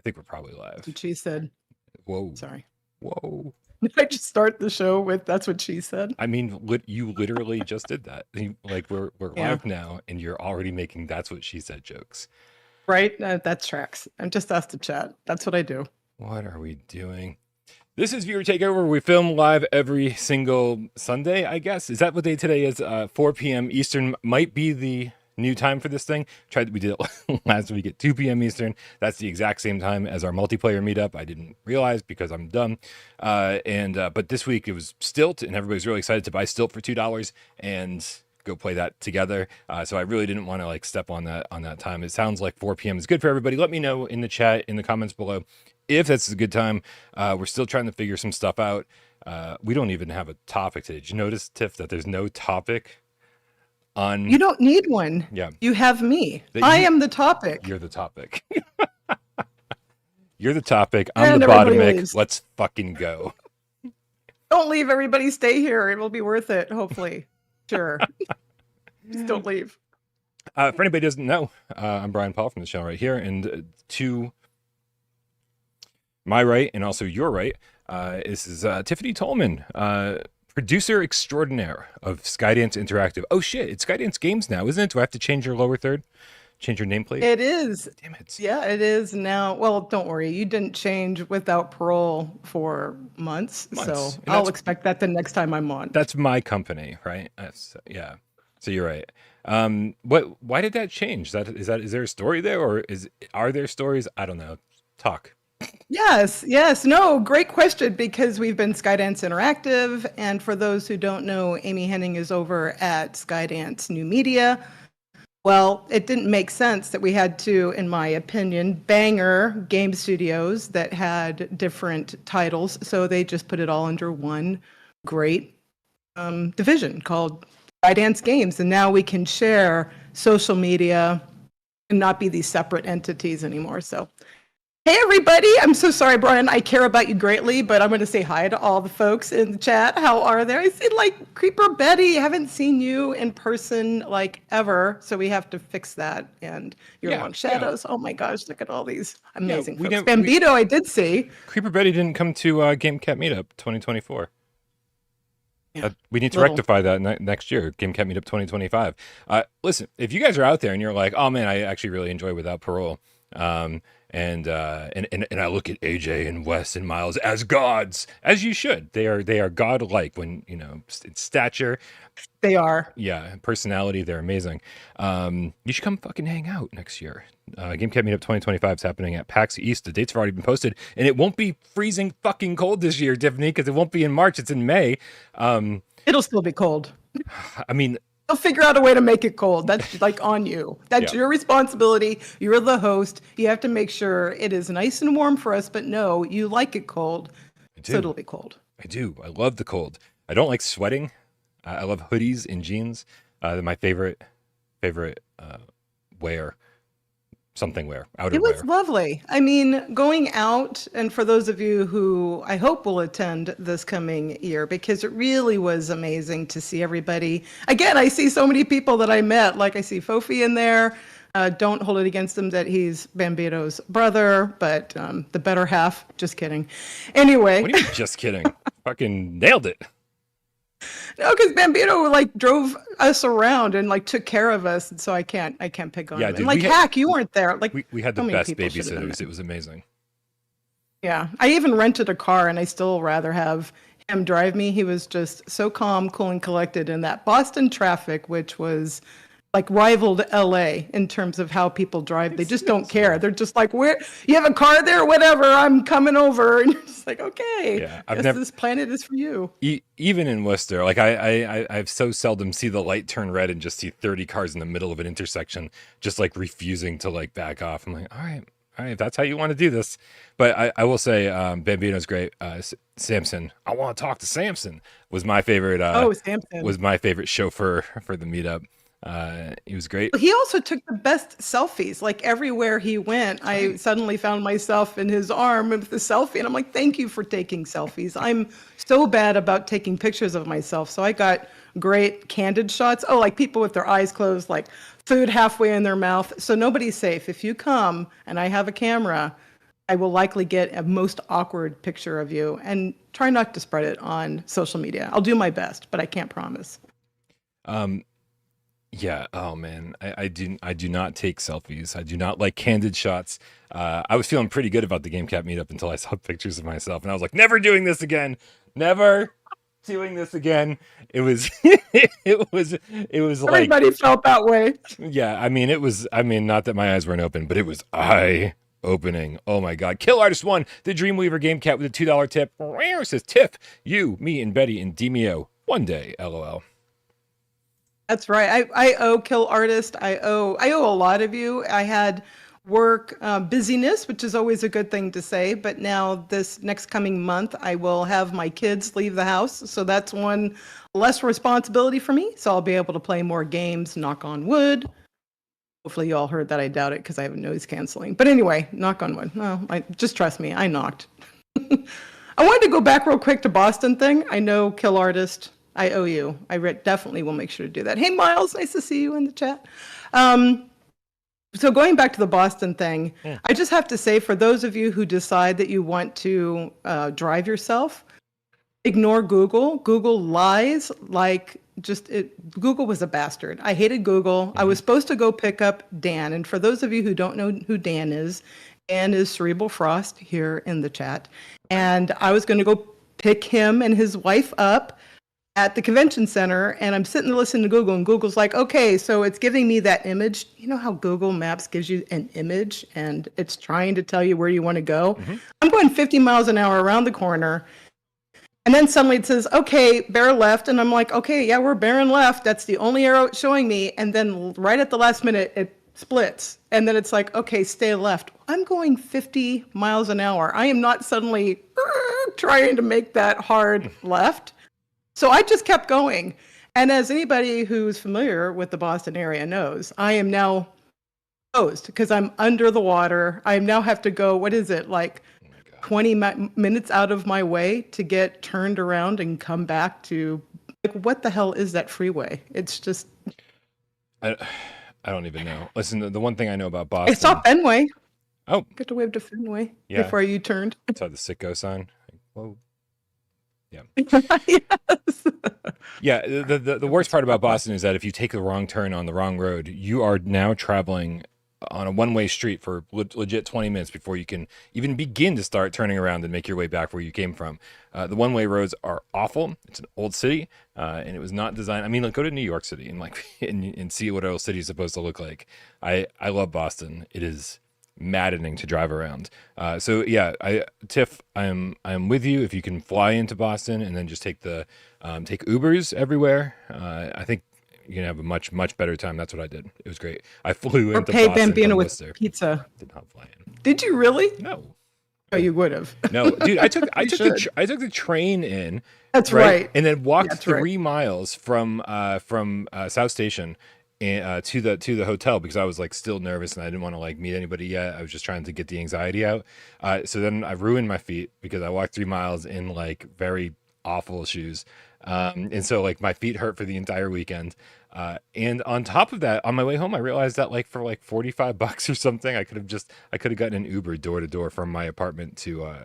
think we're probably live. That's what she said. Whoa. Sorry. Whoa. Did I just start the show with "that's what she said"? I mean, you literally just did that. Like we're live now, and you're already making "that's what she said" jokes. Right? That tracks. I'm just asked to chat. That's what I do. What are we doing? This is Viewer Takeover. We film live every single Sunday, I guess. Is that what day today is? 4 p.m. Eastern might be the new time for this thing. We did it last week at 2 p.m. Eastern. That's the exact same time as our multiplayer meetup. I didn't realize because I'm dumb. But this week it was Stilt, and everybody's really excited to buy Stilt for $2 and go play that together. So I really didn't want to like step on that time. It sounds like 4 p.m. is good for everybody. Let me know in the chat, in the comments below, if that's a good time. We're still trying to figure some stuff out. We don't even have a topic today. Did you notice, Tiff, that there's no topic on? You don't need one. Yeah. You have me. I am the topic. You're the topic. You're the topic. I'm the bottom mic. Let's fucking go. Don't leave, everybody. Stay here. It will be worth it, hopefully. Sure. Just don't leave. For anybody who doesn't know, I'm Bryan Paul from the channel right here, and to my right and also your right, this is Tiffany Tolman, producer extraordinaire of Skydance Interactive. Oh shit, it's Skydance Games now, isn't it? Do I have to change your lower third? Change your nameplate? It is. Damn it. Yeah, it is now. Well, don't worry. You didn't change without parole for months. So I'll expect that the next time I'm on. That's my company, right? Yeah. So you're right. Why did that change? Is there a story there, or are there stories? I don't know. Talk. Yes. No, great question, because we've been Skydance Interactive. And for those who don't know, Amy Henning is over at Skydance New Media. Well, it didn't make sense that we had to, in my opinion, banger game studios that had different titles. So they just put it all under one great division called Skydance Games. And now we can share social media and not be these separate entities anymore. So, hey, everybody. I'm so sorry, Bryan. I care about you greatly, but I'm going to say hi to all the folks in the chat. How are they? I see like Creeper Betty. Haven't seen you in person like ever. So we have to fix that. And your long shadows. Yeah. Oh my gosh. Look at all these amazing folks. Bambito, I did see. Creeper Betty didn't come to Gamecat Meetup 2024. Yeah, we need to rectify that next year, Gamecat Meetup 2025. Listen, if you guys are out there and you're like, oh man, I actually really enjoy Without Parole. And I look at AJ and Wes and Miles as gods, as you should. They are godlike when, you know, in stature. They are. Yeah, personality, they're amazing. You should come fucking hang out next year. Gamecat Meetup 2025 is happening at PAX East. The dates have already been posted, and it won't be freezing fucking cold this year, Tiffany, because it won't be in March. It's in May. It'll still be cold. I mean, they'll figure out a way to make it cold. That's like on you. That's your responsibility. You're the host. You have to make sure it is nice and warm for us, but no, you like it cold. So it'll be cold. I do. I love the cold. I don't like sweating. I love hoodies and jeans. They're my favorite wear. Something wear, outerwear. It was lovely. I mean, going out, and for those of you who I hope will attend this coming year, because it really was amazing to see everybody. Again, I see so many people that I met. Like I see Fofi in there. Don't hold it against him that he's Bambito's brother, but the better half. Just kidding. Anyway. What do you mean, just kidding? Fucking nailed it. No, because Bambito like drove us around and like took care of us, and so I can't pick on him. Dude, and like Hack, you weren't there. Like we had the best babysitters. It was amazing. Yeah, I even rented a car, and I still rather have him drive me. He was just so calm, cool, and collected in that Boston traffic, which was like rivaled LA in terms of how people drive. They just don't care. They're just like, where you have a car there, whatever, I'm coming over. And you're just like, okay, this planet is for you. Even in Worcester, like I've so seldom see the light turn red and just see 30 cars in the middle of an intersection, just like refusing to like back off. I'm like, all right, if that's how you want to do this. But I will say, Bambino's great. Samson, I want to talk to Samson was my favorite. Samson was my favorite chauffeur for the meetup. He was great. He also took the best selfies. Like everywhere he went, I suddenly found myself in his arm with the selfie. And I'm like, thank you for taking selfies. I'm so bad about taking pictures of myself. So I got great candid shots. Oh, like people with their eyes closed, like food halfway in their mouth. So nobody's safe. If you come and I have a camera, I will likely get a most awkward picture of you, and try not to spread it on social media. I'll do my best, but I can't promise. Yeah. Oh man, I do not take selfies. I do not like candid shots. I was feeling pretty good about the Gamecat meetup until I saw pictures of myself, and I was like, never doing this again. Never doing this again. It was, it was like, Everybody felt that way. yeah. I mean, it was. I mean, not that my eyes weren't open, but it was eye opening. Oh my god. Kill Artist 1, the Dreamweaver Gamecat with a $2 tip. Says Tiff, you, me, and Betty and Demio. One day, LOL. That's right. I owe Kill Artist. I owe a lot of you. I had work busyness, which is always a good thing to say. But now this next coming month, I will have my kids leave the house. So that's one less responsibility for me. So I'll be able to play more games, knock on wood. Hopefully you all heard that. I doubt it because I have a noise canceling. But anyway, knock on wood. No, just trust me. I knocked. I wanted to go back real quick to Boston thing. I know Kill Artist. I owe you. Definitely will make sure to do that. Hey, Miles, nice to see you in the chat. So going back to the Boston thing, yeah. I just have to say, for those of you who decide that you want to drive yourself, ignore Google. Google lies like Google was a bastard. I hated Google. I was supposed to go pick up Dan. And for those of you who don't know who Dan is Cerebral Frost here in the chat. And I was going to go pick him and his wife up at the convention center, and I'm sitting there listening to Google, and Google's like, okay, so it's giving me that image. You know how Google Maps gives you an image, and it's trying to tell you where you want to go? Mm-hmm. I'm going 50 miles an hour around the corner, and then suddenly it says, okay, bear left, and I'm like, okay, yeah, we're bearing left. That's the only arrow it's showing me, and then right at the last minute, it splits, and then it's like, okay, stay left. I'm going 50 miles an hour. I am not suddenly trying to make that hard left. So I just kept going. And as anybody who's familiar with the Boston area knows, I am now exposed because I'm under the water. I now have to go, what is it, like 20 minutes out of my way to get turned around and come back to, like, what the hell is that freeway? It's just... I don't even know. Listen, the one thing I know about Boston... I saw Fenway. Oh. Get to wave to Fenway before you turned. I saw the sicko sign. Whoa. Yeah. Yes. Yeah. The worst part about Boston is that if you take the wrong turn on the wrong road, you are now traveling on a one-way street for legit 20 minutes before you can even begin to start turning around and make your way back where you came from. The one-way roads are awful. It's an old city, and it was not designed. I mean, like, go to New York City and and see what old city is supposed to look like. I love Boston. It is maddening to drive around. So yeah, Tiff, I'm with you. If you can fly into Boston and then just take take Ubers everywhere, I think you're gonna have a much better time. That's what I did. It was great. I flew into Boston. Or pay Bambino with pizza. Did not fly in. Did you really? No. Oh, you would have. No, dude. I took the train in. That's right. And then walked 3 miles from South Station to the hotel because I was like still nervous and I didn't want to like meet anybody yet. I was just trying to get the anxiety out. So then I ruined my feet because I walked 3 miles in like very awful shoes. And so like my feet hurt for the entire weekend. And on top of that, on my way home, I realized that like for like $45 or something, I could have gotten an Uber door to door from my apartment to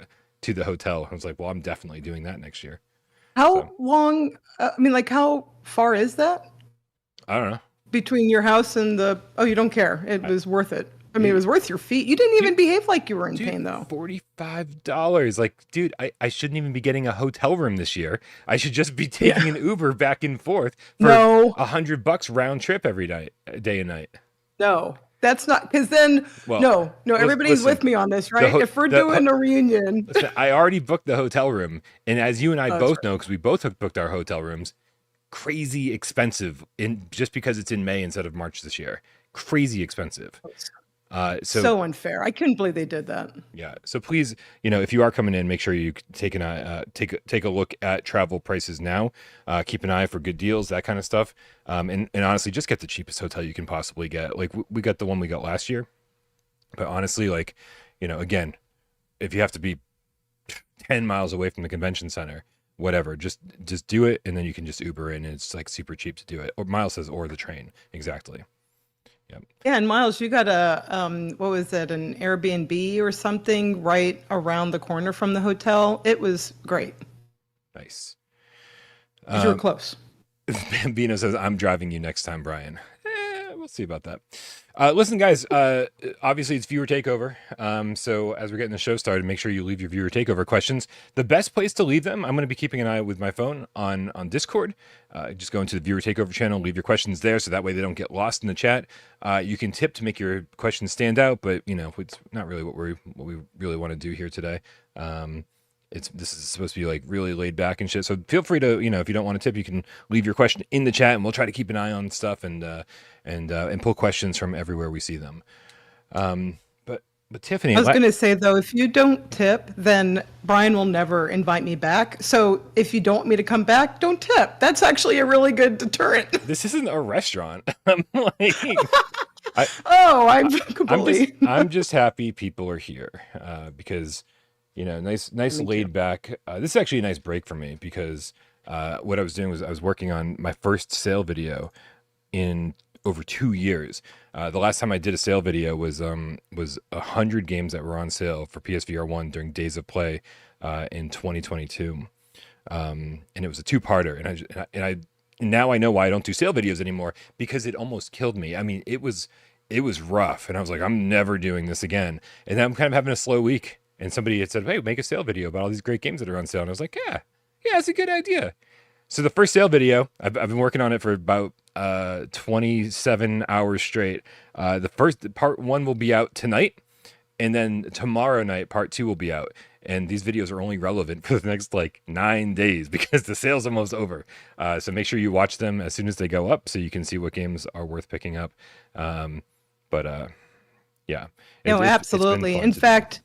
the hotel. I was like, well, I'm definitely doing that next year. How long? I mean, like, how far is that? I don't know. Between your house and you don't care. It was worth it. I mean, it was worth your feet. You didn't even behave like you were in pain, though. $45. Like, dude, I shouldn't even be getting a hotel room this year. I should just be taking an Uber back and forth for $100 round trip every day and night. No, that's not, because then, no, everybody's with me on this, right? If we're doing a reunion. Listen, I already booked the hotel room. And as you and I both know, because we both booked our hotel rooms, crazy expensive just because it's in May instead of March this year. Crazy expensive. So unfair. I couldn't believe they did that. Yeah. So please, if you are coming in, make sure you take a look at travel prices now. Keep an eye for good deals, that kind of stuff. And honestly, just get the cheapest hotel you can possibly get. Like we got the one we got last year, but honestly, like, again, if you have to be 10 miles away from the convention center, whatever, just do it, and then you can just Uber in, and it's like super cheap to do it. Or Miles says, or the train, exactly. Yep. Yeah, and Miles, you got a what was it, an Airbnb or something right around the corner from the hotel. It was great Nice. because you were close. Bambino says, I'm driving you next time, Bryan. We'll see about that. Listen, guys, obviously it's viewer takeover. So as we're getting the show started, make sure you leave your viewer takeover questions. The best place to leave them, I'm going to be keeping an eye with my phone on Discord. Just go into the viewer takeover channel, leave your questions there, so that way they don't get lost in the chat. You can tip to make your questions stand out, but it's not really what we really want to do here today. This is supposed to be like really laid back and shit. So feel free to, if you don't want to tip, you can leave your question in the chat, and we'll try to keep an eye on stuff and pull questions from everywhere we see them. But Tiffany, I was going to say though, if you don't tip, then Bryan will never invite me back. So if you don't want me to come back, don't tip. That's actually a really good deterrent. This isn't a restaurant. I'm like, I'm just happy people are here because. Nice laid back. This is actually a nice break for me because what I was doing was I was working on my first sale video in over 2 years. The last time I did a sale video was 100 games that were on sale for PSVR1 during Days of Play in 2022, and it was a two-parter. And I now I know why I don't do sale videos anymore, because it almost killed me. I mean, it was rough, and I was like, I'm never doing this again. And then I'm kind of having a slow week. And somebody had said, hey, make a sale video about all these great games that are on sale. And I was like, yeah, it's a good idea. So the first sale video, I've been working on it for about 27 hours straight. The first part 1 will be out tonight. And then tomorrow night, part 2 will be out. And these videos are only relevant for the next 9 days because the sale's almost over. So make sure you watch them as soon as they go up so you can see what games are worth picking up. Yeah. No, absolutely. In fact,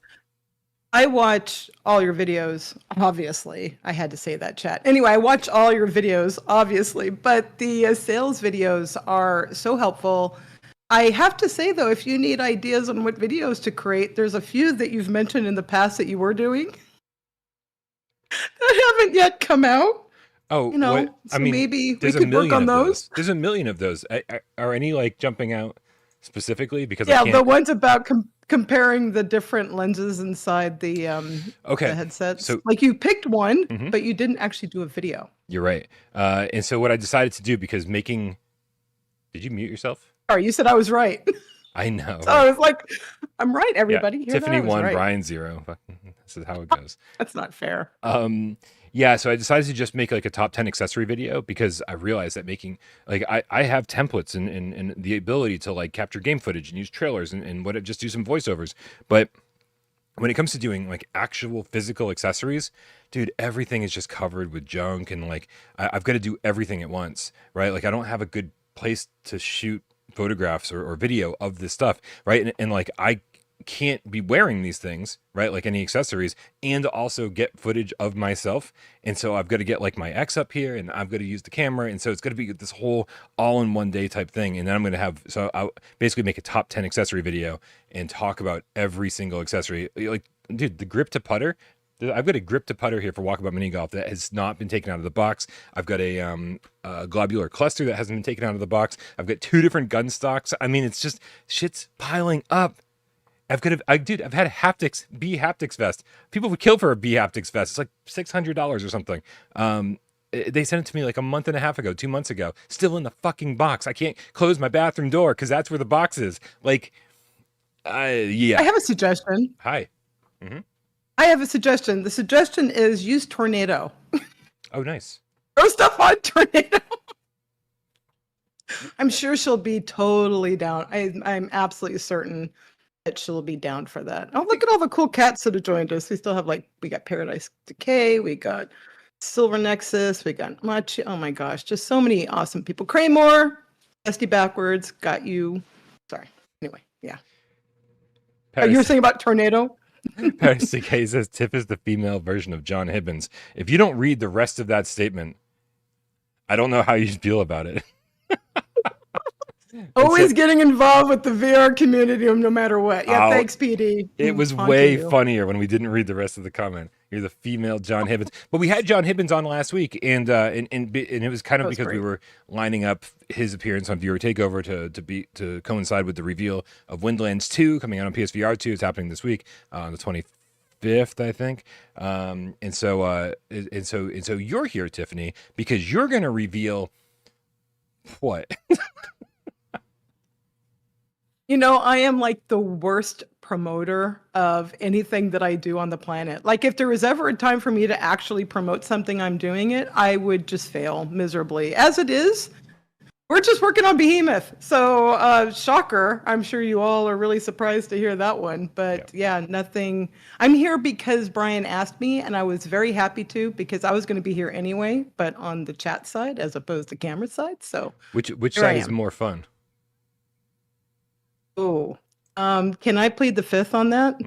I watch all your videos, obviously. I had to say that, chat. Anyway, I watch all your videos, obviously, but the sales videos are so helpful. I have to say, though, if you need ideas on what videos to create, there's a few that you've mentioned in the past that you were doing that haven't yet come out. Oh, so maybe we could work on those. There's a million of those. Are any jumping out specifically? Because the ones about comparing the different lenses inside the the headsets. So you picked one, but you didn't actually do a video. You're right. And so what I decided to do, because did you mute yourself? Sorry, you said I was right. I know. So I was like, I'm right, everybody. Yeah, Tiffany 1, right. Bryan 0. This is how it goes. That's not fair. Yeah, so I decided to just make a top 10 accessory video, because I realized that making I have templates and the ability to capture game footage and use trailers and just do some voiceovers. But when it comes to doing actual physical accessories, dude, everything is just covered with junk, and I've got to do everything at once, right? I don't have a good place to shoot photographs or video of this stuff, right? And I can't be wearing these things, right? Any accessories, and also get footage of myself. And so I've got to get my X up here, and I've got to use the camera. And so it's going to be this whole all in one day type thing. And then I'm going to I'll basically make a top 10 accessory video and talk about every single accessory. Dude, the grip to putter, I've got a grip to putter here for Walkabout Mini Golf that has not been taken out of the box. I've got a globular cluster that hasn't been taken out of the box. I've got 2 different gun stocks. I mean, it's just shit's piling up. I've had a haptics B haptics vest. People would kill for a B haptics vest. It's $600 or something. They sent it to me a month and a half ago, 2 months ago, still in the fucking box. I can't close my bathroom door because that's where the box is. Yeah. I have a suggestion. Hi. Mm-hmm. I have a suggestion. The suggestion is use Tornado. Oh, nice. Throw stuff on Tornado. I'm sure she'll be totally down. I'm absolutely certain that she'll be down for that. Oh, look at all the cool cats that have joined us. We still have we got Paradise Decay, we got Silver Nexus, we got Machi. Oh my gosh, just so many awesome people. Kraymore, SD Backwards, got you. Sorry. Anyway, yeah. You were saying about Tornado? Paradise Decay says Tiff is the female version of John Hibbins. If you don't read the rest of that statement, I don't know how you feel about it. Always getting involved with the VR community no matter what. Yeah, thanks, PD. It was way funnier when we didn't read the rest of the comment. You're the female John Hibbins, but we had John Hibbins on last week, and it was kind of because we were lining up his appearance on Viewer Takeover to coincide with the reveal of Windlands 2 coming out on PSVR 2. It's happening this week on the 25th, I think. And so you're here, Tiffany, because you're going to reveal what? You know, I am like the worst promoter of anything that I do on the planet. Like, if there was ever a time for me to actually promote something, I'm doing it, I would just fail miserably. As it is, we're just working on Behemoth. So, shocker. I'm sure you all are really surprised to hear that one. But yeah, nothing. I'm here because Bryan asked me, and I was very happy to, because I was going to be here anyway, but on the chat side as opposed to camera side. So, which side is more fun? Oh, can I plead the fifth on that?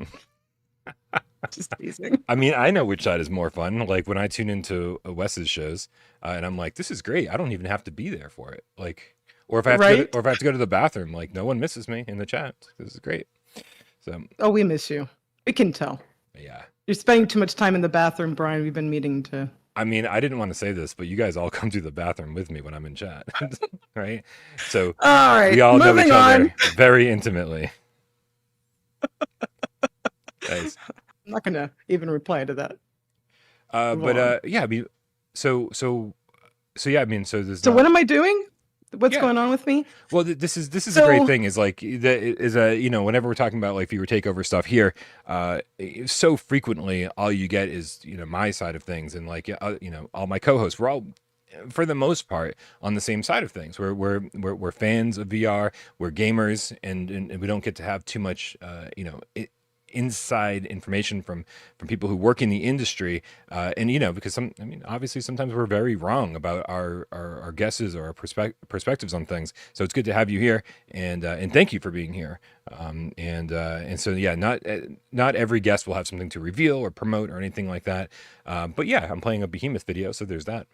Just teasing. I mean, I know which side is more fun. Like when I tune into Wes's shows, and I'm like, "This is great. I don't even have to be there for it." Like, or if I have to go to the bathroom, like no one misses me in the chat. This is great. So. Oh, we miss you. We can tell. Yeah. You're spending too much time in the bathroom, Bryan. We've been meeting to. I mean, I didn't want to say this, but you guys all come to the bathroom with me when I'm in chat, right? So all right, we all know each other very intimately. Nice. I'm not gonna even reply to that. Yeah, I mean, so yeah, I mean, so there's. So what am I doing? What's going on with me? Well, this is a great thing. Is like whenever we're talking about like viewer takeover stuff here, so frequently all you get is my side of things, and like all my co-hosts. We're all, for the most part, on the same side of things. We're fans of VR. We're gamers, and we don't get to have too much inside information from people who work in the industry, and because obviously sometimes we're very wrong about our guesses or our perspectives on things. So it's good to have you here, and thank you for being here. And so yeah, not every guest will have something to reveal or promote or anything like that. But yeah, I'm playing a Behemoth video, so there's that.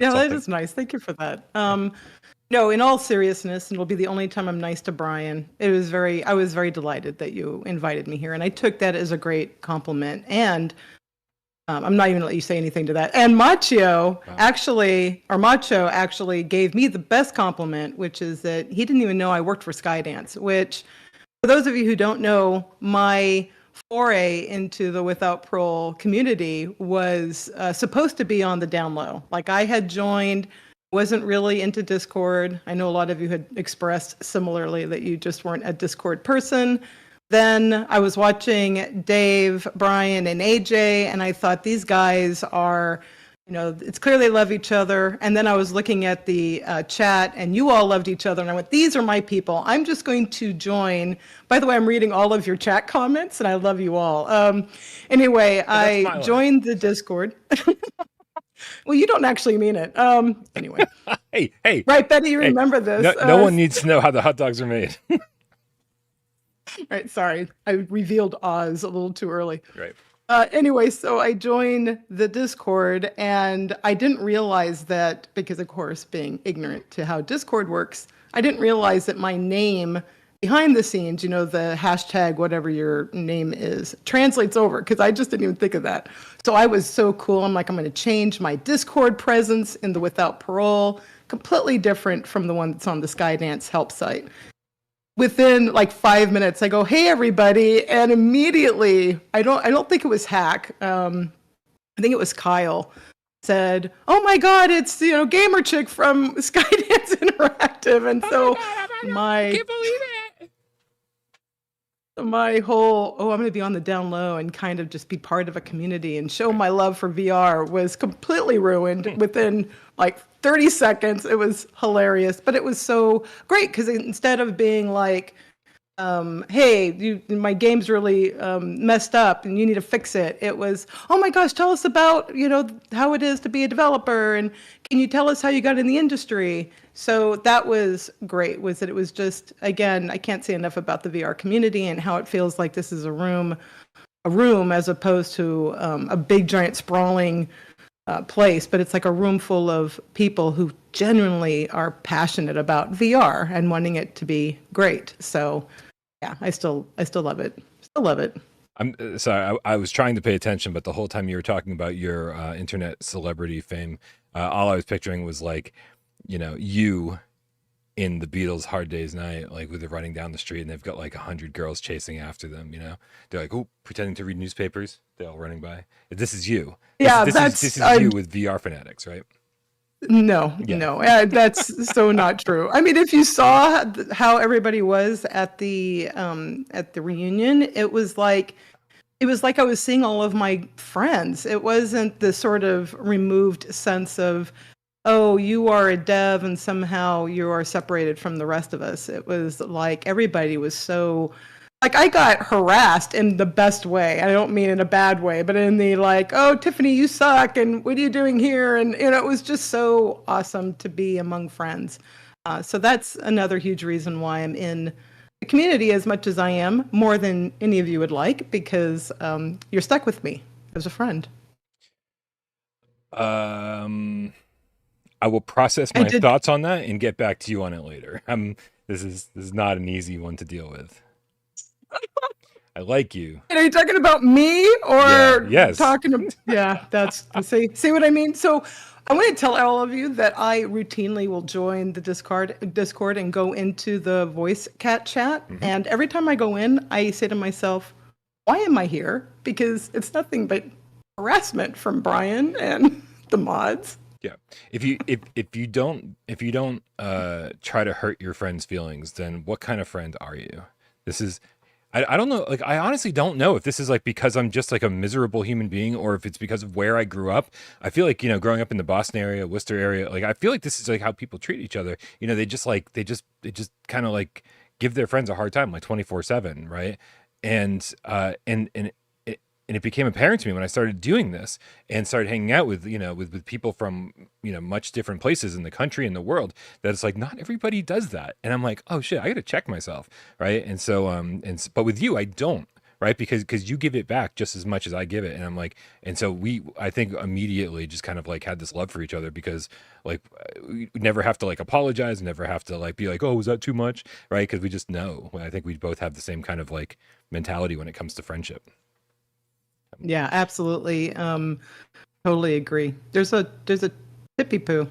Yeah, that is nice. Thank you for that. No, in all seriousness, and it'll be the only time I'm nice to Bryan. I was very delighted that you invited me here, and I took that as a great compliment. And I'm not even gonna let you say anything to that. And Macho actually gave me the best compliment, which is that he didn't even know I worked for Skydance. Which, for those of you who don't know, my foray into the Without Parole community was supposed to be on the down low. Like, I had joined. Wasn't really into Discord. I know a lot of you had expressed similarly that you just weren't a Discord person. Then I was watching Dave, Bryan, and AJ, and I thought these guys are, it's clear they love each other. And then I was looking at the chat, and you all loved each other, and I went, these are my people. I'm just going to join. By the way, I'm reading all of your chat comments, and I love you all. Anyway, I joined the Discord. Well, you don't actually mean it. Anyway. Hey. Right, Betty, you remember this. No one needs to know how the hot dogs are made. Right, sorry. I revealed Oz a little too early. Right. Anyway, so I joined the Discord, and I didn't realize that, because of course, being ignorant to how Discord works, I didn't realize that my name behind the scenes, the hashtag, whatever your name is, translates over, because I just didn't even think of that. So I was so cool. I'm like, I'm going to change my Discord presence in the Without Parole, completely different from the one that's on the Skydance help site. Within like 5 minutes, I go, hey, everybody. And immediately, I don't think it was Hack. I think it was Kyle said, oh my God, it's, Gamer Chick from Skydance Interactive. And so I can't believe it. My whole, I'm going to be on the down low and kind of just be part of a community and show my love for VR was completely ruined within like 30 seconds. It was hilarious, but it was so great because instead of being like, hey, my game's really messed up and you need to fix it. It was, oh my gosh, tell us about, how it is to be a developer, and can you tell us how you got in the industry? So that was great, was that it was just, again, I can't say enough about the VR community and how it feels like this is a room as opposed to a big, giant, sprawling place, but it's like a room full of people who genuinely are passionate about VR and wanting it to be great. So yeah, I still love it. Still love it. I'm sorry, I was trying to pay attention, but the whole time you were talking about your internet celebrity fame, all I was picturing was like, you in the Beatles' Hard Day's Night, like with they're running down the street and they've got like 100 girls chasing after them, They're like, oh, pretending to read newspapers. They're all running by. This is you. Yeah, this is you with VR fanatics, right? No, that's so not true. I mean, if you saw how everybody was at the reunion, it was like I was seeing all of my friends. It wasn't the sort of removed sense of, oh, you are a dev and somehow you are separated from the rest of us. It was like everybody was so, like, I got harassed in the best way. I don't mean in a bad way, but in the like, oh, Tiffany, you suck, and what are you doing here? And it was just so awesome to be among friends. So that's another huge reason why I'm in the community as much as I am, more than any of you would like, because you're stuck with me as a friend. I will process my thoughts on that and get back to you on it later. This is not an easy one to deal with. I like you. Are you talking about me or yes. talking to? Yeah, that's see what I mean. So I want to tell all of you that I routinely will join the Discord and go into the voice cat chat. Mm-hmm. And every time I go in, I say to myself, "Why am I here?" Because it's nothing but harassment from Bryan and the mods. Yeah. If you don't try to hurt your friend's feelings, then what kind of friend are you? This is, I don't know. Like, I honestly don't know if this is like because I'm just like a miserable human being, or if it's because of where I grew up. I feel like, growing up in the Boston area, Worcester area, like I feel like this is like how people treat each other. They just kind of like give their friends a hard time, like 24/7, right? And it became apparent to me when I started doing this and started hanging out with, with people from, much different places in the country and the world, that it's like, not everybody does that. And I'm like, oh shit, I got to check myself. Right. And so, but with you, I don't, right. Because you give it back just as much as I give it. And I'm like, and so I think immediately just kind of like had this love for each other, because like we never have to like apologize, never have to like be like, oh, was that too much? Right. Cause we just know. I think we both have the same kind of like mentality when it comes to friendship. Yeah, absolutely. Totally agree. There's a tippy poo. All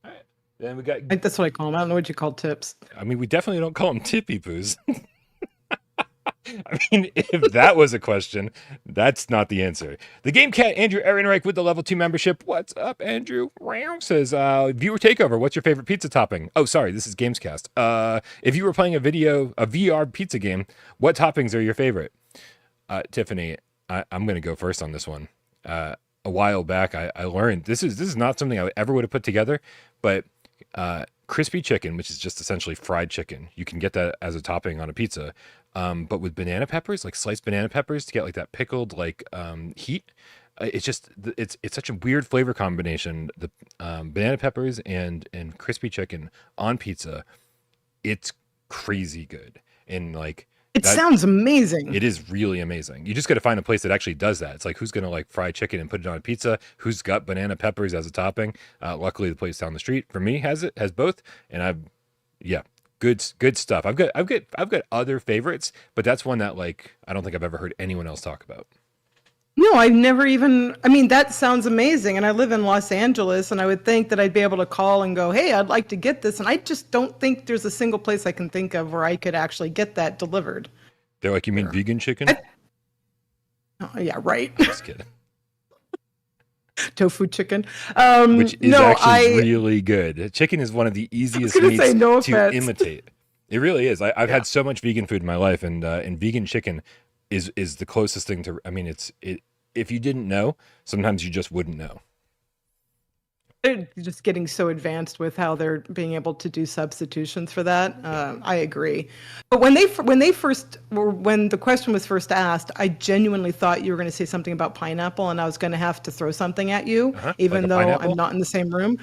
right. Then we got. I think that's what I call them. I don't know what you call tips. I mean, we definitely don't call them tippy poos. I mean, if that was a question, that's not the answer. The Gamecat, Andrew Ehrenreich with the level 2 membership. What's up, Andrew? Says, viewer takeover. What's your favorite pizza topping? Oh, sorry, this is Gamescast. If you were playing a VR pizza game, what toppings are your favorite? Tiffany, I'm going to go first on this one. A while back, I learned this is not something I ever would have put together, but crispy chicken, which is just essentially fried chicken, you can get that as a topping on a pizza, but with banana peppers, like sliced banana peppers, to get like that pickled like heat. It's such a weird flavor combination. The banana peppers and crispy chicken on pizza, it's crazy good. And like, it sounds amazing. It is really amazing. You just got to find a place that actually does that. It's like, who's going to like fry chicken and put it on a pizza? Who's got banana peppers as a topping? Luckily, the place down the street for me has both. And good stuff. I've got other favorites, but that's one that like I don't think I've ever heard anyone else talk about. No, I've never even, I mean, that sounds amazing. And I live in Los Angeles, and I would think that I'd be able to call and go, hey, I'd like to get this. And I just don't think there's a single place I can think of where I could actually get that delivered. They're like, you mean vegan chicken? Oh, yeah, right. Just kidding. Tofu chicken. Which is actually really good. Chicken is one of the easiest meats to imitate. It really is. I've had so much vegan food in my life, and vegan chicken is the closest thing to, I mean, if you didn't know, sometimes you just wouldn't know. They're just getting so advanced with how they're being able to do substitutions for that. I agree. But when the question was first asked, I genuinely thought you were going to say something about pineapple, and I was going to have to throw something at you, even though I'm not in the same room.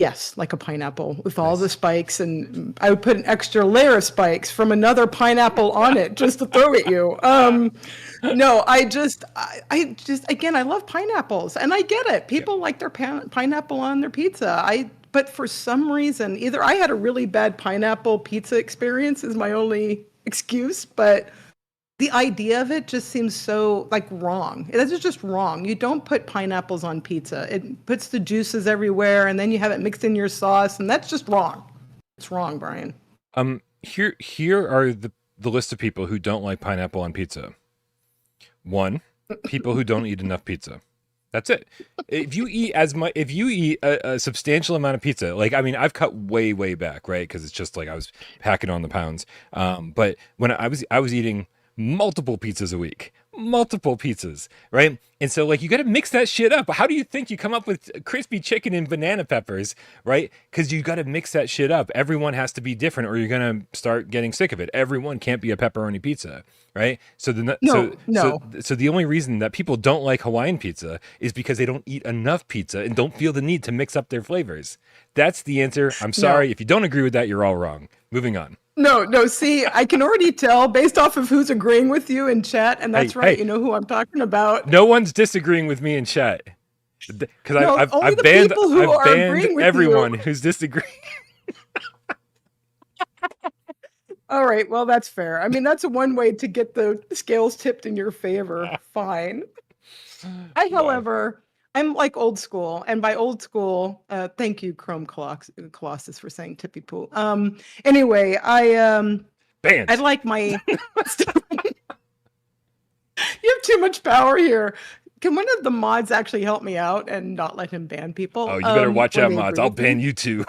Yes, like a pineapple with all Nice. the spikes, and I would put an extra layer of spikes from another pineapple on it just to throw at you. No, I just, again, I love pineapples, and I get it. People like their pineapple on their pizza. But for some reason, either I had a really bad pineapple pizza experience is my only excuse, but the idea of it just seems so like wrong. It is just wrong. You don't put pineapples on pizza. It puts the juices everywhere, and then you have it mixed in your sauce, and that's just wrong. It's wrong, Bryan. Here are the list of people who don't like pineapple on pizza. 1, people who don't eat enough pizza. That's it. If you eat a substantial amount of pizza, like, I mean, I've cut way back, right? Because it's just like I was packing on the pounds. But when I was eating multiple pizzas a week, right? And so, like, you got to mix that shit up. How do you think you come up with crispy chicken and banana peppers, right? Because you got to mix that shit up. Everyone has to be different, or you're gonna start getting sick of it. Everyone can't be a pepperoni pizza, right? So so the only reason that people don't like Hawaiian pizza is because they don't eat enough pizza and don't feel the need to mix up their flavors. That's the answer. I'm sorry. No. If you don't agree with that, you're all wrong. Moving on. No, see, I can already tell based off of who's agreeing with you in chat, and that's right, you know who I'm talking about. No one's disagreeing with me in chat. Because I've banned everyone who's disagreeing. All right, well, that's fair. I mean, that's one way to get the scales tipped in your favor. Fine. However, I'm like old school, and by old school, thank you, Chrome Colossus, for saying tippy poo. Anyway, Banned. I like my stuff. You have too much power here. Can one of the mods actually help me out and not let him ban people? Oh, you better watch out, mods. I'll ban you too.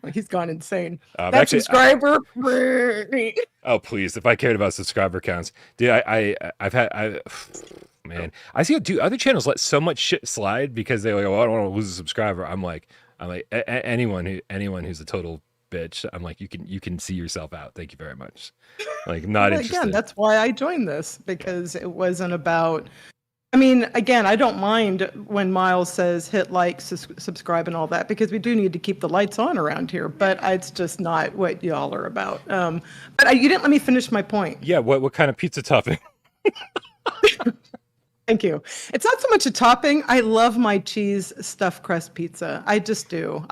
Well, he's gone insane. That subscriber. Oh, please! If I cared about subscriber counts, dude, man, I see other channels let so much shit slide because they're like, oh, I don't want to lose a subscriber. I'm like, anyone who's a total bitch, I'm like, you can see yourself out. Thank you very much. Like, not interested. Again, that's why I joined this, because it wasn't about. I mean, again, I don't mind when Miles says hit like, subscribe, and all that, because we do need to keep the lights on around here. But it's just not what y'all are about. But you didn't let me finish my point. Yeah, what kind of pizza topping? Thank you. It's not so much a topping. I love my cheese stuffed crust pizza. I just do.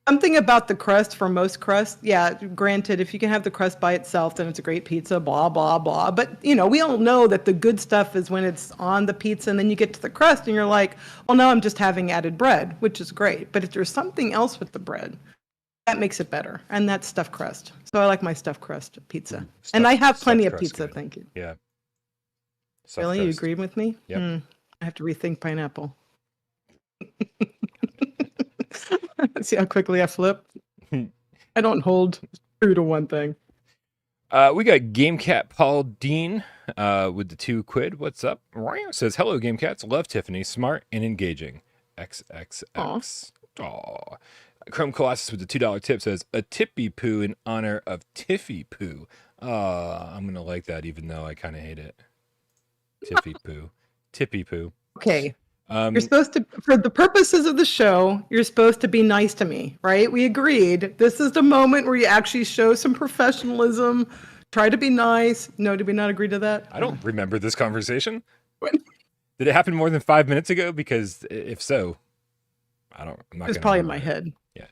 Something about the crust, for most crust, yeah, granted, if you can have the crust by itself, then it's a great pizza, blah, blah, blah. But, we all know that the good stuff is when it's on the pizza, and then you get to the crust and you're like, well, now I'm just having added bread, which is great. But if there's something else with the bread, that makes it better. And that's stuffed crust. So I like my stuffed crust pizza. And I have plenty of pizza, thank you. Yeah. Really? You agreed with me? Yep. I have to rethink pineapple. See how quickly I flip? I don't hold true to one thing. We got Gamecat Paul Dean with the $2. What's up? Ryan says, hello, Gamecats. Love Tiffany. Smart and engaging. XXX. Aw. Chrome Colossus with the $2 tip says, a tippy poo in honor of Tiffy poo. I'm going to like that, even though I kind of hate it. Tiffy poo. Tippy poo. Okay. You're supposed to, for the purposes of the show, you're supposed to be nice to me, right? We agreed. This is the moment where you actually show some professionalism. Try to be nice. No, did we not agree to that? I don't remember this conversation. Did it happen more than 5 minutes ago? Because if so, I'm not. It's probably in my head. Yeah.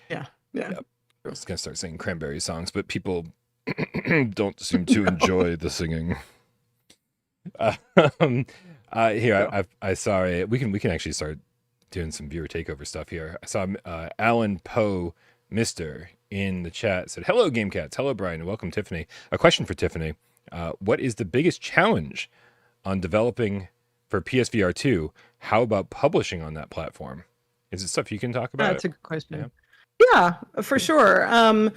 Yeah. Yep. I was gonna start singing Cranberry songs, but people don't seem to enjoy the singing. Here, I saw we can actually start doing some viewer takeover stuff here. I saw Alan Poe Mister in the chat said, hello, Gamecats. Hello, Bryan. And welcome, Tiffany. A question for Tiffany. What is the biggest challenge on developing for PSVR 2? How about publishing on that platform? Is it stuff you can talk about? That's a good question. Yeah, for sure.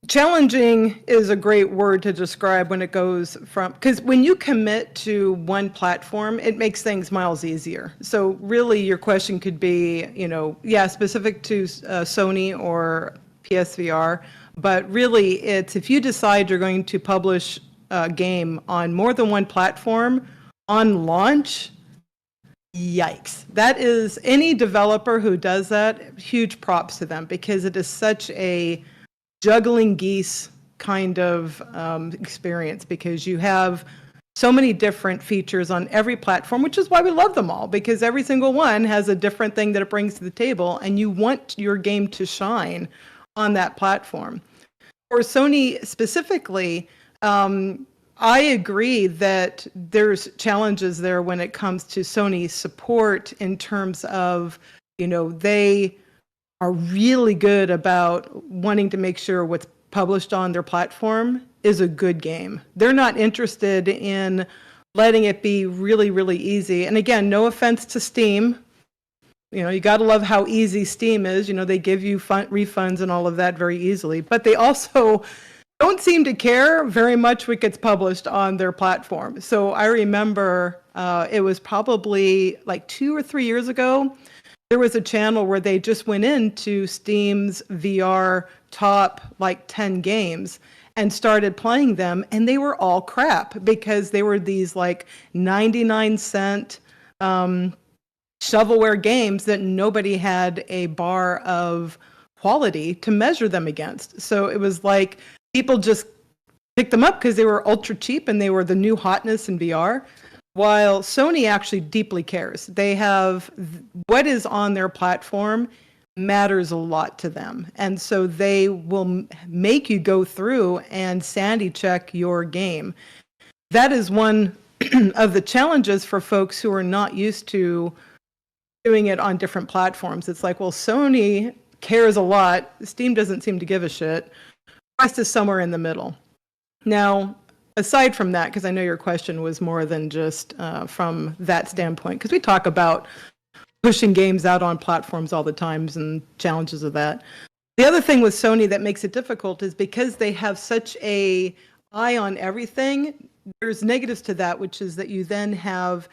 Challenging is a great word to describe when it goes from, because when you commit to one platform, it makes things miles easier. So really your question could be, specific to Sony or PSVR, but really it's if you decide you're going to publish a game on more than one platform on launch, Yikes. That is, any developer who does that, huge props to them, because it is such a juggling geese kind of experience, because you have so many different features on every platform, which is why we love them all, because every single one has a different thing that it brings to the table, and you want your game to shine on that platform. For Sony specifically, I agree that there's challenges there when it comes to Sony's support, in terms of, they are really good about wanting to make sure what's published on their platform is a good game. They're not interested in letting it be really, really easy. And again, no offense to Steam. You got to love how easy Steam is. They give you refunds and all of that very easily. But they also don't seem to care very much what gets published on their platform. So I remember it was probably like 2 or 3 years ago, there was a channel where they just went into Steam's VR top 10 games and started playing them, and they were all crap, because they were these 99-cent shovelware games that nobody had a bar of quality to measure them against. So it was like people just picked them up because they were ultra cheap and they were the new hotness in VR. While Sony actually deeply cares. They have what is on their platform matters a lot to them. And so they will make you go through and sanity check your game. That is one of the challenges for folks who are not used to doing it on different platforms. It's like, well, Sony cares a lot. Steam doesn't seem to give a shit. The rest is somewhere in the middle. Now, aside from that, because I know your question was more than just from that standpoint, because we talk about pushing games out on platforms all the times and challenges of that. The other thing with Sony that makes it difficult is because they have such a eye on everything, there's negatives to that, which is that you then have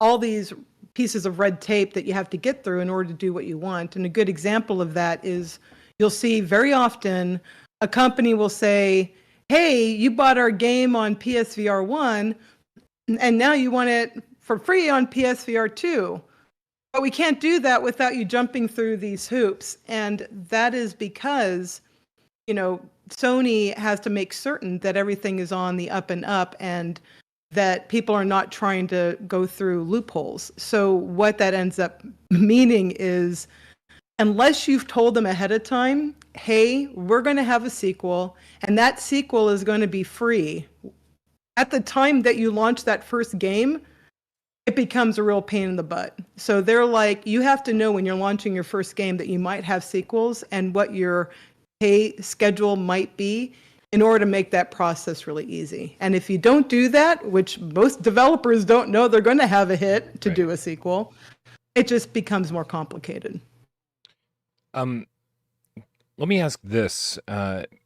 all these pieces of red tape that you have to get through in order to do what you want. And a good example of that is you'll see very often a company will say, hey, you bought our game on PSVR1 and now you want it for free on PSVR2. But we can't do that without you jumping through these hoops. And that is because, Sony has to make certain that everything is on the up and up, and that people are not trying to go through loopholes. So what that ends up meaning is, unless you've told them ahead of time, hey, we're going to have a sequel, and that sequel is going to be free. At the time that you launch that first game, it becomes a real pain in the butt. So they're like, you have to know when you're launching your first game that you might have sequels and what your pay schedule might be in order to make that process really easy. And if you don't do that, which most developers don't know they're going to have a hit to do a sequel, it just becomes more complicated. Let me ask this,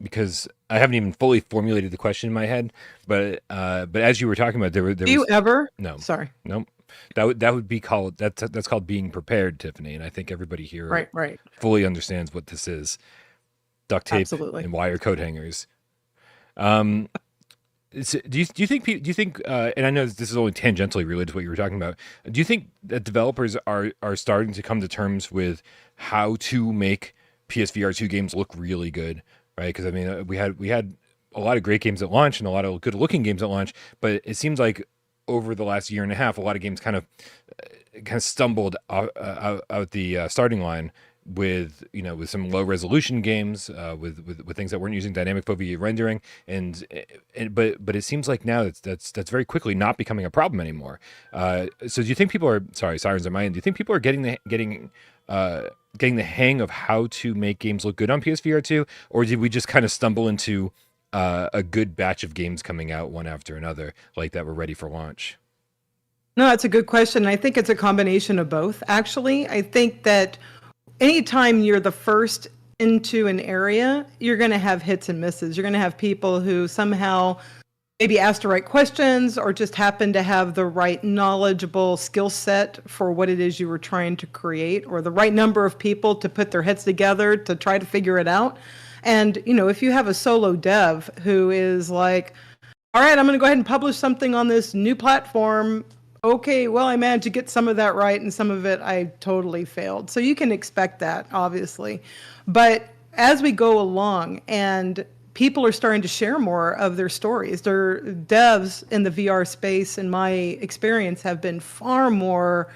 because I haven't even fully formulated the question in my head, but as you were talking about, there was... Do you ever? No. Sorry. No. That would be called... That's called being prepared, Tiffany, and I think everybody here right. fully understands what this is. Duct tape and wire coat hangers. Do you think, and I know this is only tangentially related to what you were talking about, do you think that developers are starting to come to terms with how to make PSVR2 games look really good, right? Because I mean, we had a lot of great games at launch and a lot of good looking games at launch, but it seems like over the last year and a half, a lot of games kind of stumbled out the starting line with some low resolution games, with things that weren't using dynamic FOV rendering, but it seems like now that's very quickly not becoming a problem anymore. So do you think people are, sorry, sirens on my end, do you think people are getting the hang of how to make games look good on PSVR2, or did we just kind of stumble into a good batch of games coming out one after another, like that were ready for launch? No, that's a good question. I think it's a combination of both, actually. I think that anytime you're the first into an area, you're going to have hits and misses. You're going to have people who somehow maybe ask the right questions or just happen to have the right knowledgeable skill set for what it is you were trying to create, or the right number of people to put their heads together to try to figure it out. And, if you have a solo dev who is like, all right, I'm going to go ahead and publish something on this new platform okay, well, I managed to get some of that right and some of it I totally failed. So you can expect that, obviously. But as we go along and people are starting to share more of their stories, their devs in the VR space, in my experience, have been far more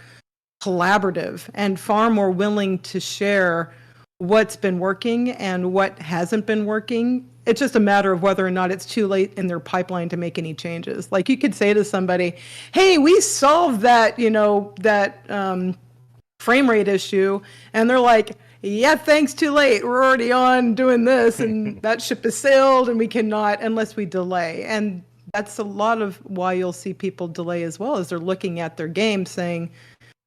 collaborative and far more willing to share what's been working and what hasn't been working. It's just a matter of whether or not it's too late in their pipeline to make any changes. Like you could say to somebody, hey, we solved that, frame rate issue. And they're like, yeah, thanks, too late. We're already on doing this and that ship has sailed and we cannot unless we delay. And that's a lot of why you'll see people delay as well, as they're looking at their game saying,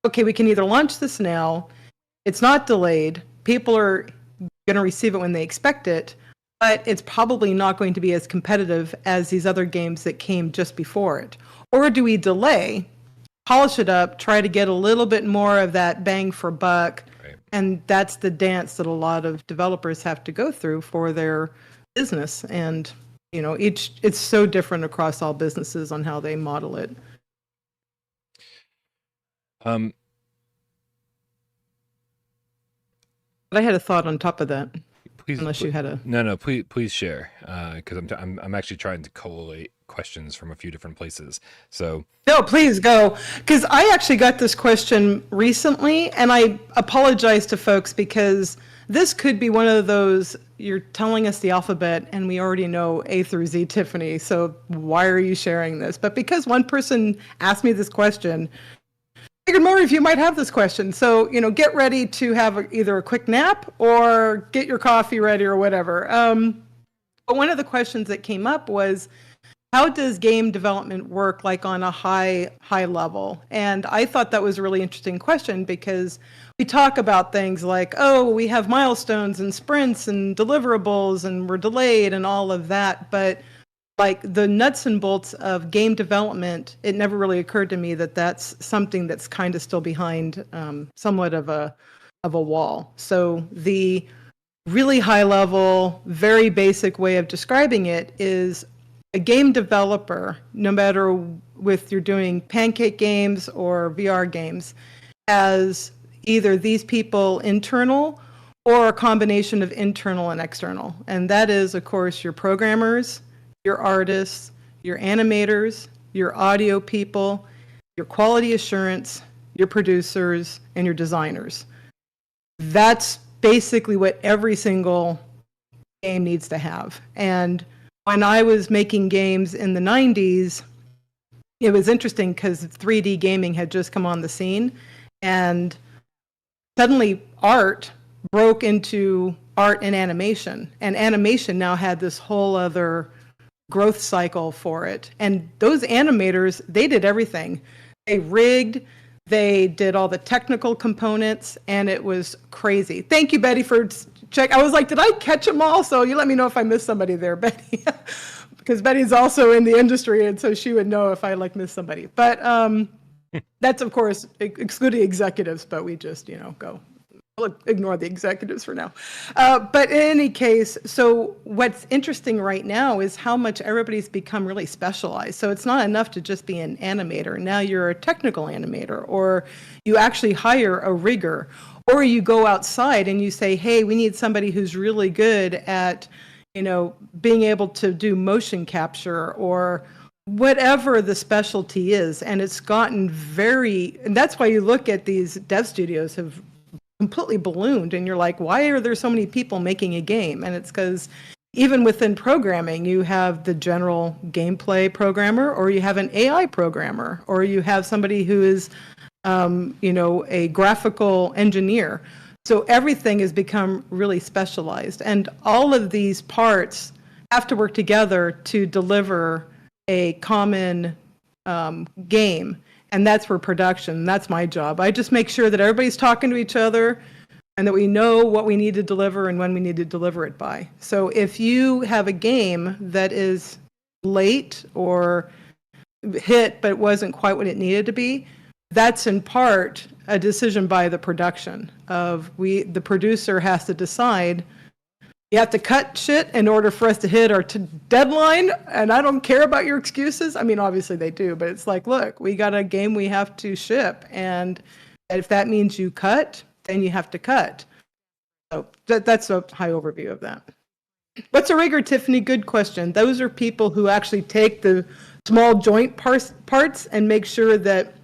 okay, we can either launch this now, it's not delayed, people are going to receive it when they expect it, but it's probably not going to be as competitive as these other games that came just before it. Or do we delay, polish it up, try to get a little bit more of that bang for buck, right. And that's the dance that a lot of developers have to go through for their business. And, it's so different across all businesses on how they model it. But I had a thought on top of that. Please, unless you had a no, please share, because I'm actually trying to collate questions from a few different places. So no, please go, because I actually got this question recently, and I apologize to folks because this could be one of those, you're telling us the alphabet and we already know A through Z, Tiffany, so why are you sharing this? But because one person asked me this question, I figured more of you might have this question. So, get ready to have either a quick nap or get your coffee ready or whatever. But one of the questions that came up was, how does game development work like on a high level? And I thought that was a really interesting question because we talk about things like, oh, we have milestones and sprints and deliverables and we're delayed and all of that. But like the nuts and bolts of game development, it never really occurred to me that that's something that's kind of still behind somewhat of a wall. So the really high level, very basic way of describing it is a game developer, no matter if you're doing pancake games or VR games, has either these people internal or a combination of internal and external. And that is, of course, your programmers, your artists, your animators, your audio people, your quality assurance, your producers, and your designers. That's basically what every single game needs to have. And when I was making games in the 90s, it was interesting because 3D gaming had just come on the scene, and suddenly art broke into art and animation now had this whole other growth cycle for it. And those animators, they did everything. They rigged, they did all the technical components, and it was crazy. Thank you, Betty, for check. I was like, did I catch them all? So you let me know if I missed somebody there, Betty, because Betty's also in the industry, and so she would know if I missed somebody. But that's, of course, excluding executives, but we just, go. I'll ignore the executives for now. But in any case, so what's interesting right now is how much everybody's become really specialized. So it's not enough to just be an animator. Now you're a technical animator, or you actually hire a rigger, or you go outside and you say, hey, we need somebody who's really good at, being able to do motion capture or whatever the specialty is. And it's gotten and that's why you look at these dev studios have completely ballooned, and you're like, why are there so many people making a game? And it's because even within programming, you have the general gameplay programmer, or you have an AI programmer, or you have somebody who is a graphical engineer. So everything has become really specialized, and all of these parts have to work together to deliver a common game. And that's for production. That's my job. I just make sure that everybody's talking to each other and that we know what we need to deliver and when we need to deliver it by. So if you have a game that is late or hit but wasn't quite what it needed to be, that's in part a decision by the production of the producer has to decide, You have to cut shit in order for us to hit our deadline, and I don't care about your excuses. I mean, obviously they do, but it's like, look, we got a game we have to ship, and if that means you cut, then you have to cut. So that's a high overview of that. What's a rigger, Tiffany? Good question. Those are people who actually take the small joint parts and make sure that,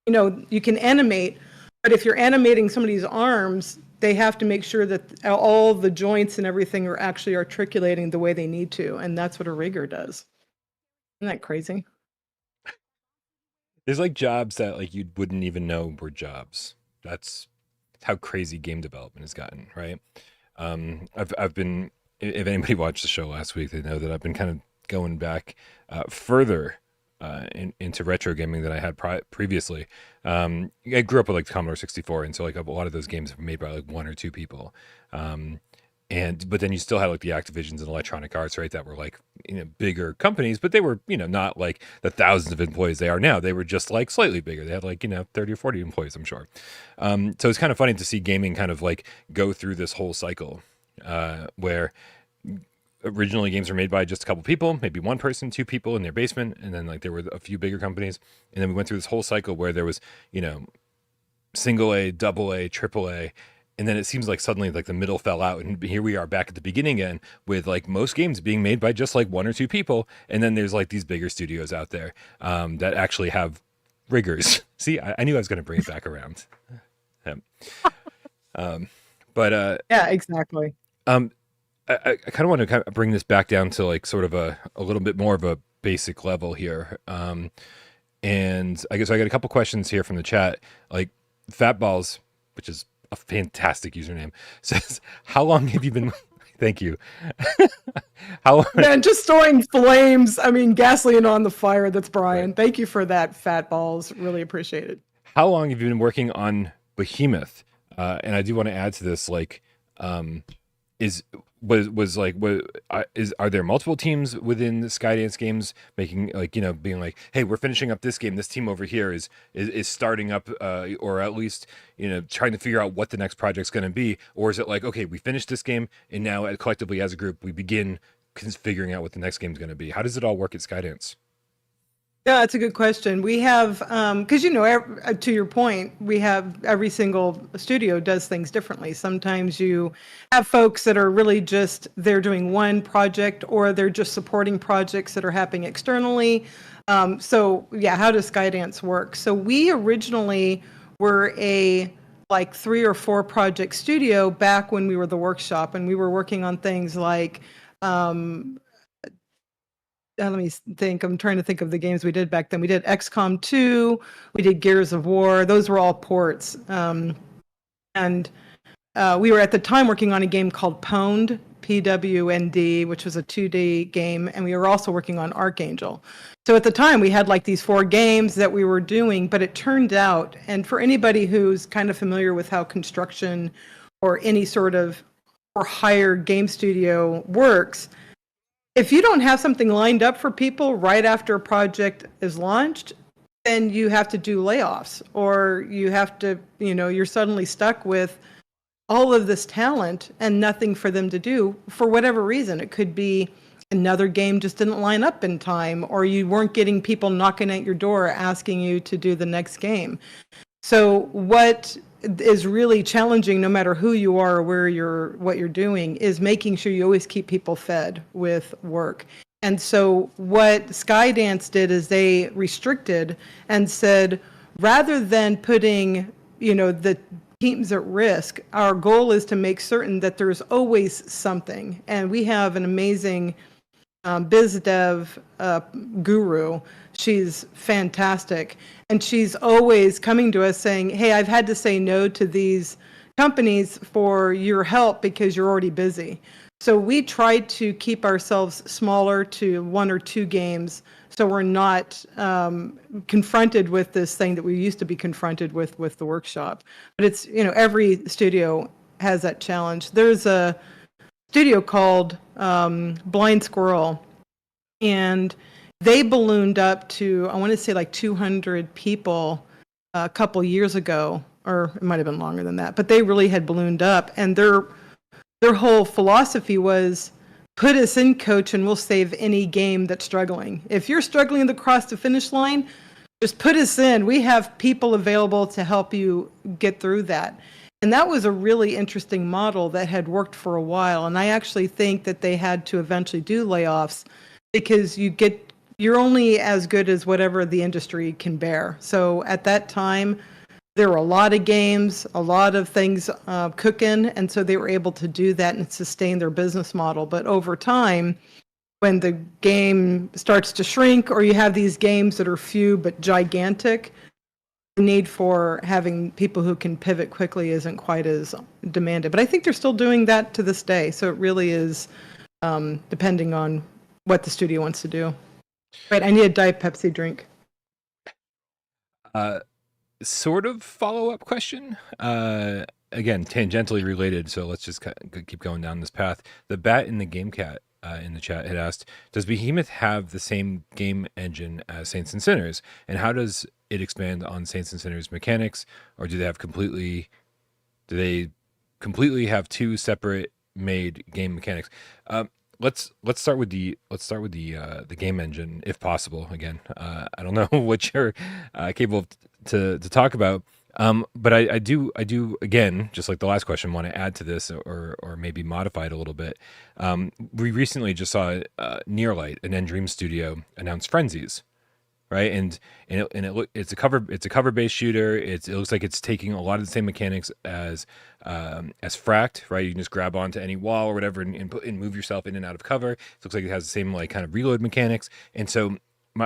you know, you can animate, but if you're animating somebody's arms, they have to make sure that all the joints and everything are actually articulating the way they need to. And that's what a rigger does. Isn't that crazy? There's like jobs that like you wouldn't even know were jobs. That's how crazy game development has gotten, right? I've been, if anybody watched the show last week, they know that I've been kind of going back further into retro gaming than I had previously. I grew up with like the Commodore 64, and so like a lot of those games were made by like one or two people. But then you still had like the Activisions and Electronic Arts, right? That were like, you know, bigger companies, but they were, you know, not like the thousands of employees they are now. They were just like slightly bigger. They had like, you know, 30 or 40 employees, I'm sure. So it's kind of funny to see gaming kind of like go through this whole cycle where originally games were made by just a couple people, maybe one person, two people in their basement, and then like there were a few bigger companies, and then we went through this whole cycle where there was, you know, single A, double A, triple A, and then it seems like suddenly like the middle fell out, and here we are back at the beginning again with like most games being made by just like one or two people, and then there's like these bigger studios out there that actually have riggers. See, I knew I was going to bring it back around. Yeah, exactly. I kind of want to kind of bring this back down to like sort of a little bit more of a basic level here. And I guess I got a couple questions here from the chat. Like Fatballs, which is a fantastic username, says, how long have you been, thank you. How long? Man, just throwing flames, I mean, gasoline on the fire. That's Bryan. Right. Thank you for that, Fatballs. Really appreciate it. How long have you been working on Behemoth? And I do want to add to this, like, are there multiple teams within the Skydance games making like, you know, being like, hey, we're finishing up this game, this team over here is starting up or at least, you know, trying to figure out what the next project's going to be? Or is it like, okay, we finished this game and now collectively as a group we begin figuring out what the next game's going to be? How does it all work at Skydance? Yeah, that's a good question. We have, because, you know, to your point, we have every single studio does things differently. Sometimes you have folks that are really just, they're doing one project or they're just supporting projects that are happening externally. So yeah, how does Skydance work? So we originally were a like 3 or 4 project studio back when we were the workshop, and we were working on things like, let me think. I'm trying to think of the games we did back then. We did XCOM 2. We did Gears of War. Those were all ports. And we were at the time working on a game called Pwned, PWND, which was a 2D game. And we were also working on ArcAngel. So at the time, we had like these 4 games that we were doing. But it turned out, and for anybody who's kind of familiar with how construction or any sort of or higher game studio works, if you don't have something lined up for people right after a project is launched, then you have to do layoffs, or you have to, you know, you're suddenly stuck with all of this talent and nothing for them to do for whatever reason. It could be another game just didn't line up in time, or you weren't getting people knocking at your door asking you to do the next game. So what is really challenging, no matter who you are or what you're doing, is making sure you always keep people fed with work. And so what Skydance did is they restricted and said, rather than putting, you know, the teams at risk, our goal is to make certain that there's always something. And we have an amazing biz dev guru. She's fantastic. And she's always coming to us saying, hey, I've had to say no to these companies for your help because you're already busy. So we try to keep ourselves smaller to 1 or 2 games, so we're not confronted with this thing that we used to be confronted with the workshop. But it's, you know, every studio has that challenge. There's a studio called Blind Squirrel, and they ballooned up to, I want to say like 200 people a couple years ago, or it might have been longer than that, but they really had ballooned up, and their their whole philosophy was, put us in, coach, and we'll save any game that's struggling. If you're struggling to cross the finish line, just put us in. We have people available to help you get through that. And that was a really interesting model that had worked for a while. And I actually think that they had to eventually do layoffs because you're only as good as whatever the industry can bear. So at that time, there were a lot of games, a lot of things cooking, and so they were able to do that and sustain their business model. But over time, when the game starts to shrink, or you have these games that are few but gigantic, the need for having people who can pivot quickly isn't quite as demanded. But I think they're still doing that to this day. So it really is depending on what the studio wants to do. Right, I need a Diet Pepsi drink. Sort of follow-up question. Again, tangentially related, so let's just keep going down this path. The Bat in the Gamecat in the chat had asked, does Behemoth have the same game engine as Saints and Sinners? And how does it expand on Saints and Sinners mechanics? Or do they completely have two separate made game mechanics? Let's start with the game engine, if possible. Again, I don't know what you're capable of to talk about, but I do again, just like the last question, want to add to this or maybe modify it a little bit. We recently just saw Nearlight, an Endream studio, announce Frenzies, right? And it's a cover based shooter. It looks like it's taking a lot of the same mechanics as Fract, right? You can just grab onto any wall or whatever and move yourself in and out of cover. It looks like it has the same like kind of reload mechanics. And so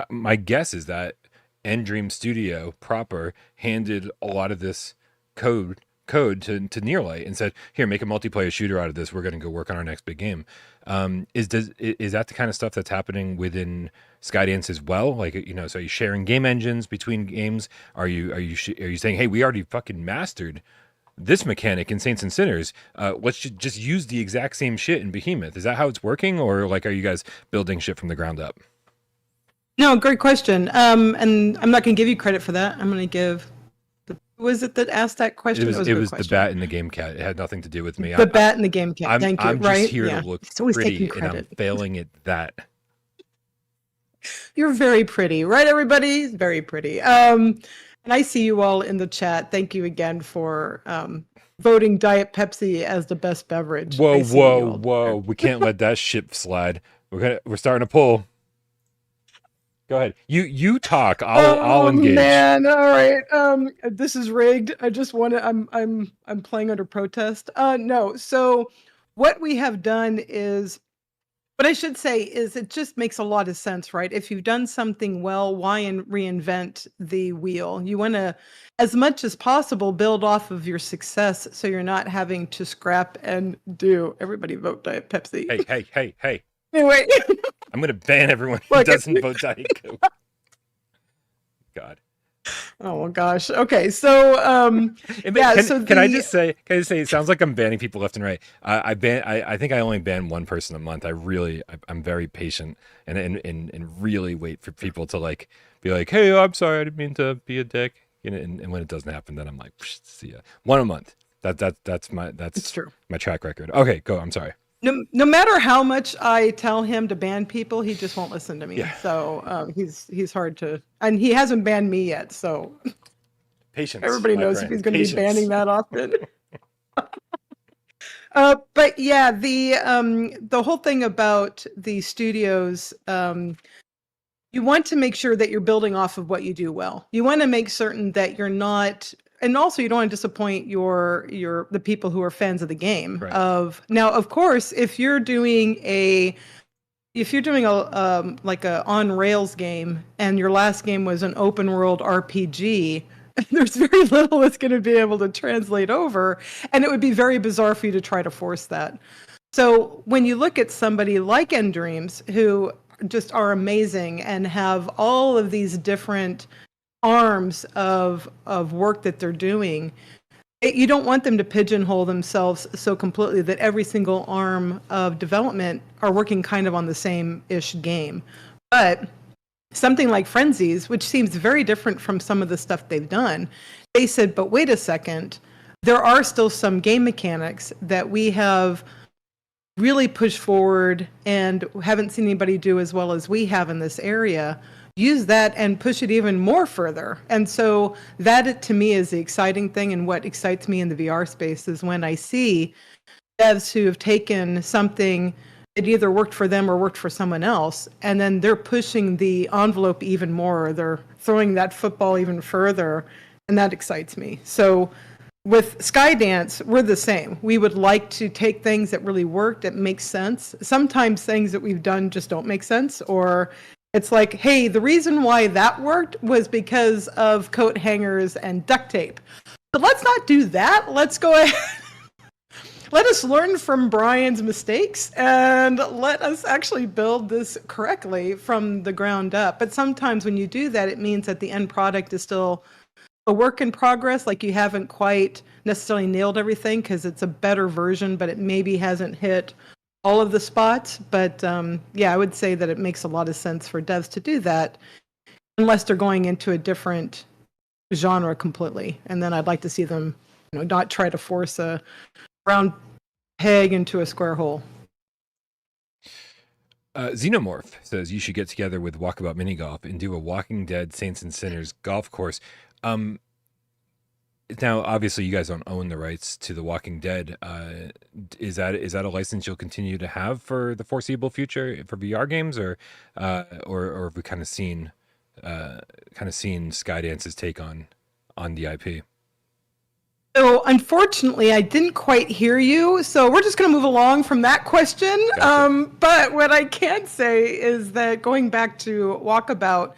my guess is that Endream Studio proper handed a lot of this code to Nearlight and said, here, make a multiplayer shooter out of this. We're going to go work on our next big game. Is that the kind of stuff that's happening within Skydance as well? Like, so are you sharing game engines between games? Are you saying, hey, we already fucking mastered this mechanic in Saints and Sinners. Let's just use the exact same shit in Behemoth. Is that how it's working? Or like, are you guys building shit from the ground up? No, great question. And I'm not going to give you credit for that. I'm going to give. Who was it that asked that question? It was the Bat in the Gamecat. It had nothing to do with me. The Bat in the Gamecat. Thank you. I'm right? just here to look pretty, and I'm failing at that. You're very pretty, right, everybody? Very pretty. And I see you all in the chat. Thank you again for voting Diet Pepsi as the best beverage. Whoa! We can't let that ship slide. We're starting to pull. Go ahead. You talk. I'll engage. Man, all right. This is rigged. I just want to. I'm playing under protest. No. So what we have done is, what I should say is, it just makes a lot of sense, right? If you've done something well, why reinvent the wheel? You want to, as much as possible, build off of your success, so you're not having to scrap and do. Everybody vote Diet Pepsi. Hey. Anyway. I'm going to ban everyone who doesn't vote Diet Coke. God. Oh gosh. Okay. So can I just say it sounds like I'm banning people left and right. I think I only ban one person a month. I'm very patient and really wait for people to like be like, hey, I'm sorry, I didn't mean to be a dick. And when it doesn't happen, then I'm like, see ya. One a month. That's true. My track record. Okay, go. I'm sorry. No matter how much I tell him to ban people, he just won't listen to me. Yeah. So he's hard to, and he hasn't banned me yet. So patience. Everybody knows if he's going to be banning that often. But yeah, the whole thing about the studios, you want to make sure that you're building off of what you do well. You want to make certain that you're not. And also, you don't want to disappoint the people who are fans of the game. Right. Now, of course, if you're doing a like a on rails game, and your last game was an open world RPG, there's very little that's going to be able to translate over, and it would be very bizarre for you to try to force that. So when you look at somebody like Endreams, who just are amazing and have all of these different arms of work that they're doing, you don't want them to pigeonhole themselves so completely that every single arm of development are working kind of on the same-ish game. But something like Frenzies, which seems very different from some of the stuff they've done, they said, but wait a second, there are still some game mechanics that we have really push forward and haven't seen anybody do as well as we have in this area, use that and push it even more further. And so that to me is the exciting thing, and what excites me in the VR space is when I see devs who have taken something that either worked for them or worked for someone else, and then they're pushing the envelope even more, or they're throwing that football even further, and that excites me. So with Skydance, we're the same. We would like to take things that really work, that make sense. Sometimes things that we've done just don't make sense, or it's like, hey, the reason why that worked was because of coat hangers and duct tape. But let's not do that. Let's go ahead. Let us learn from Bryan's mistakes and let us actually build this correctly from the ground up. But sometimes when you do that, it means that the end product is still a work in progress, like you haven't quite necessarily nailed everything because it's a better version, but it maybe hasn't hit all of the spots. But yeah, I would say that it makes a lot of sense for devs to do that unless they're going into a different genre completely. And then I'd like to see them, not try to force a round peg into a square hole. Xenomorph says you should get together with Walkabout Mini Golf and do a Walking Dead Saints and Sinners golf course. Now, obviously, you guys don't own the rights to The Walking Dead. Is that a license you'll continue to have for the foreseeable future for VR games, or have we kind of seen Skydance's take on the IP? So unfortunately, I didn't quite hear you. So we're just going to move along from that question. Gotcha. But what I can say is that going back to Walkabout,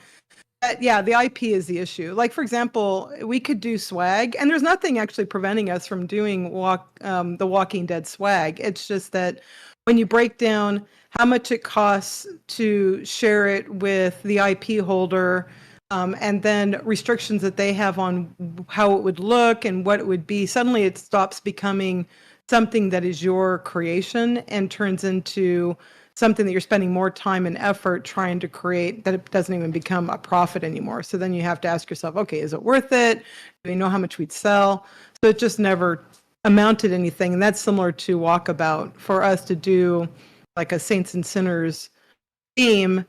yeah, the IP is the issue. Like, for example, we could do swag, and there's nothing actually preventing us from doing the Walking Dead swag. It's just that when you break down how much it costs to share it with the IP holder, and then restrictions that they have on how it would look and what it would be, suddenly it stops becoming something that is your creation and turns into something that you're spending more time and effort trying to create, that it doesn't even become a profit anymore. So then you have to ask yourself, okay, is it worth it? Do we know how much we'd sell? So it just never amounted anything. And that's similar to Walkabout. For us to do like a Saints and Sinners theme,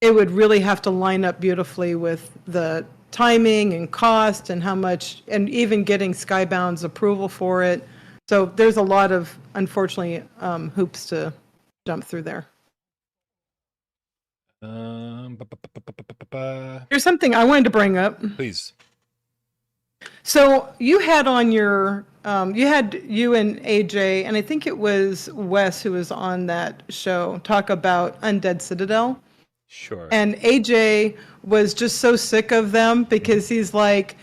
it would really have to line up beautifully with the timing and cost and how much, and even getting Skybound's approval for it. So there's a lot of, unfortunately, hoops to jump through there. Here's something I wanted to bring up. Please. So you had on your, you and AJ, and I think it was Wes who was on that show, talk about Undead Citadel. Sure. And AJ was just so sick of them because he's like,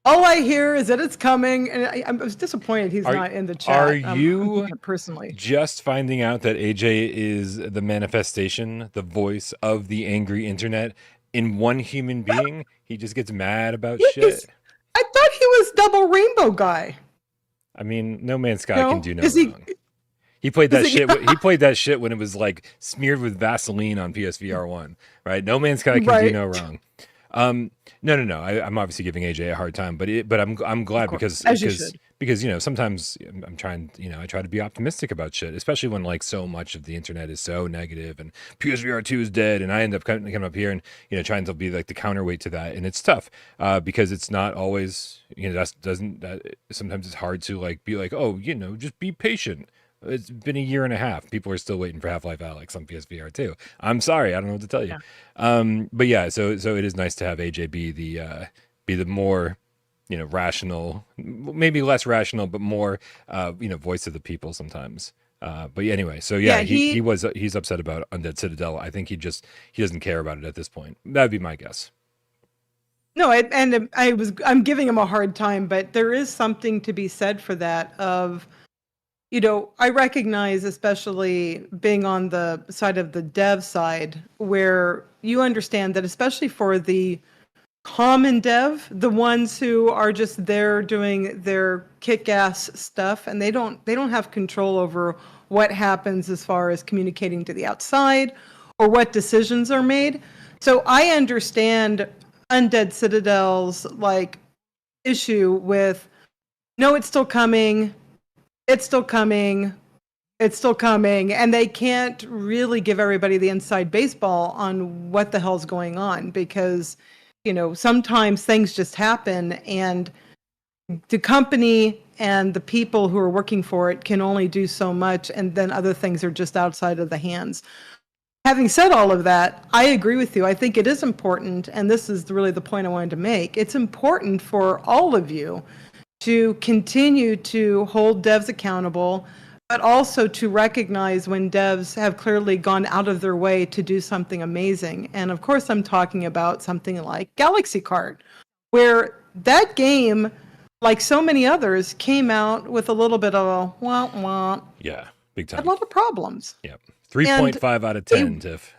all I hear is that it's coming. And I was disappointed he's not in the chat. Are you personally just finding out that AJ is the manifestation, the voice of the angry internet in one human being? He just gets mad about shit. I thought he was double rainbow guy. I mean, No Man's Sky can do no wrong. He played that shit. He played that shit when it was like smeared with Vaseline on PSVR1, right? No Man's Sky can do no wrong. No. I'm obviously giving AJ a hard time, but I'm glad because sometimes I'm trying. I try to be optimistic about shit, especially when like so much of the internet is so negative and PSVR2 is dead, and I end up coming up here and trying to be like the counterweight to that, and it's tough because it's not always sometimes it's hard to like be like, oh, just be patient. It's been a year and a half. People are still waiting for Half-Life Alyx on PSVR 2. I'm sorry, I don't know what to tell you. Yeah. But yeah, so it is nice to have AJ be the more rational, maybe less rational, but more voice of the people sometimes. But anyway, so yeah, he's upset about Undead Citadel. I think he doesn't care about it at this point. That'd be my guess. No, I'm giving him a hard time, but there is something to be said for that of. I recognize, especially being on the side of the dev side, where you understand that, especially for the common dev, the ones who are just there doing their kick-ass stuff, and they don't have control over what happens as far as communicating to the outside or what decisions are made. So I understand Undead Citadel's issue with, no, it's still coming. It's still coming. It's still coming, and they can't really give everybody the inside baseball on what the hell's going on because, sometimes things just happen, and the company and the people who are working for it can only do so much, and then other things are just outside of the hands. Having said all of that, I agree with you. I think it is important, and this is really the point I wanted to make. It's important for all of you to continue to hold devs accountable, but also to recognize when devs have clearly gone out of their way to do something amazing. And of course, I'm talking about something like Galaxy Kart, where that game, like so many others, came out with a little bit of a wah-wah. Yeah, big time. A lot of problems. Yeah, 3.5 out of 10, Tiff.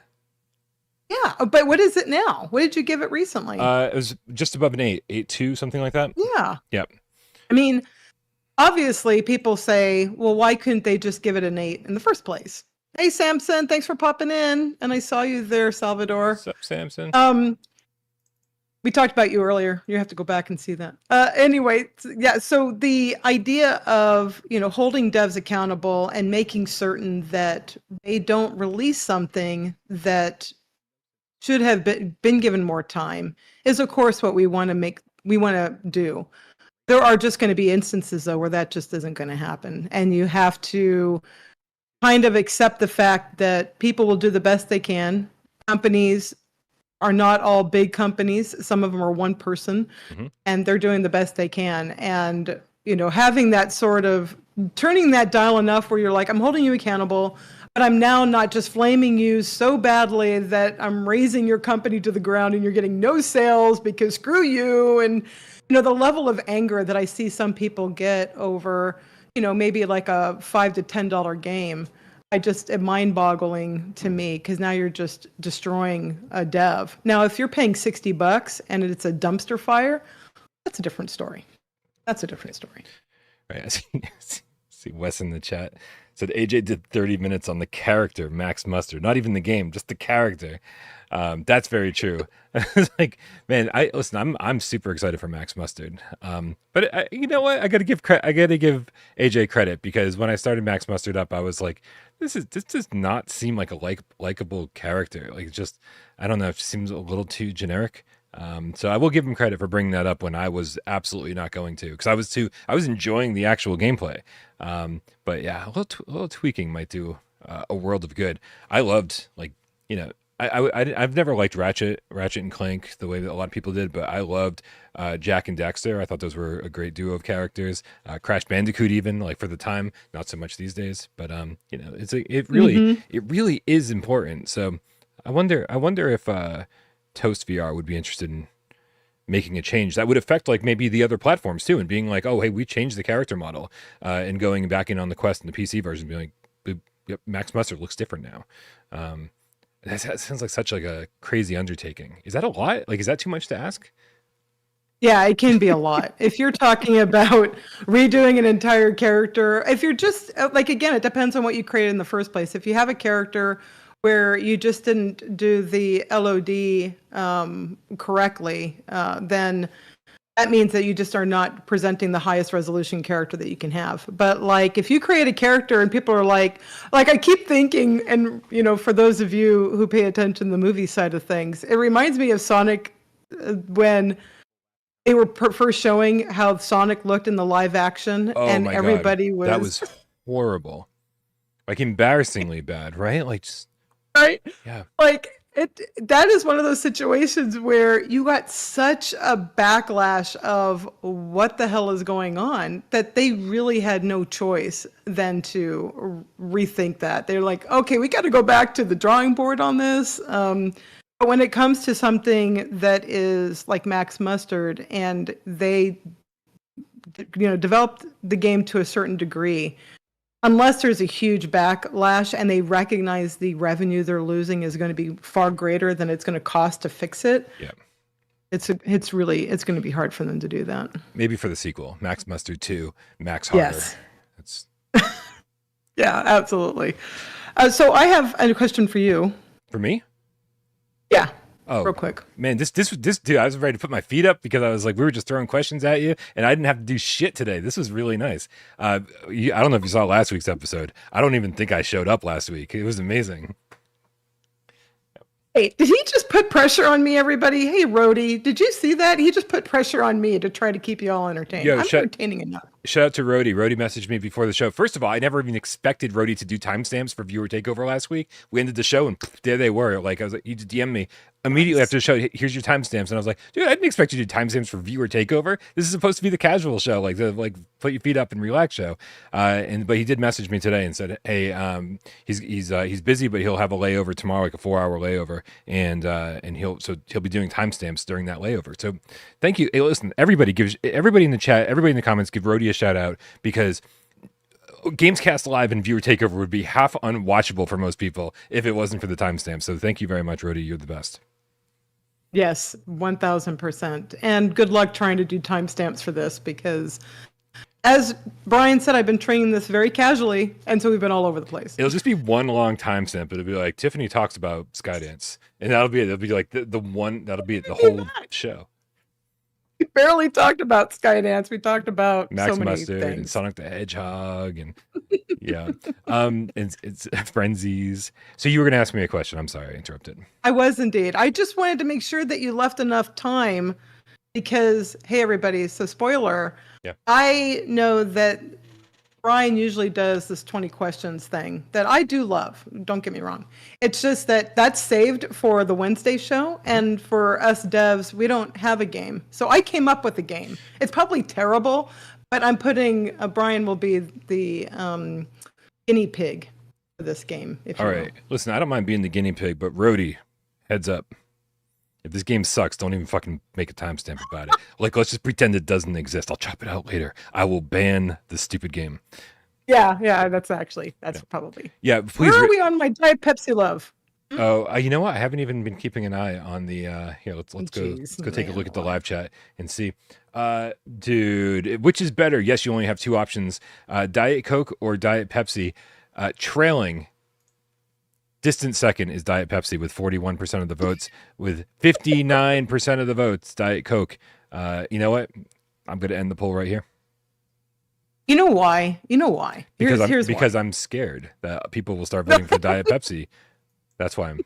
Yeah, but what is it now? What did you give it recently? It was just above an 8, 8.2, something like that. Yeah. Yep. I mean, obviously, people say, well, why couldn't they just give it an 8 in the first place? Hey, Samson, thanks for popping in. And I saw you there, Salvador. What's up, Samson? We talked about you earlier. You have to go back and see that. Anyway, yeah, so the idea of, holding devs accountable and making certain that they don't release something that should have been given more time is, of course, what we want to do. There are just going to be instances, though, where that just isn't going to happen. And you have to kind of accept the fact that people will do the best they can. Companies are not all big companies. Some of them are one person, and they're doing the best they can. And, having that sort of turning that dial enough where you're like, I'm holding you accountable, but I'm now not just flaming you so badly that I'm raising your company to the ground and you're getting no sales because screw you. And, the level of anger that I see some people get over, maybe like a $5 to $10 game, it's mind-boggling to me because now you're just destroying a dev. Now, if you're paying $60 and it's a dumpster fire, that's a different story. That's a different story. Right. I see Wes in the chat said AJ did 30 minutes on the character Max Mustard, not even the game, just the character. That's very true. It's like, man, I'm super excited for Max Mustard. But you know what? I got to give AJ credit because when I started Max Mustard up, I was like, this does not seem like a likable character. Like, just, I don't know, it seems a little too generic. So I will give him credit for bringing that up when I was absolutely not going to, because I was enjoying the actual gameplay. But yeah, a little tweaking might do a world of good. I loved, like, I've never liked Ratchet and Clank the way that a lot of people did, but I loved Jack and Dexter. I thought those were a great duo of characters. Crash Bandicoot, even, like, for the time, not so much these days, but it really is important. So I wonder if Toast VR would be interested in making a change that would affect, like, maybe the other platforms too, and being like, oh, hey, we changed the character model, and going back in on the Quest and the PC version, being like, yep, Max Mustard looks different now. That sounds like such like a crazy undertaking. Is that a lot? Like, is that too much to ask? Yeah, it can be a lot. If you're talking about redoing an entire character, if you're just like, again, it depends on what you created in the first place. If you have a character where you just didn't do the LOD correctly, then that means that you just are not presenting the highest resolution character that you can have. But, like, if you create a character and people are like I keep thinking, and, for those of you who pay attention to the movie side of things, it reminds me of Sonic when they were first showing how Sonic looked in the live action, and everybody was... That was horrible. Like, embarrassingly bad, right? Like, just... Right? Yeah. Like, that is one of those situations where you got such a backlash of what the hell is going on that they really had no choice than to rethink that. They're like, okay, we got to go back to the drawing board on this. But when it comes to something that is like Max Mustard, and they, developed the game to a certain degree, unless there's a huge backlash and they recognize the revenue they're losing is going to be far greater than it's going to cost to fix it. Yeah. It's going to be hard for them to do that. Maybe for the sequel, Max Mustard 2, Max Harder. Yes. That's... Yeah, absolutely. So I have a question for you. For me? Yeah. Oh real quick. man, this dude, I was ready to put my feet up because I was like, we were just throwing questions at you, and I didn't have to do shit today. This was really nice. I don't know if you saw last week's episode. I don't even think I showed up last week. It was amazing. Hey, did he just put pressure on me, everybody? Hey, Roadie, did you see that? He just put pressure on me to try to keep you all entertained. Yo, I'm entertaining enough. Shout out to Roadie. Roadie messaged me before the show. First of all, I never even expected Roadie to do timestamps for viewer takeover last week. We ended the show and there they were. Like I was like, you just DM me immediately after the show. Here's your timestamps, and I was like, dude, I didn't expect you to do timestamps for viewer takeover. This is supposed to be the casual show, like the put your feet up and relax show. But he did message me today and said, hey, he's busy, but he'll have a layover tomorrow, like a 4-hour layover, and he'll be doing timestamps during that layover. So thank you. Hey, listen, everybody in the chat, everybody in the comments, give Roadie a shout out because Gamescast Live and viewer takeover would be half unwatchable for most people if it wasn't for the timestamp. So thank you very much, Roadie. You're the best. Yes, 1000%. And good luck trying to do timestamps for this because, as Bryan said, I've been training this very casually, and so we've been all over the place. It'll just be one long timestamp. It'll be like Tiffany talks about Skydance, and that'll be it. It'll be like the one that'll be the whole show. We barely talked about Skydance. We talked about Max so many Mustard things. and Sonic the Hedgehog and yeah, it's Frenzies. So you were gonna ask me a question. I'm sorry, I interrupted. I was indeed. I just wanted to make sure that you left enough time because, hey, everybody. So spoiler. Yeah. I know that Bryan usually does this 20 questions thing that I do love. Don't get me wrong. It's just that that's saved for the Wednesday show. And for us devs, we don't have a game. So I came up with a game. It's probably terrible, but I'm putting, Bryan will be the guinea pig for this game. If All you right. will. Listen, I don't mind being the guinea pig, but Roadie, heads up. If this game sucks, don't even fucking make a timestamp about it. Like, let's just pretend it doesn't exist. I'll chop it out later. I will ban the stupid game. Yeah, that's probably. Yeah, please. Where are we on my Diet Pepsi love? Oh, you know what? I haven't even been keeping an eye on the. Here, let's go. Jeez, Let's go take a man, look at the why? live chat and see. Dude, which is better? Yes, you only have two options: Diet Coke or Diet Pepsi. Trailing. Distant second is Diet Pepsi with 41% of the votes, with 59% of the votes Diet Coke. You know what? I'm going to end the poll right here. You know why? Because I'm scared that people will start voting for Diet Pepsi. That's why I'm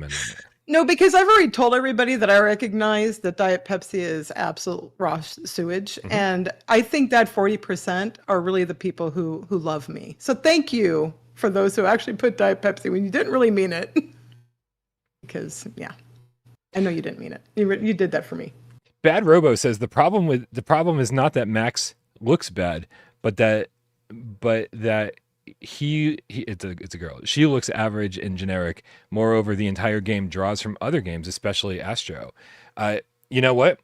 ending it. No, because I've already told everybody that I recognize that Diet Pepsi is absolute raw sewage. Mm-hmm. And I think that 40% are really the people who love me. So thank you for those who actually put Diet Pepsi when you didn't really mean it. Because, yeah, I know you didn't mean it. You did that for me. Bad Robo says the problem is not that Max looks bad, but that it's a girl. She looks average and generic. Moreover, the entire game draws from other games, especially Astro. You know what?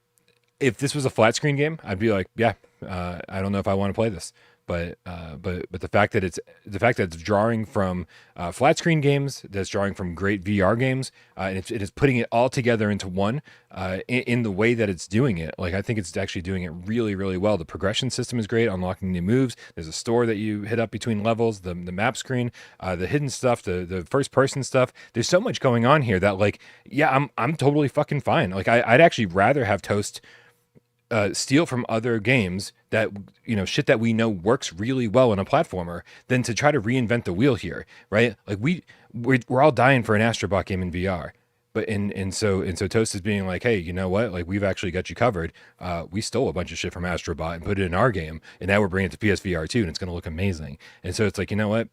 If this was a flat screen game, I'd be like, yeah, I don't know if I want to play this. But the fact that it's drawing from flat screen games, that's drawing from great VR games, and it is putting it all together into one in the way that it's doing it. Like I think it's actually doing it really, really well. The progression system is great, unlocking new moves. There's a store that you hit up between levels, the map screen, the hidden stuff, the first person stuff. There's so much going on here that like, yeah, I'm totally fucking fine. Like I'd actually rather have Toast steal from other games that, you know, shit that we know works really well in a platformer than to try to reinvent the wheel here, right? Like we're all dying for an Astrobot game in VR, but and so Toast is being like, hey, you know what? Like we've actually got you covered. We stole a bunch of shit from Astrobot and put it in our game, and now we're bringing it to PSVR 2, and it's going to look amazing. And so it's like, you know what?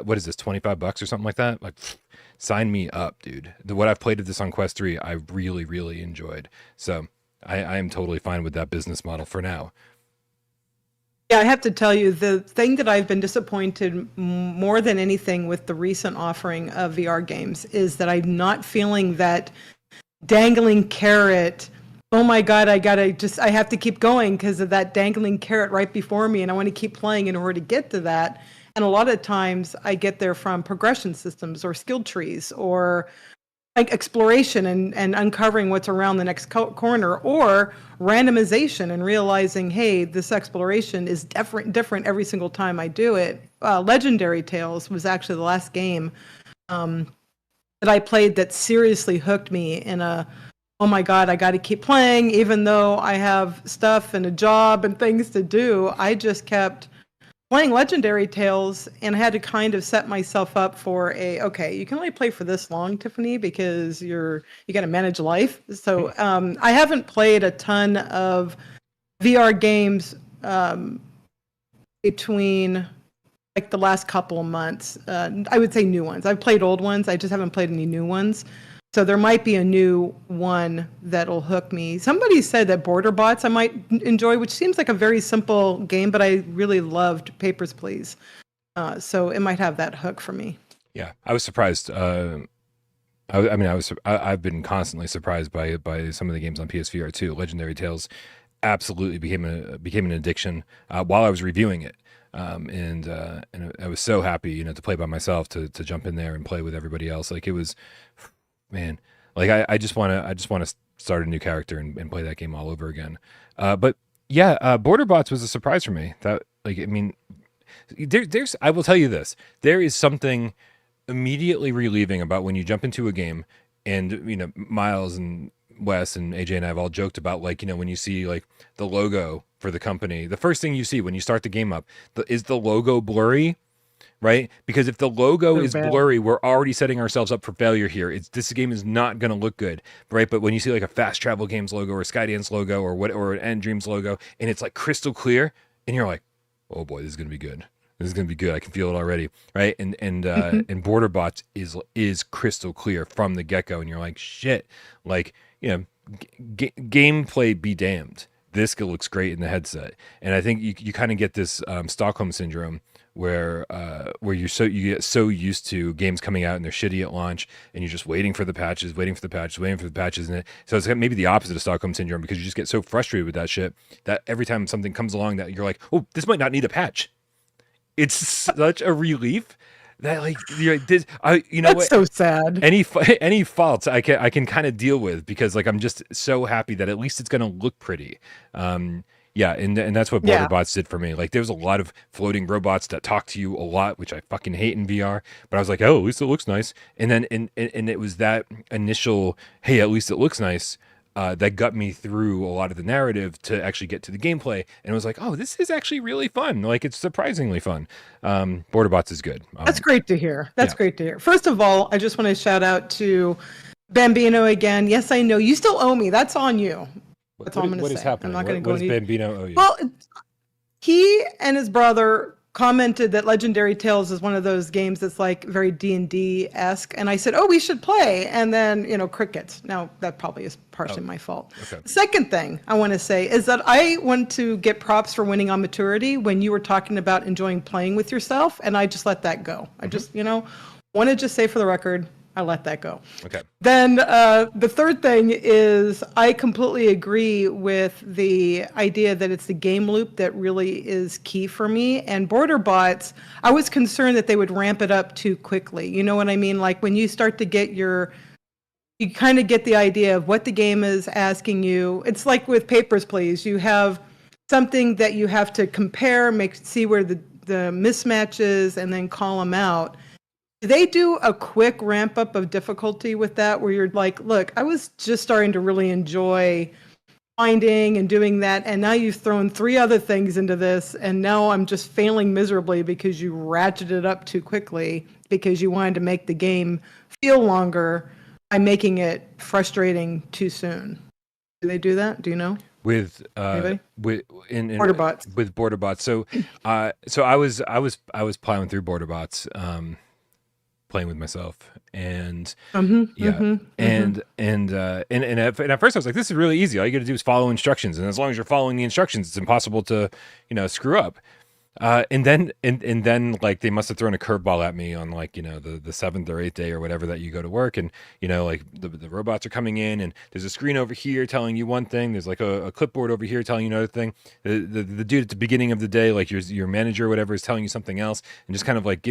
What is this, $25 or something like that? Like, sign me up, dude. What I've played of this on Quest 3, I really, really enjoyed. So I am totally fine with that business model for now. Yeah, I have to tell you, the thing that I've been disappointed more than anything with the recent offering of VR games is that I'm not feeling that dangling carrot. Oh my God, I have to keep going because of that dangling carrot right before me, and I want to keep playing in order to get to that. And a lot of times I get there from progression systems or skill trees or like exploration and uncovering what's around the next corner, or randomization and realizing, hey, this exploration is different every single time I do it. Legendary Tales was actually the last game that I played that seriously hooked me in a, oh my God, I got to keep playing, even though I have stuff and a job and things to do. I just kept playing Legendary Tales and had to kind of set myself up for okay, you can only play for this long, Tiffany, because you got to manage life. So I haven't played a ton of VR games between like the last couple of months. I would say new ones. I've played old ones. I just haven't played any new ones. So there might be a new one that'll hook me. Somebody said that Border Bots I might enjoy, which seems like a very simple game, but I really loved Papers, Please. So it might have that hook for me. Yeah, I was surprised. I've been constantly surprised by some of the games on PSVR too. Legendary Tales absolutely became an addiction while I was reviewing it. And I was so happy, to play by myself, to jump in there and play with everybody else. Like it was, man, like I just want to start a new character and play that game all over again. But yeah, Border Bots was a surprise for me. That, like, I mean, there's I will tell you this, there is something immediately relieving about when you jump into a game and, Miles and Wes and AJ and I have all joked about, like, when you see like the logo for the company, the first thing you see when you start the game up is the logo blurry, right? Because if the logo is blurry, we're already setting ourselves up for failure here. This game is not going to look good, right? But when you see like a Fast Travel Games logo or a Skydance logo or an End Dreams logo, and it's like crystal clear, and you're like, oh boy, this is going to be good. This is going to be good. I can feel it already, right? And Border Bots is crystal clear from the get-go, and you're like, shit, like, gameplay be damned. This looks great in the headset, and I think you kind of get this Stockholm syndrome where you get so used to games coming out and they're shitty at launch, and you're just waiting for the patches, and so it's maybe the opposite of Stockholm syndrome, because you just get so frustrated with that shit that every time something comes along that you're like, oh, this might not need a patch. It's such a relief that, like, this, That's what? So sad. Any faults I can kind of deal with, because like I'm just so happy that at least it's gonna look pretty. Yeah, and that's what Border Bots did for me. Like, there was a lot of floating robots that talk to you a lot, which I fucking hate in VR. But I was like, oh, at least it looks nice. And then and it was that initial, hey, at least it looks nice, that got me through a lot of the narrative to actually get to the gameplay. And it was like, oh, this is actually really fun. Like, it's surprisingly fun. Border Bots is good. That's great to hear. That's great to hear. First of all, I just want to shout out to Bambino again. Yes, I know. You still owe me. That's on you. That's all I'm going to say. What is happening? I'm not going to go what does Bambino owe you? Well, he and his brother commented that Legendary Tales is one of those games that's like very D&D-esque, and I said, oh, we should play, and then crickets. Now that probably is partially my fault. Okay. The second thing I want to say is that I want to get props for winning on maturity when you were talking about enjoying playing with yourself, and I just let that go. I just want to just say for the record, I let that go. Okay. Then the third thing is I completely agree with the idea that it's the game loop that really is key for me. And Border Bots, I was concerned that they would ramp it up too quickly. You know what I mean? Like when you start to get you kind of get the idea of what the game is asking you. It's like with Papers, Please. You have something that you have to compare, see where the mismatches, and then call them out. They do a quick ramp up of difficulty with that, where you're like, look, I was just starting to really enjoy finding and doing that, and now you've thrown 3 other things into this, and now I'm just failing miserably because you ratcheted it up too quickly because you wanted to make the game feel longer by making it frustrating too soon. Do they do that? Do you know? With Border Bots. With Border Bots. So I was plowing through Border Bots, playing with myself, and and at first I was like, this is really easy. All you got to do is follow instructions, and as long as you're following the instructions, it's impossible to screw up. And then like they must have thrown a curveball at me on like the 7th or 8th day or whatever that you go to work, and like the robots are coming in, and there's a screen over here telling you one thing, there's like a clipboard over here telling you another thing, the dude at the beginning of the day, like your manager or whatever, is telling you something else, and just kind of like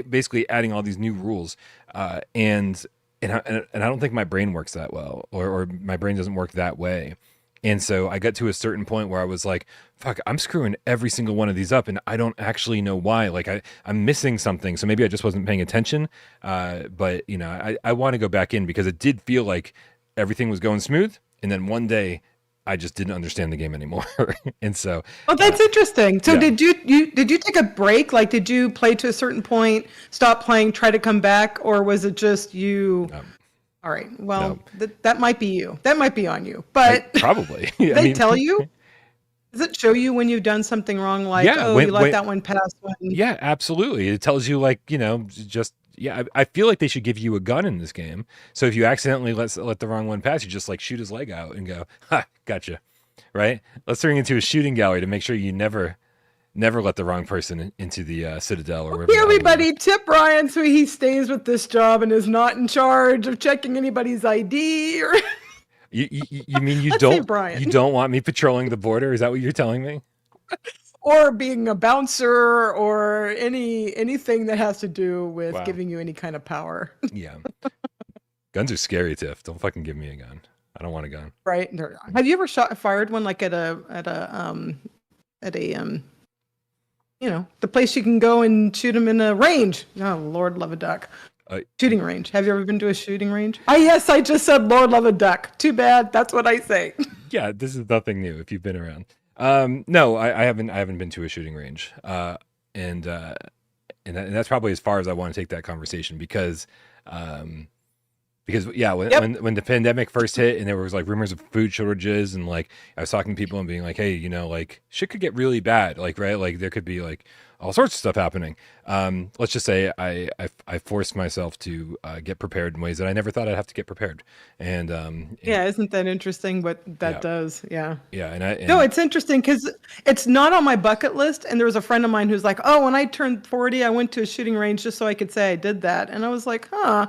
basically adding all these new rules, and I don't think my brain works that well, or my brain doesn't work that way. And so I got to a certain point where I was like, fuck, I'm screwing every single one of these up and I don't actually know why. Like I'm missing something. So maybe I just wasn't paying attention. But you know, I want to go back in because it did feel like everything was going smooth. And then one day I just didn't understand the game anymore. And so, well, that's interesting. So yeah. did you take a break? Like, did you play to a certain point, stop playing, try to come back, or was it just you? All right. Well, that might be you. That might be on you. But probably. They tell you? Does it show you when you've done something wrong? Like, you let that one pass. Yeah, absolutely. It tells you, like, you know, just, yeah, I feel like they should give you a gun in this game. So if you accidentally let the wrong one pass, you just, like, shoot his leg out and go, ha, gotcha. Right? Let's turn into a shooting gallery to make sure you never let the wrong person into the Citadel or wherever. Everybody, tip Bryan so he stays with this job and is not in charge of checking anybody's ID or... You mean you don't want me patrolling the border? Is that what you're telling me? Or being a bouncer or anything that has to do with giving you any kind of power. Yeah. Guns are scary, Tiff. Don't fucking give me a gun. I don't want a gun. Right. Have you ever fired one like at a you know, the place you can go and shoot them in a range? Oh, Lord love a duck. Shooting range. Have you ever been to a shooting range? Yes, I just said Lord love a duck. Too bad. That's what I say. Yeah, this is nothing new if you've been around. No, I haven't been to a shooting range. And that's probably as far as I want to take that conversation because yeah, when the pandemic first hit and there was like rumors of food shortages and like I was talking to people and being like, hey, you know, like shit could get really bad, like, right, like there could be like all sorts of stuff happening. Let's just say I forced myself to get prepared in ways that I never thought I'd have to get prepared. And yeah, isn't that interesting what that does? Yeah. No, it's interesting because it's not on my bucket list. And there was a friend of mine who's like, oh, when I turned 40, I went to a shooting range just so I could say I did that. And I was like, huh.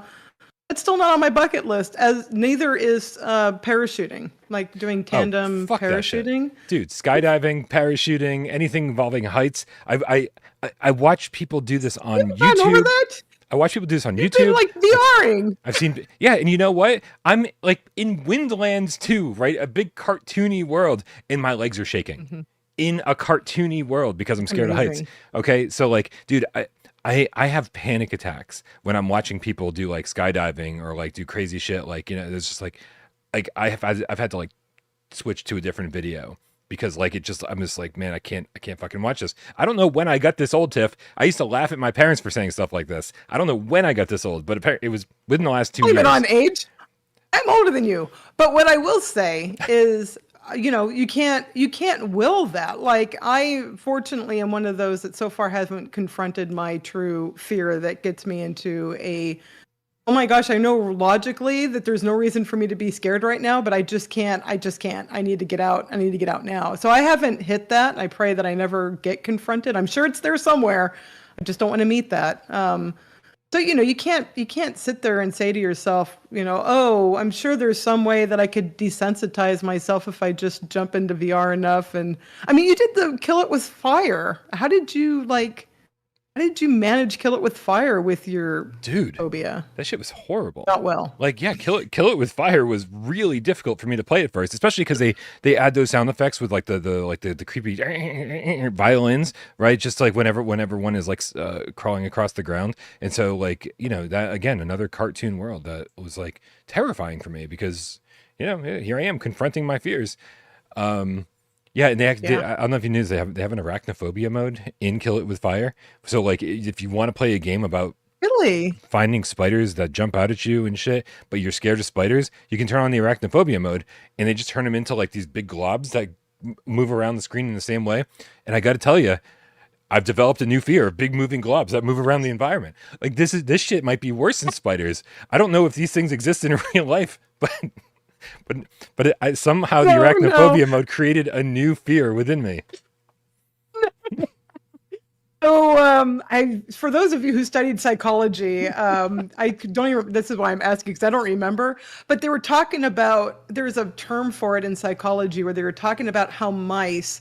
It's still not on my bucket list, as neither is parachuting, like doing tandem parachuting. Dude, skydiving, parachuting, anything involving heights. I watch people do this on YouTube. Over that? I watch people do this on YouTube. Been, like VRing. I've seen, yeah, and you know what? I'm like in Windlands too, right? A big cartoony world, and my legs are shaking in a cartoony world because I'm scared of heights. Okay, so like, dude, I have panic attacks when I'm watching people do like skydiving or like do crazy shit. Like, you know, there's just like I've had to like switch to a different video because like I'm just like, man, I can't fucking watch this. I don't know when I got this old, Tiff. I used to laugh at my parents for saying stuff like this. I don't know when I got this old, but it was within the last 2 years. Even on age, I'm older than you. But what I will say is, you know, you can't will that. Like, I fortunately am one of those that so far haven't confronted my true fear that gets me into oh my gosh, I know logically that there's no reason for me to be scared right now, but I just can't. I need to get out. I need to get out now. So I haven't hit that. I pray that I never get confronted. I'm sure it's there somewhere. I just don't want to meet that. So, you know, you can't sit there and say to yourself, you know, oh, I'm sure there's some way that I could desensitize myself if I just jump into VR enough. And I mean, you did the Kill It With Fire. How did you manage Kill It With Fire with your phobia? That shit was horrible. Not well. Like, yeah, Kill It With Fire was really difficult for me to play at first, especially because they add those sound effects with like the creepy violins, right? Just like whenever one is like crawling across the ground, and so like, you know, that again, another cartoon world that was like terrifying for me because, you know, here I am confronting my fears. Yeah, and I don't know if you knew this, they have an arachnophobia mode in Kill It With Fire. So like if you want to play a game about finding spiders that jump out at you and shit, but you're scared of spiders, you can turn on the arachnophobia mode and they just turn them into like these big globs that move around the screen in the same way. And I got to tell you, I've developed a new fear of big moving globs that move around the environment. Like this shit might be worse than spiders. I don't know if these things exist in real life, but somehow the arachnophobia mode created a new fear within me. So, for those of you who studied psychology, I don't even, this is why I'm asking, because I don't remember, but they were talking about, there's a term for it in psychology where they were talking about how mice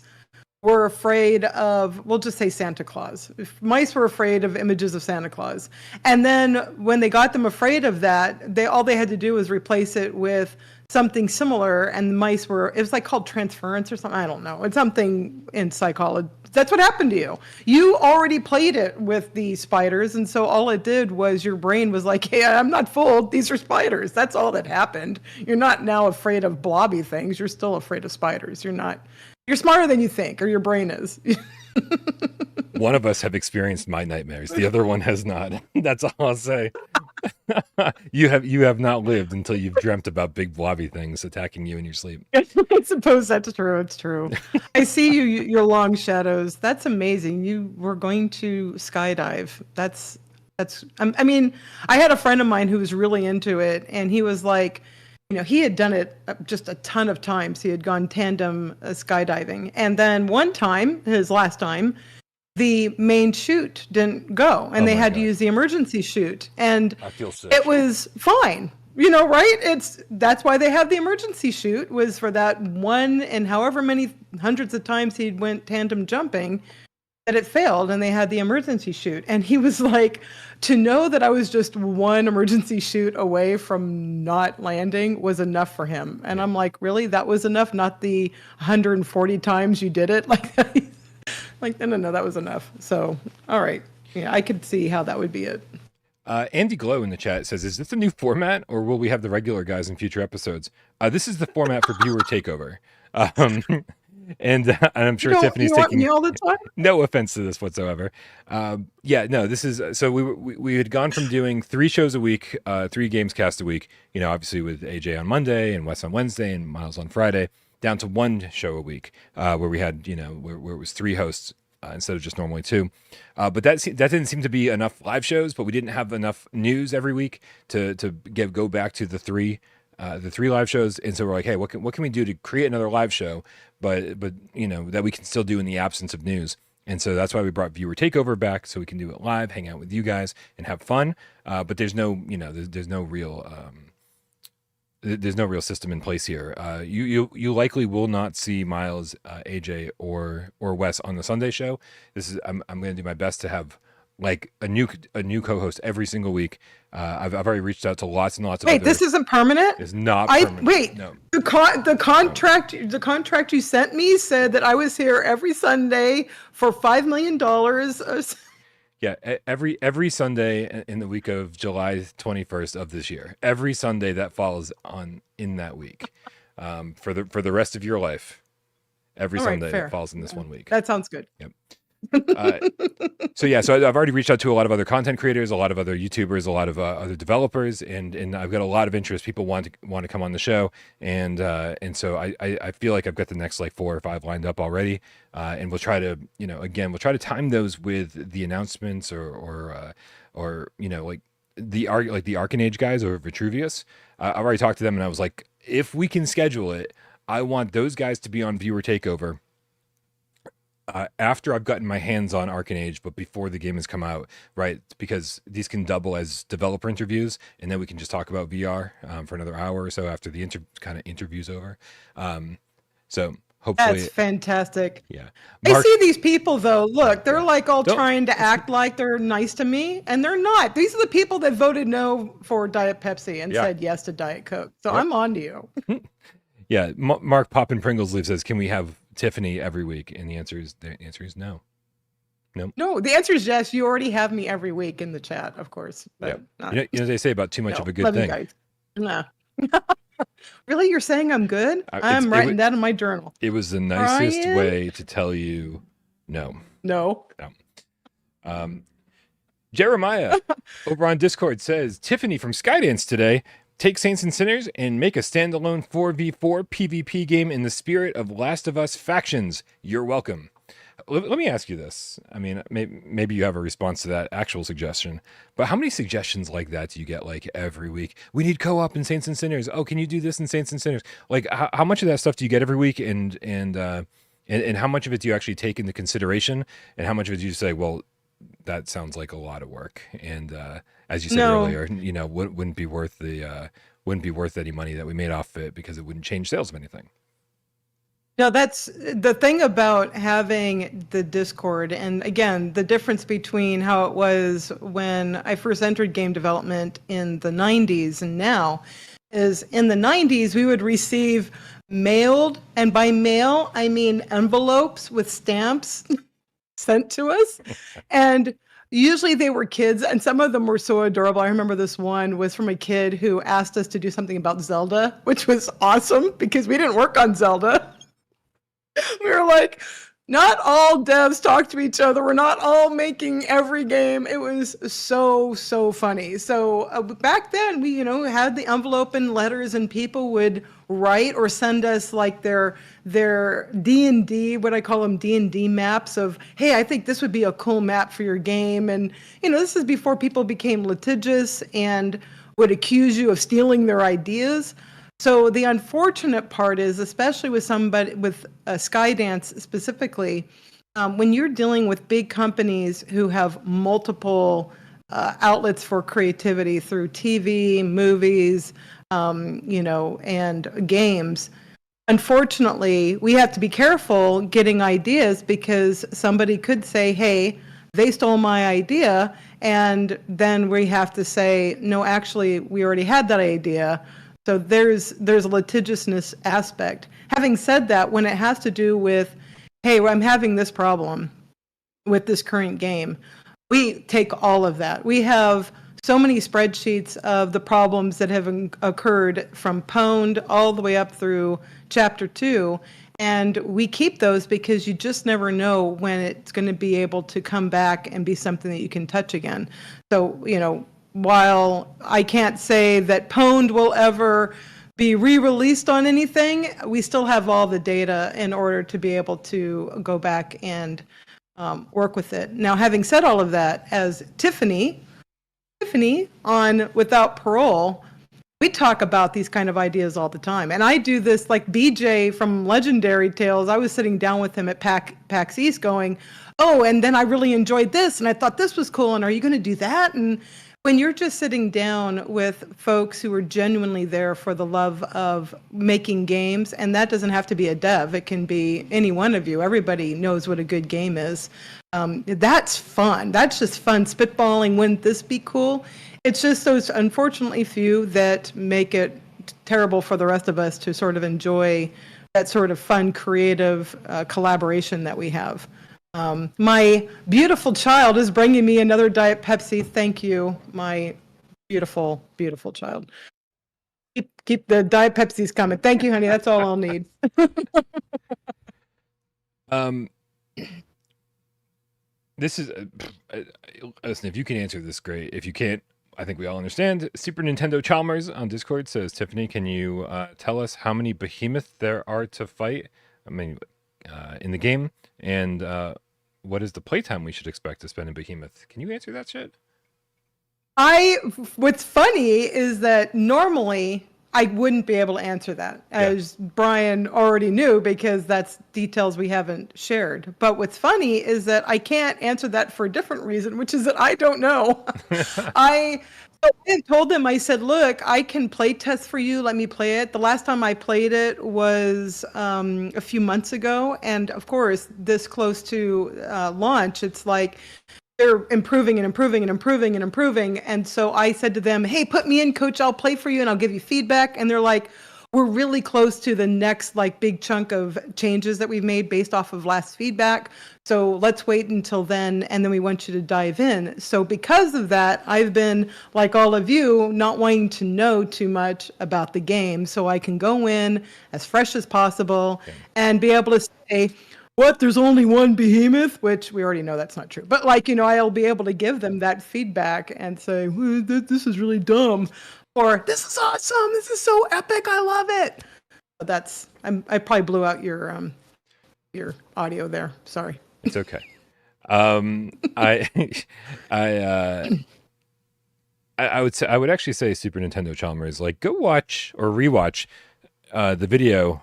were afraid of, we'll just say Santa Claus. If mice were afraid of images of Santa Claus. And then when they got them afraid of that, all they had to do was replace it with something similar, and the mice were, it was like called transference or something. I don't know. It's something in psychology. That's what happened to you. You already played it with the spiders, and so all it did was your brain was like, hey, I'm not fooled. These are spiders. That's all that happened. You're not now afraid of blobby things. You're still afraid of spiders. You're smarter than you think, or your brain is. One of us have experienced my nightmares. The other one has not. That's all I'll say. You have not lived until you've dreamt about big blobby things attacking you in your sleep. I suppose that's true. It's true. I see your long shadows. That's amazing. You were going to skydive. I mean, I had a friend of mine who was really into it, and he was like, he had done it just a ton of times. He had gone tandem skydiving. And then one time, his last time, the main chute didn't go, and they had to use the emergency chute. And I feel sick. It was fine, right? That's why they have the emergency chute, was for that one, and however many hundreds of times he went tandem jumping, that it failed, and they had the emergency chute. And he was like, to know that I was just one emergency chute away from not landing was enough for him. And I'm like, really? That was enough? Not the 140 times you did it? Like that? Like, no, that was enough. So, all right. Yeah, I could see how that would be it. Andy Glow in the chat says, is this a new format, or will we have the regular guys in future episodes? This is the format for viewer takeover. And I'm sure Tiffany's taking me all the time? No offense to this whatsoever. This is, so we had gone from doing 3 shows a week, 3 games cast a week, obviously with AJ on Monday and Wes on Wednesday and Miles on Friday, down to 1 show a week, where we had, where it was 3 hosts instead of just normally 2. But that didn't seem to be enough live shows, but we didn't have enough news every week to go back to the 3 live shows. And so we're like, hey, what can we do to create another live show, but that we can still do in the absence of news. And so that's why we brought Viewer Takeover back, so we can do it live, hang out with you guys, and have fun. But there's no, there's no real system in place here. You likely will not see Miles, AJ, or Wes on the Sunday show. I'm going to do my best to have like a new co-host every single week. I've already reached out to lots and lots of. Wait, this isn't permanent? It's not permanent. Wait, no. The contract you sent me said that I was here every Sunday for $5 million. Yeah, every Sunday in the week of July 21st of this year. Every Sunday that falls in that week, for the rest of your life. Every Sunday that falls in this 1 week. That sounds good. Yep. So I've already reached out to a lot of other content creators, a lot of other YouTubers, a lot of other developers, and I've got a lot of interest. People want to come on the show, and so I feel like I've got the next like 4 or 5 lined up already, and we'll try to we'll try to time those with the announcements or like the ArcAngel guys or Vitruvius. I've already talked to them, and I was like, if we can schedule it, I want those guys to be on Viewer Takeover. After I've gotten my hands on ArcAngel, but before the game has come out, right? Because these can double as developer interviews, and then we can just talk about VR for another hour or so after the interview's over. So hopefully, that's fantastic. Yeah, I see these people though. Look, they're like all trying to act like they're nice to me, and they're not. These are the people that voted no for Diet Pepsi and said yes to Diet Coke. So I'm on to you. Yeah, Mark Poppin Pringles Leaf says, "Can we have Tiffany every week?" And the answer is no. No, the answer is yes. You already have me every week in the chat, of course. But they say about too much of a good thing. You guys. No. Really, you're saying I'm good? I'm writing that in my journal. It was the nicest way to tell you no. No. Jeremiah over on Discord says, Tiffany from Skydance today. Take Saints and Sinners and make a standalone 4v4 PvP game in the spirit of Last of Us factions. You're welcome. Let me ask you this. I mean, maybe you have a response to that actual suggestion, but how many suggestions like that do you get like every week? We need co-op in Saints and Sinners. Oh, can you do this in Saints and Sinners? Like, how much of that stuff do you get every week, and how much of it do you actually take into consideration, and how much of it do you say, well, that sounds like a lot of work, and as you said earlier, wouldn't be worth any money that we made off it because it wouldn't change sales of anything. No, that's the thing about having the Discord. And again, the difference between how it was when I first entered game development in the 90s and now is in the 90s, we would receive mailed, and by mail, I mean envelopes with stamps sent to us. And usually they were kids, and some of them were so adorable. I remember this one was from a kid who asked us to do something about Zelda, which was awesome because we didn't work on Zelda. We were like, not all devs talk to each other. We're not all making every game. It was so funny. So back then, we had the envelope and letters, and people would write or send us like their D&D, what I call them, D&D maps of, hey, I think this would be a cool map for your game. And this is before people became litigious and would accuse you of stealing their ideas. So the unfortunate part is, especially with somebody with Skydance specifically, when you're dealing with big companies who have multiple outlets for creativity through TV, movies, and games, unfortunately, we have to be careful getting ideas because somebody could say, hey, they stole my idea, and then we have to say, no, actually, we already had that idea. So there's a litigiousness aspect. Having said that, when it has to do with, hey, I'm having this problem with this current game, we take all of that. We have so many spreadsheets of the problems that have occurred from Pwned all the way up through Chapter 2, and we keep those because you just never know when it's going to be able to come back and be something that you can touch again. So, while I can't say that Pwned will ever be re-released on anything, we still have all the data in order to be able to go back and work with it. Now, having said all of that, as Tiffany on Without Parole, we talk about these kind of ideas all the time. And I do this, like BJ from Legendary Tales, I was sitting down with him at PAX East going, oh, and then I really enjoyed this, and I thought this was cool, and are you going to do that? And when you're just sitting down with folks who are genuinely there for the love of making games, and that doesn't have to be a dev, it can be any one of you. Everybody knows what a good game is. That's fun. That's just fun spitballing. Wouldn't this be cool? It's just those unfortunately few that make it terrible for the rest of us to sort of enjoy that sort of fun, creative collaboration that we have. My beautiful child is bringing me another Diet Pepsi. Thank you, my beautiful, beautiful child. Keep the Diet Pepsis coming. Thank you, honey. That's all I'll need. This is listen. If you can answer this, great. If you can't, I think we all understand. Super Nintendo Chalmers on Discord says, Tiffany, can you tell us how many behemoth there are to fight? I mean, in the game, and what is the playtime we should expect to spend in Behemoth? Can you answer that shit? What's funny is that normally I wouldn't be able to answer that, as Bryan already knew, because that's details we haven't shared. But what's funny is that I can't answer that for a different reason, which is that I don't know. I told them, I said, look, I can play test for you. Let me play it. The last time I played it was a few months ago. And of course, this close to launch, it's like they're improving and improving and improving and improving. And so I said to them, hey, put me in, coach. I'll play for you and I'll give you feedback. And they're like, we're really close to the next like big chunk of changes that we've made based off of last feedback. So let's wait until then, and then we want you to dive in. So because of that, I've been, like all of you, not wanting to know too much about the game, so I can go in as fresh as possible and be able to say, what, there's only one behemoth? Which we already know that's not true. But like, I'll be able to give them that feedback and say, well, this is really dumb. Or, this is awesome, this is so epic, I love it. But I probably blew out your audio there, sorry. It's okay. I would actually say, Super Nintendo Chalmers, like, go watch or rewatch the video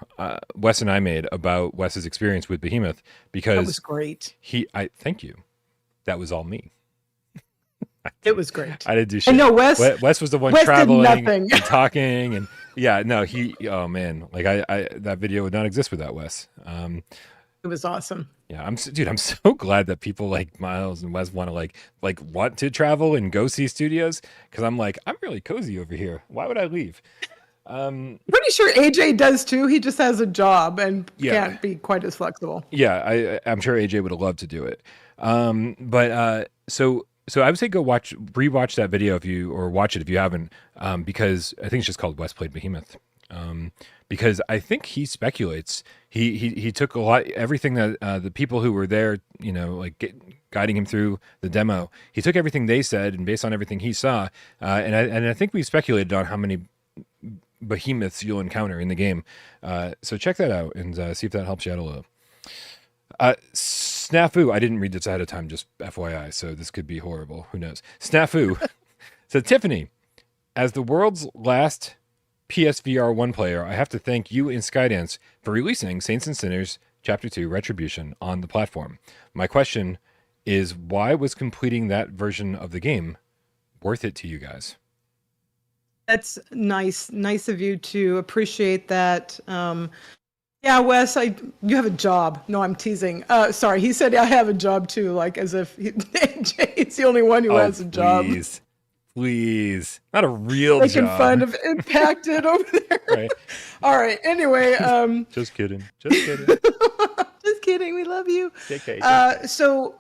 Wes and I made about Wes's experience with Behemoth, because that was great. Thank you. That was all me. It was great. I didn't do shit. I know Wes was the one traveling and talking, and oh man, like I that video would not exist without Wes. It was awesome. Yeah, I'm so glad that people like Miles and Wes want to want to travel and go see studios, because I'm really cozy over here. Why would I leave? Pretty sure AJ does too. He just has a job and Yeah. can't be quite as flexible. Yeah, I'm sure AJ would have loved to do it. So I would say go rewatch that video or watch it if you haven't, because I think it's just called West Played Behemoth. Because I think he speculates he took everything that the people who were there, guiding him through the demo. He took everything they said, and based on everything he saw, and I think we speculated on how many behemoths you'll encounter in the game. So check that out and see if that helps you out a little. Snafu, I didn't read this ahead of time, just FYI, so this could be horrible. Who knows? Snafu said, Tiffany, as the world's last PSVR1 player, I have to thank you and Skydance for releasing Saints and Sinners Chapter 2 Retribution on the platform. My question is, why was completing that version of the game worth it to you guys? That's nice of you to appreciate that. Yeah, Wes, you have a job. No, I'm teasing. Sorry, he said I have a job too, like as if he's the only one who has a job. Please, not a real Making job. fun of Impacted over there. Right. All right. Anyway, just kidding. Just kidding. We love you. JK. So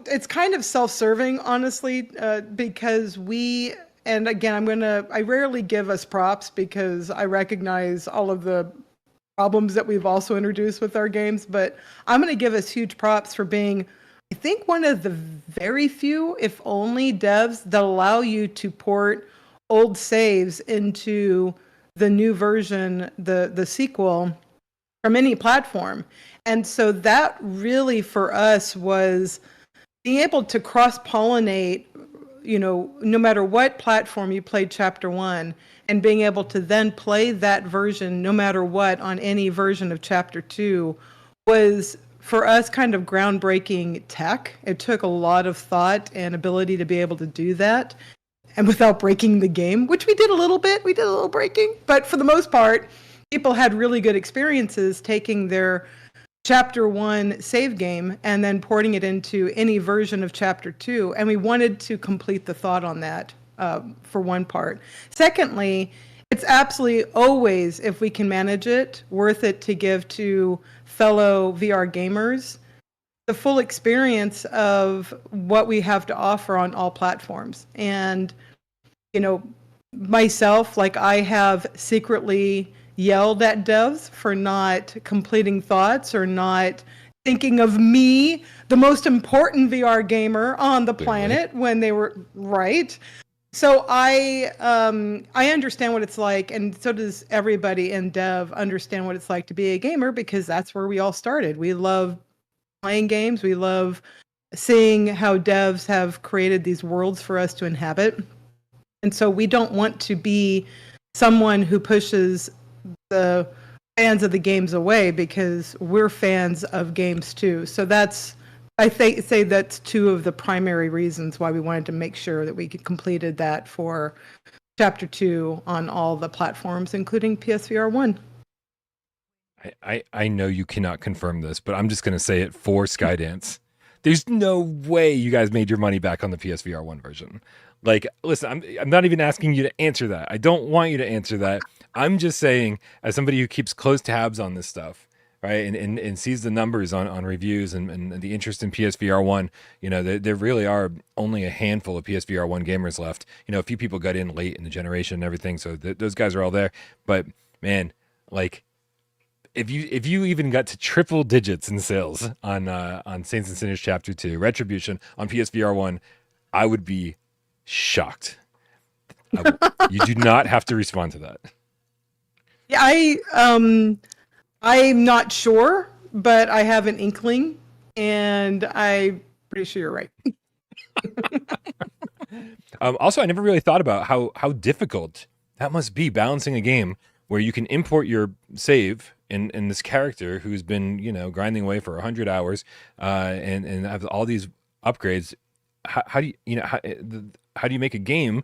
it's kind of self-serving, honestly, because and again, I rarely give us props because I recognize all of the problems that we've also introduced with our games, but I'm going to give us huge props for being, I think, one of the very few, if only, devs that allow you to port old saves into the new version, the sequel, from any platform. And so that really for us was being able to cross-pollinate, no matter what platform you played Chapter 1, and being able to then play that version no matter what on any version of Chapter 2 was, for us, kind of groundbreaking tech. It took a lot of thought and ability to be able to do that, and without breaking the game, which we did a little bit. We did a little breaking, but for the most part, people had really good experiences taking their Chapter 1 save game and then porting it into any version of Chapter 2. And we wanted to complete the thought on that for one part. Secondly, it's absolutely always, if we can manage it, worth it to give to fellow VR gamers the full experience of what we have to offer on all platforms. And, myself, I have secretly yelled at devs for not completing thoughts or not thinking of me, the most important VR gamer on the planet, when they were right. So I understand what it's like, and so does everybody in dev understand what it's like to be a gamer, because that's where we all started. We love playing games. We love seeing how devs have created these worlds for us to inhabit. And so we don't want to be someone who pushes the fans of the games away, because we're fans of games too. So say that's two of the primary reasons why we wanted to make sure that we completed that for Chapter 2 on all the platforms, including PSVR1. I know you cannot confirm this, but I'm just going to say it for Skydance. There's no way you guys made your money back on the PSVR1 version. Listen, I'm not even asking you to answer that. I don't want you to answer that. I'm just saying, as somebody who keeps close tabs on this stuff, right, and sees the numbers on reviews and the interest in PSVR1, there really are only a handful of PSVR1 gamers left. A few people got in late in the generation and everything, so those guys are all there. But man, if you even got to triple digits in sales on Saints and Sinners Chapter 2 Retribution on PSVR1, I would be shocked. You do not have to respond to that. Yeah, I'm not sure, but I have an inkling, and I'm pretty sure you're right. Also, I never really thought about how difficult that must be, balancing a game where you can import your save in this character who's been grinding away for 100 hours and have all these upgrades. How do you make a game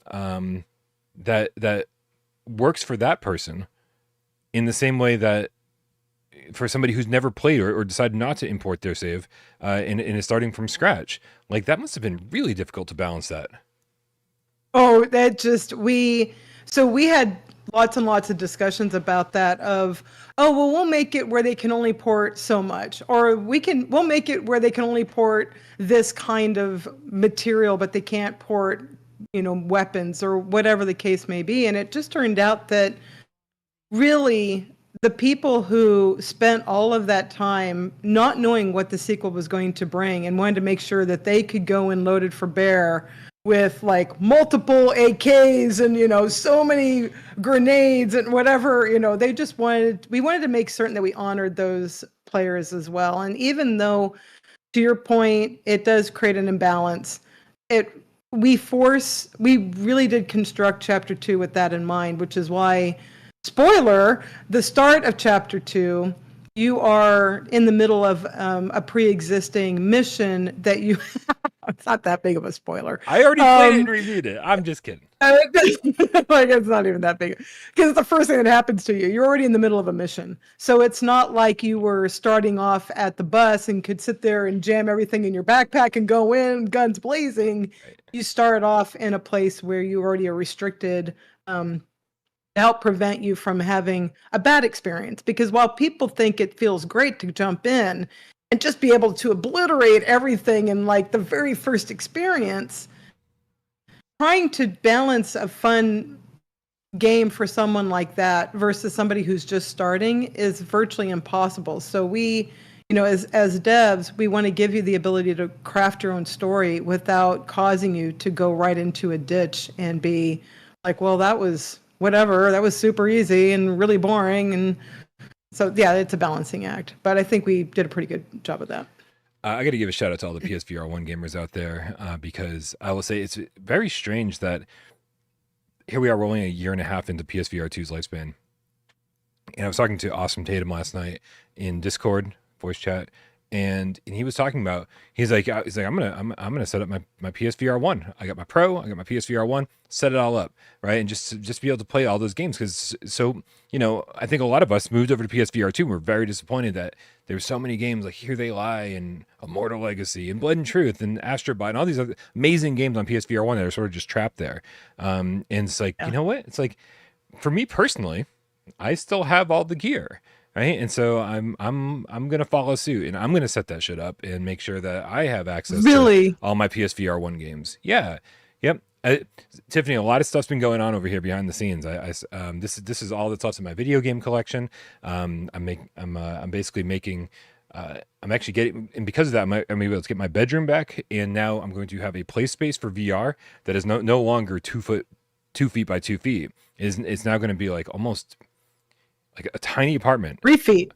that works for that person in the same way that for somebody who's never played or decided not to import their save and is starting from scratch? That must have been really difficult to balance that. Oh, that just So we had lots and lots of discussions about that of, oh, well, we'll make it where they can only port so much, or we'll make it where they can only port this kind of material, but they can't port, weapons or whatever the case may be. And it just turned out that really the people who spent all of that time not knowing what the sequel was going to bring and wanted to make sure that they could go in loaded for bear with like multiple AKs and, so many grenades and whatever, they just we wanted to make certain that we honored those players as well. And even though, to your point, it does create an imbalance, we really did construct chapter 2 with that in mind, which is why, spoiler, the start of chapter 2, you are in the middle of a pre-existing mission that you it's not that big of a spoiler. I already played it and reviewed it. I'm just kidding. Like, it's not even that big, because it's the first thing that happens to you. You're already in the middle of a mission. So it's not like you were starting off at the bus and could sit there and jam everything in your backpack and go in, guns blazing. Right. You start off in a place where you already are restricted, to help prevent you from having a bad experience. Because while people think it feels great to jump in and just be able to obliterate everything in like the very first experience, trying to balance a fun game for someone like that versus somebody who's just starting is virtually impossible. So we, as devs, we want to give you the ability to craft your own story without causing you to go right into a ditch and be like, well, that was whatever, that was super easy and really boring. And so, yeah, it's a balancing act, but I think we did a pretty good job of that. I got to give a shout out to all the PSVR1 gamers out there, because I will say it's very strange that here we are rolling a year and a half into PSVR2's lifespan. And I was talking to Awesome Tatum last night in Discord voice chat, and he was talking about, he's like I'm gonna set up my PSVR1. I got my Pro, I got my PSVR1, set it all up, right, and just be able to play all those games. Because I think a lot of us moved over to PSVR2 and we're very disappointed that there's so many games like Here They Lie and Immortal Legacy and Blood and Truth and Astrobot and all these other amazing games on PSVR1 that are sort of just trapped there. And it's like, you know what? It's like, for me personally, I still have all the gear. Right. And so I'm going to follow suit, and I'm going to set that shit up and make sure that I have access to all my PSVR1 games. Yeah. Yep. Tiffany, a lot of stuff's been going on over here behind the scenes. This is all that's left in my video game collection. I'm basically making, I'm actually getting, and because of that, I'm able to get my bedroom back. And now I'm going to have a play space for VR that is no longer 2 feet by 2 feet. It's now going to be like almost like a tiny apartment. 3 feet.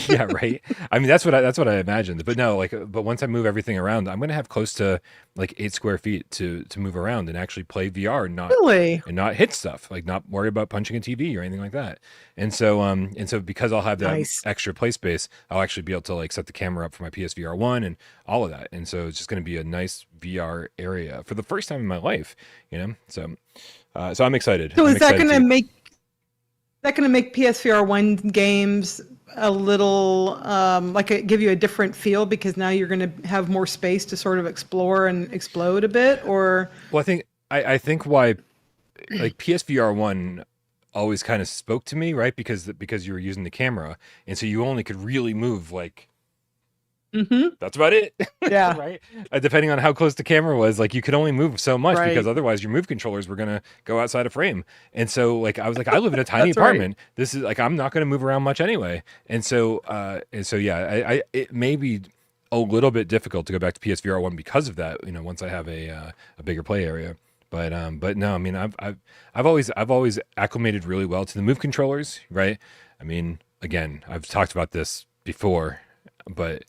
Yeah, right. I mean, that's what I imagined. But no, but once I move everything around, I'm gonna have close to like 8 square feet to move around and actually play VR and not hit stuff, like not worry about punching a TV or anything like that. And so because I'll have that extra play space, I'll actually be able to like set the camera up for my PSVR1 and all of that. And so it's just gonna be a nice VR area for the first time in my life, So I'm excited. So is that gonna make PSVR1 games a little give you a different feel because now you're going to have more space to sort of explore and explode a bit? Or well, I think why like PSVR1 always kind of spoke to me, right? Because you were using the camera, and so you only could really move like. Mm-hmm. That's about it. Yeah. Right. Depending on how close the camera was, like you could only move so much because otherwise your move controllers were gonna go outside of frame. And so like I was like, I live in a tiny apartment. Right. This is like I'm not gonna move around much anyway. And so yeah, it may be a little bit difficult to go back to PSVR1 because of that. Once I have a bigger play area. But no, I mean I've always acclimated really well to the move controllers. Right. I mean, again, I've talked about this before, but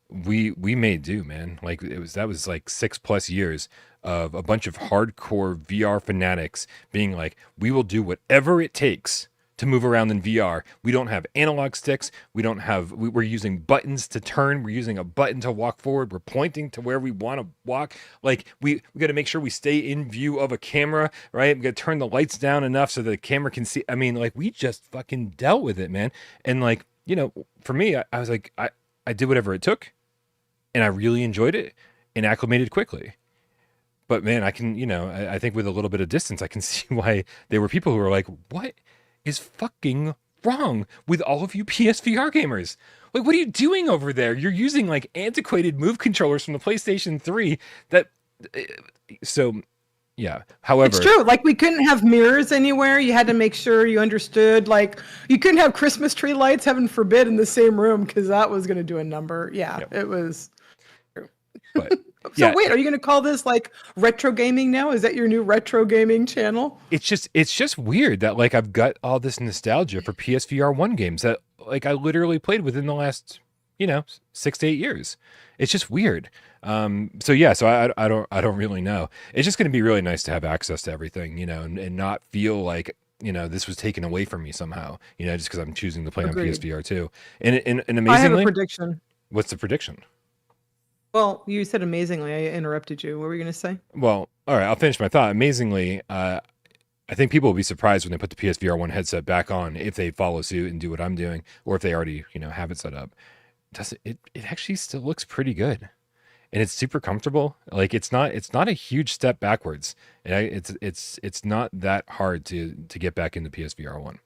we made do, man. Like that was like 6+ years of a bunch of hardcore VR fanatics being like, we will do whatever it takes to move around in VR. We don't have analog sticks. We're using buttons to turn. We're using a button to walk forward. We're pointing to where we want to walk. Like we got to make sure we stay in view of a camera, right? We got to turn the lights down enough so the camera can see. I mean, like we just fucking dealt with it, man. And like, for me, I was like, I did whatever it took. And I really enjoyed it and acclimated quickly. But man, I can, I think with a little bit of distance, I can see why there were people who were like, what is fucking wrong with all of you PSVR gamers? Like, what are you doing over there? You're using like antiquated move controllers from the PlayStation 3 that, so yeah. However, it's true. Like we couldn't have mirrors anywhere. You had to make sure you understood. Like you couldn't have Christmas tree lights, heaven forbid, in the same room because that was going to do a number. Yeah, it was. But, so wait, are you going to call this like retro gaming now? Is that your new retro gaming channel? It's just weird that like I've got all this nostalgia for PSVR1 games that like I literally played within the last 6 to 8 years. It's just weird. So I don't really know. It's just going to be really nice to have access to everything, and not feel like this was taken away from me somehow, just because I'm choosing to play Agreed. on PSVR 2. And amazingly, I have a prediction. What's the prediction? Well, you said amazingly. I interrupted you. What were you going to say? Well, all right, I'll finish my thought. Amazingly, I think people will be surprised when they put the PSVR1 headset back on if they follow suit and do what I'm doing, or if they already, have it set up. It actually still looks pretty good, and it's super comfortable. Like it's not a huge step backwards, and it's not that hard to get back into PSVR1.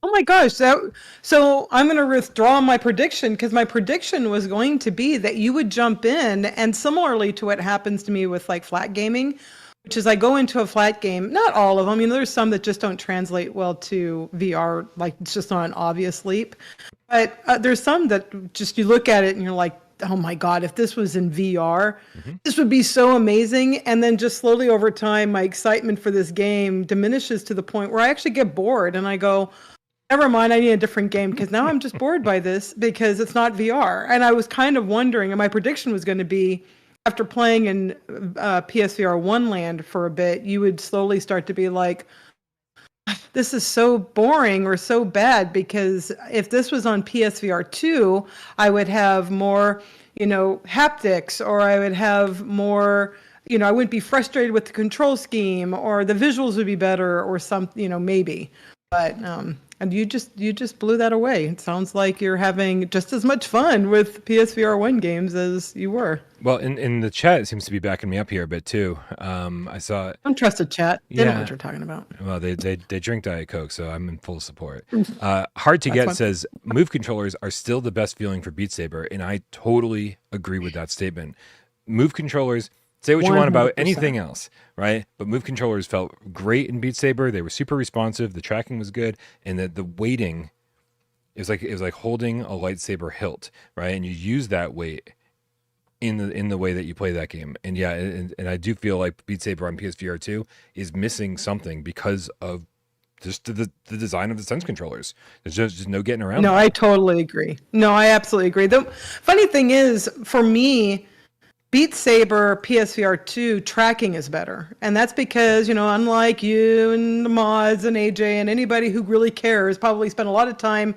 Oh my gosh. So I'm going to withdraw my prediction because my prediction was going to be that you would jump in, and similarly to what happens to me with like flat gaming, which is I go into a flat game, not all of them. There's some that just don't translate well to VR, like it's just not an obvious leap. But there's some that just you look at it and you're like, oh my God, if this was in VR, this would be so amazing. And then just slowly over time, my excitement for this game diminishes to the point where I actually get bored and I go, never mind, I need a different game because now I'm just bored by this because it's not VR. And I was kind of wondering, and my prediction was going to be, after playing in PSVR1 land for a bit, you would slowly start to be like, this is so boring or so bad, because if this was on PSVR2, I would have more, haptics, or I would have more, I wouldn't be frustrated with the control scheme, or the visuals would be better, or some, maybe. But and you just blew that away. It sounds like you're having just as much fun with PSVR1 games as you were. Well, in the chat, it seems to be backing me up here a bit too. I saw. Don't trust the chat. They don't know what you're talking about. Well, they drink Diet Coke, so I'm in full support. Hard to Get says move controllers are still the best feeling for Beat Saber, and I totally agree with that statement. Move controllers. Say what you want about anything else, right? But move controllers felt great in Beat Saber. They were super responsive. The tracking was good, and the weighting, it was like holding a lightsaber hilt, right? And you use that weight in the way that you play that game. And yeah, and I do feel like Beat Saber on PSVR 2 is missing something because of just the design of the Sense controllers. There's just no getting around. No, I totally agree. No, I absolutely agree. The funny thing is, for me, Beat Saber PSVR 2 tracking is better. And that's because, unlike you and the mods and AJ and anybody who really cares, probably spent a lot of time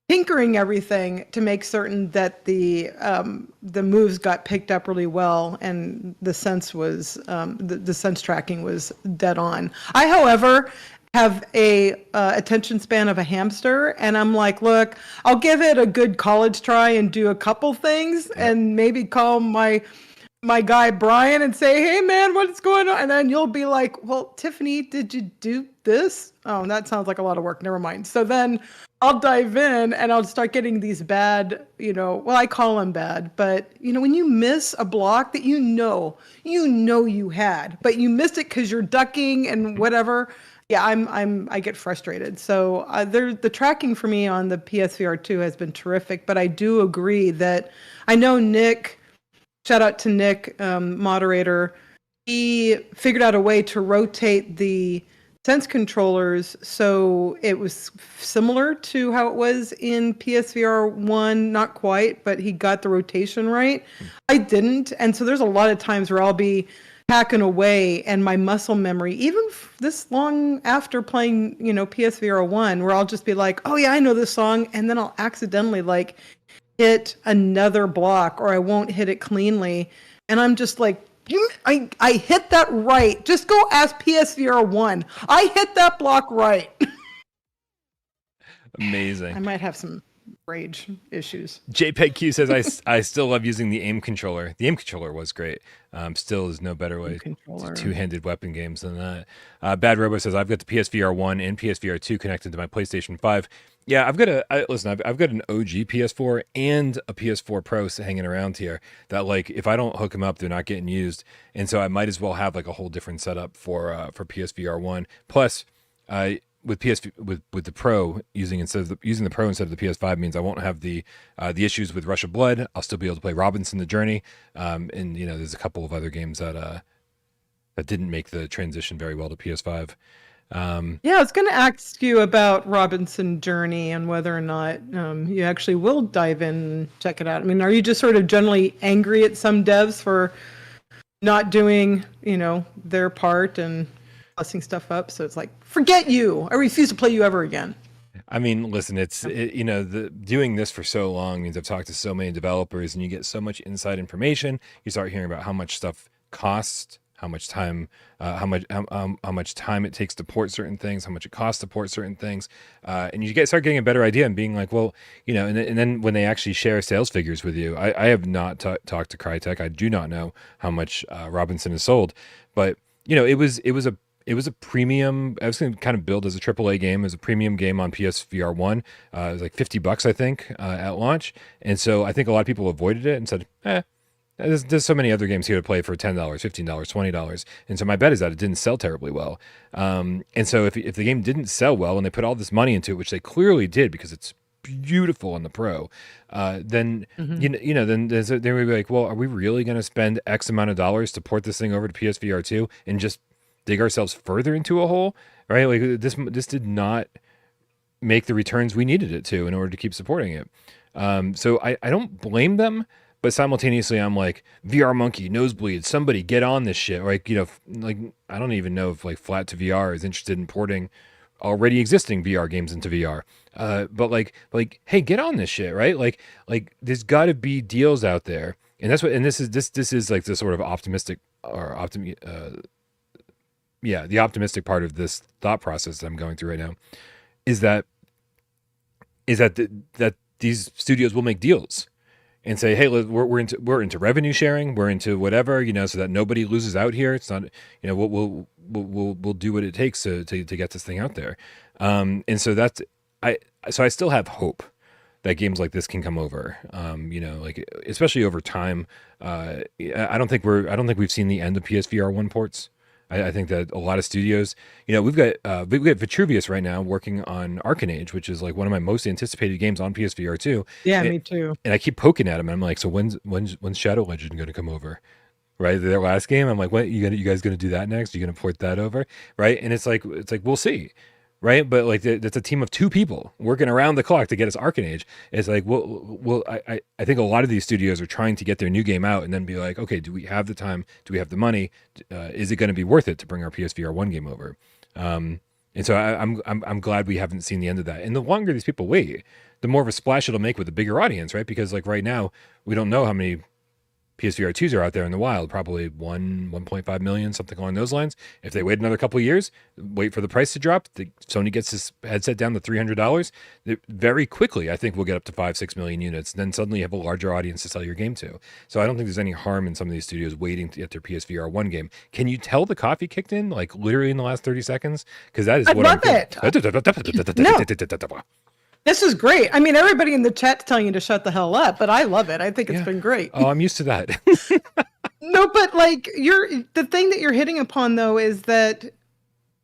tinkering everything to make certain that the moves got picked up really well, and the sense was the sense tracking was dead on. I, however, have a attention span of a hamster, and I'm like, look, I'll give it a good college try and do a couple things, and maybe call my guy Bryan and say, hey man, what's going on? And then you'll be like, well, Tiffany, did you do this? Oh, that sounds like a lot of work. Never mind. So then I'll dive in and I'll start getting these bad, well, I call them bad, but when you miss a block that you had, but you missed it because you're ducking and whatever. Yeah, I get frustrated. So the tracking for me on the PSVR 2 has been terrific, but I do agree that I know Nick. Shout out to Nick, moderator. He figured out a way to rotate the Sense controllers so it was similar to how it was in PSVR 1, not quite, but he got the rotation right. I didn't, and so there's a lot of times where I'll be hacking away and my muscle memory, even this long after playing, PSVR 1, where I'll just be like, oh yeah, I know this song, and then I'll accidentally hit another block, or I won't hit it cleanly, and I'm just like, I hit that right. Just go ask PSVR 1. I hit that block right. Amazing. I might have some rage issues. JPEG-Q says, I still love using the aim controller. The aim controller was great. Still is no better way to two-handed weapon games than that. Bad Robo says, I've got the PSVR1 and PSVR2 connected to my PlayStation 5. Yeah, I've got I've got an OG PS4 and a PS4 Pro hanging around here that, like, if I don't hook them up, they're not getting used. And so I might as well have like a whole different setup for PSVR1. Plus, with the Pro using the Pro instead of the PS5 means I won't have the issues with Rush of Blood. I'll still be able to play Robinson: The Journey, and there's a couple of other games that didn't make the transition very well to PS5. I was going to ask you about Robinson Journey and whether or not you actually will dive in and check it out. I mean, are you just sort of generally angry at some devs for not doing, their part and messing stuff up? So it's like, forget you. I refuse to play you ever again. I mean, listen, doing this for so long means I've talked to so many developers, and you get so much inside information. You start hearing about how much stuff costs, how much time it takes to port certain things, how much it costs to port certain things, and you start getting a better idea and being like, well, and then when they actually share sales figures with you, I have not talked to Crytek. I do not know how much Robinson has sold, but it was a premium. I was going to kind of build as a AAA game, as a premium game on PSVR1. It was like $50, I think, at launch, and so I think a lot of people avoided it and said, there's so many other games here to play for $10, $15, $20. And so my bet is that it didn't sell terribly well. And so if the game didn't sell well and they put all this money into it, which they clearly did because it's beautiful on the Pro, then then they would be like, well, are we really going to spend X amount of dollars to port this thing over to PSVR2 and just dig ourselves further into a hole, right? Like this did not make the returns we needed it to in order to keep supporting it. So I don't blame them. But simultaneously, I'm like, VR Monkey, Nosebleed, somebody get on this shit. Like, I don't even know if like Flat to VR is interested in porting already existing VR games into VR. But like, hey, get on this shit, right? Like there's got to be deals out there, and that's what. And this is like the sort of optimistic the optimistic part of this thought process that I'm going through right now, is that these studios will make deals and say, hey, we're into revenue sharing, we're into whatever, so that nobody loses out here. It's not, we'll do what it takes to get this thing out there. And so I still have hope that games like this can come over. Like especially over time. I don't think we've seen the end of PSVR1 ports. I think that a lot of studios, we've got Vitruvius right now working on ArcAngel, which is like one of my most anticipated games on PSVR 2. Yeah, me too. And I keep poking at him, and I'm like, so when's Shadow Legend going to come over? Right, their last game. I'm like, what? You guys going to do that next? Are you going to port that over? Right, and it's like we'll see. Right, but like that's a team of two people working around the clock to get us ArcAngel. It's like, I think a lot of these studios are trying to get their new game out and then be like, okay, do we have the time? Do we have the money? Is it going to be worth it to bring our PSVR1 game over? And so I'm glad we haven't seen the end of that. And the longer these people wait, the more of a splash it'll make with a bigger audience, right? Because like right now, we don't know how many PSVR 2s are out there in the wild, probably 1.5 million, something along those lines. If they wait another couple of years, wait for the price to drop, Sony gets this headset down to $300, very quickly, I think we'll get up to 5-6 million units. Then suddenly you have a larger audience to sell your game to. So I don't think there's any harm in some of these studios waiting to get their PSVR 1 game. Can you tell the coffee kicked in, like literally in the last 30 seconds? Because that is what I love it. No. This is great. I mean, everybody in the chat's telling you to shut the hell up, but I love it. I think it's been great. Oh, I'm used to that. No, but like the thing that you're hitting upon though is that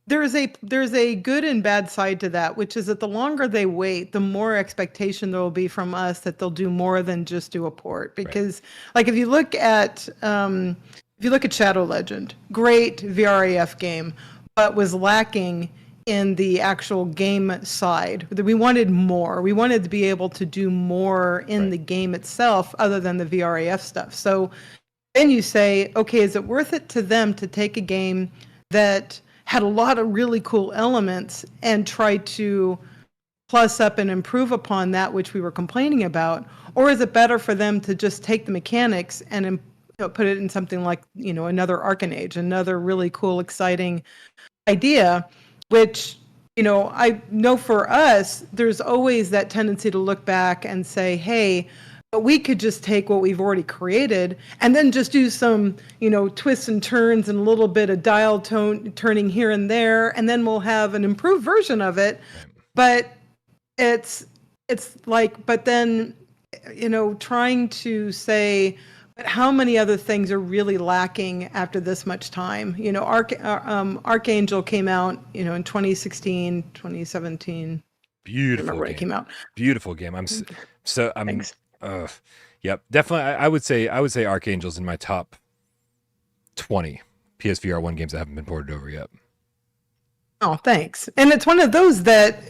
there's a good and bad side to that, which is that the longer they wait, the more expectation there will be from us that they'll do more than just do a port. Because like if you look at Shadow Legend, great VRAF game, but was lacking in the actual game side. We wanted more. We wanted to be able to do more in the game itself other than the VRAF stuff. So then you say, okay, is it worth it to them to take a game that had a lot of really cool elements and try to plus up and improve upon that which we were complaining about? Or is it better for them to just take the mechanics and put it in something like, another ArcAngel, another really cool, exciting idea, which I know for us, there's always that tendency to look back and say, hey, but we could just take what we've already created and then just do some, twists and turns and a little bit of dial tone turning here and there, and then we'll have an improved version of it. But it's like, but then, trying to say, but how many other things are really lacking after this much time? ArcAngel came out, in 2016, 2017. Beautiful game. It came out. Beautiful game. Yep, definitely. I would say ArcAngel's in my top 20 PSVR1 games that haven't been ported over yet. Oh, thanks. And it's one of those that,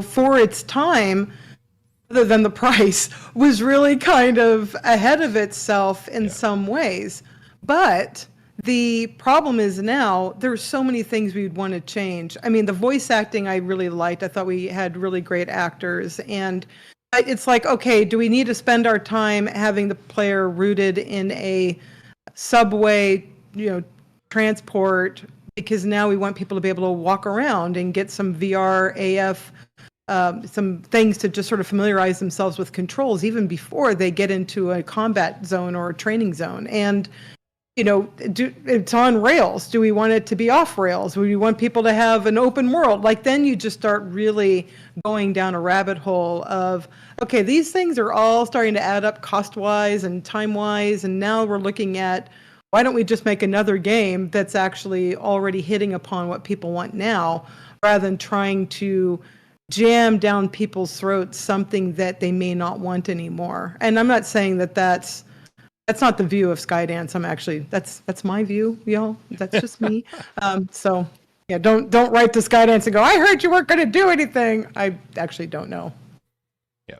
for its time, other than the price, was really kind of ahead of itself in some ways. But the problem is now there's so many things we'd want to change. I mean, the voice acting I really liked. I thought we had really great actors. And it's like, okay, do we need to spend our time having the player rooted in a subway, transport, because now we want people to be able to walk around and get some VR, AF, some things to just sort of familiarize themselves with controls even before they get into a combat zone or a training zone. And, it's on rails. Do we want it to be off rails? Do we want people to have an open world? Like, then you just start really going down a rabbit hole of, okay, these things are all starting to add up cost-wise and time-wise, and now we're looking at, why don't we just make another game that's actually already hitting upon what people want now, rather than trying to jam down people's throats something that they may not want anymore. And I'm not saying that that's not the view of Skydance. I'm actually, that's my view, y'all. That's just me. So yeah, don't write to Skydance and go, I heard you weren't going to do anything. I actually don't know. Yeah,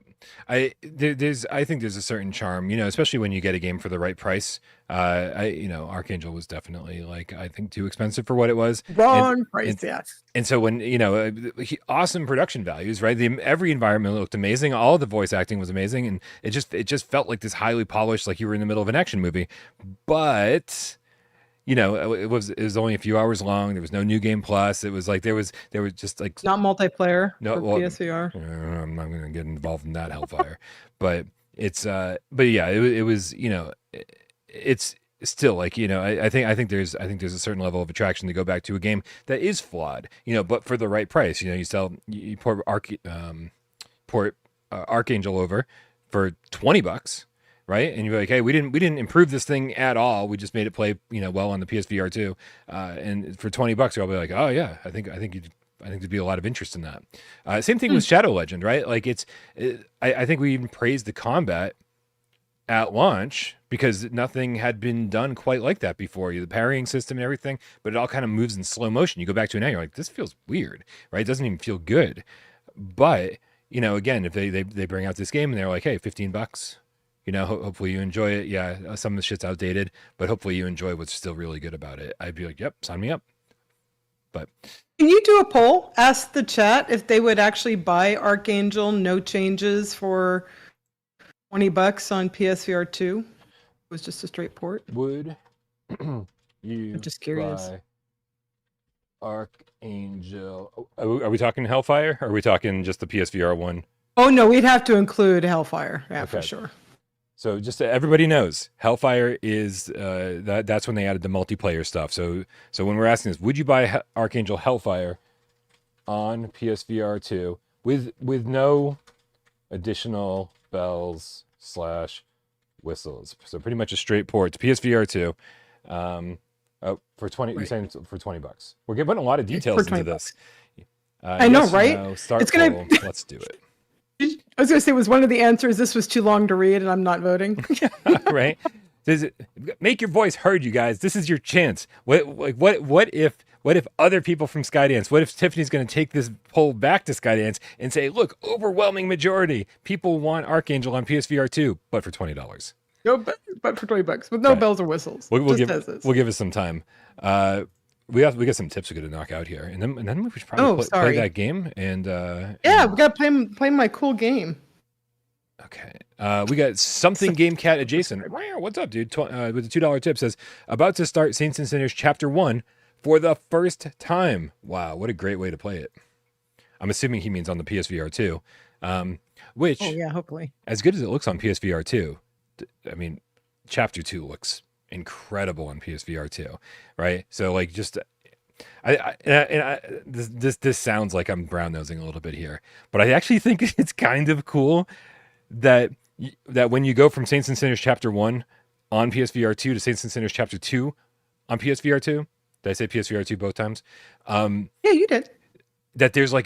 I think there's a certain charm, especially when you get a game for the right price. ArcAngel was definitely, like, I think too expensive for what it was. Wrong price, yes. And so when, awesome production values, right? Every environment looked amazing. All the voice acting was amazing. And it just felt like this highly polished, like you were in the middle of an action movie. But, it was only a few hours long. There was no new game plus. It was like, there was just like. Not multiplayer for PSVR. I'm not going to get involved in that hellfire. But it's, but yeah, it was, it's still like, I think there's a certain level of attraction to go back to a game that is flawed, but for the right price. You port ArcAngel over for $20, right? And you're like, hey, we didn't improve this thing at all. We just made it play, well on the PSVR 2. And for $20, you'll be like, oh yeah, I think there'd be a lot of interest in that. Same thing with Shadow Legend, right? Like I think we even praised the combat at launch because nothing had been done quite like that before. The parrying system and everything, but it all kind of moves in slow motion. You go back to it now, you're like, this feels weird, right? It doesn't even feel good. But, again, if they bring out this game and they're like, hey, $15, hopefully you enjoy it. Yeah, some of the shit's outdated, but hopefully you enjoy what's still really good about it. I'd be like, yep, sign me up. But can you do a poll? Ask the chat if they would actually buy ArcAngel, no changes, for $20 on PSVR 2. It was just a straight port. Would you I'm just curious. Buy ArcAngel? Are we talking Hellfire? Or are we talking just the PSVR 1? Oh no, we'd have to include Hellfire. Yeah, okay. For sure. So just so everybody knows, Hellfire is that's when they added the multiplayer stuff. So when we're asking this, would you buy ArcAngel Hellfire on PSVR 2 with no additional bells / whistles? So pretty much a straight port to PSVR 2. For 20, right. You're saying for $20. We're putting a lot of details into this. I know, right? It's gonna. Let's do it. I was going to say, was one of the answers, this was too long to read and I'm not voting. Right? Make your voice heard, you guys. This is your chance. What if other people from Skydance, what if Tiffany's going to take this poll back to Skydance and say, look, overwhelming majority, people want ArcAngel on PSVR 2, but for $20. No, but for $20, with no bells or whistles. We'll give us some time. We got some tips we're going to knock out here, and then we should probably play that game. And we got to play my cool game. Okay, we got something Gamecat adjacent. What's up, dude? With a $2 tip, says about to start Saints and Sinners Chapter 1 for the first time. Wow, what a great way to play it. I'm assuming he means on the PSVR 2, which, Oh yeah, hopefully. as good as it looks on PSVR 2, I mean, Chapter 2 looks incredible on PSVR 2, right? So like just this sounds like I'm brown nosing a little bit here, but I actually think it's kind of cool that that when you go from Saints and Sinners Chapter 1 on PSVR 2 to Saints and Sinners Chapter 2 on PSVR 2, did I say PSVR 2 both times? Yeah, you did. That there's like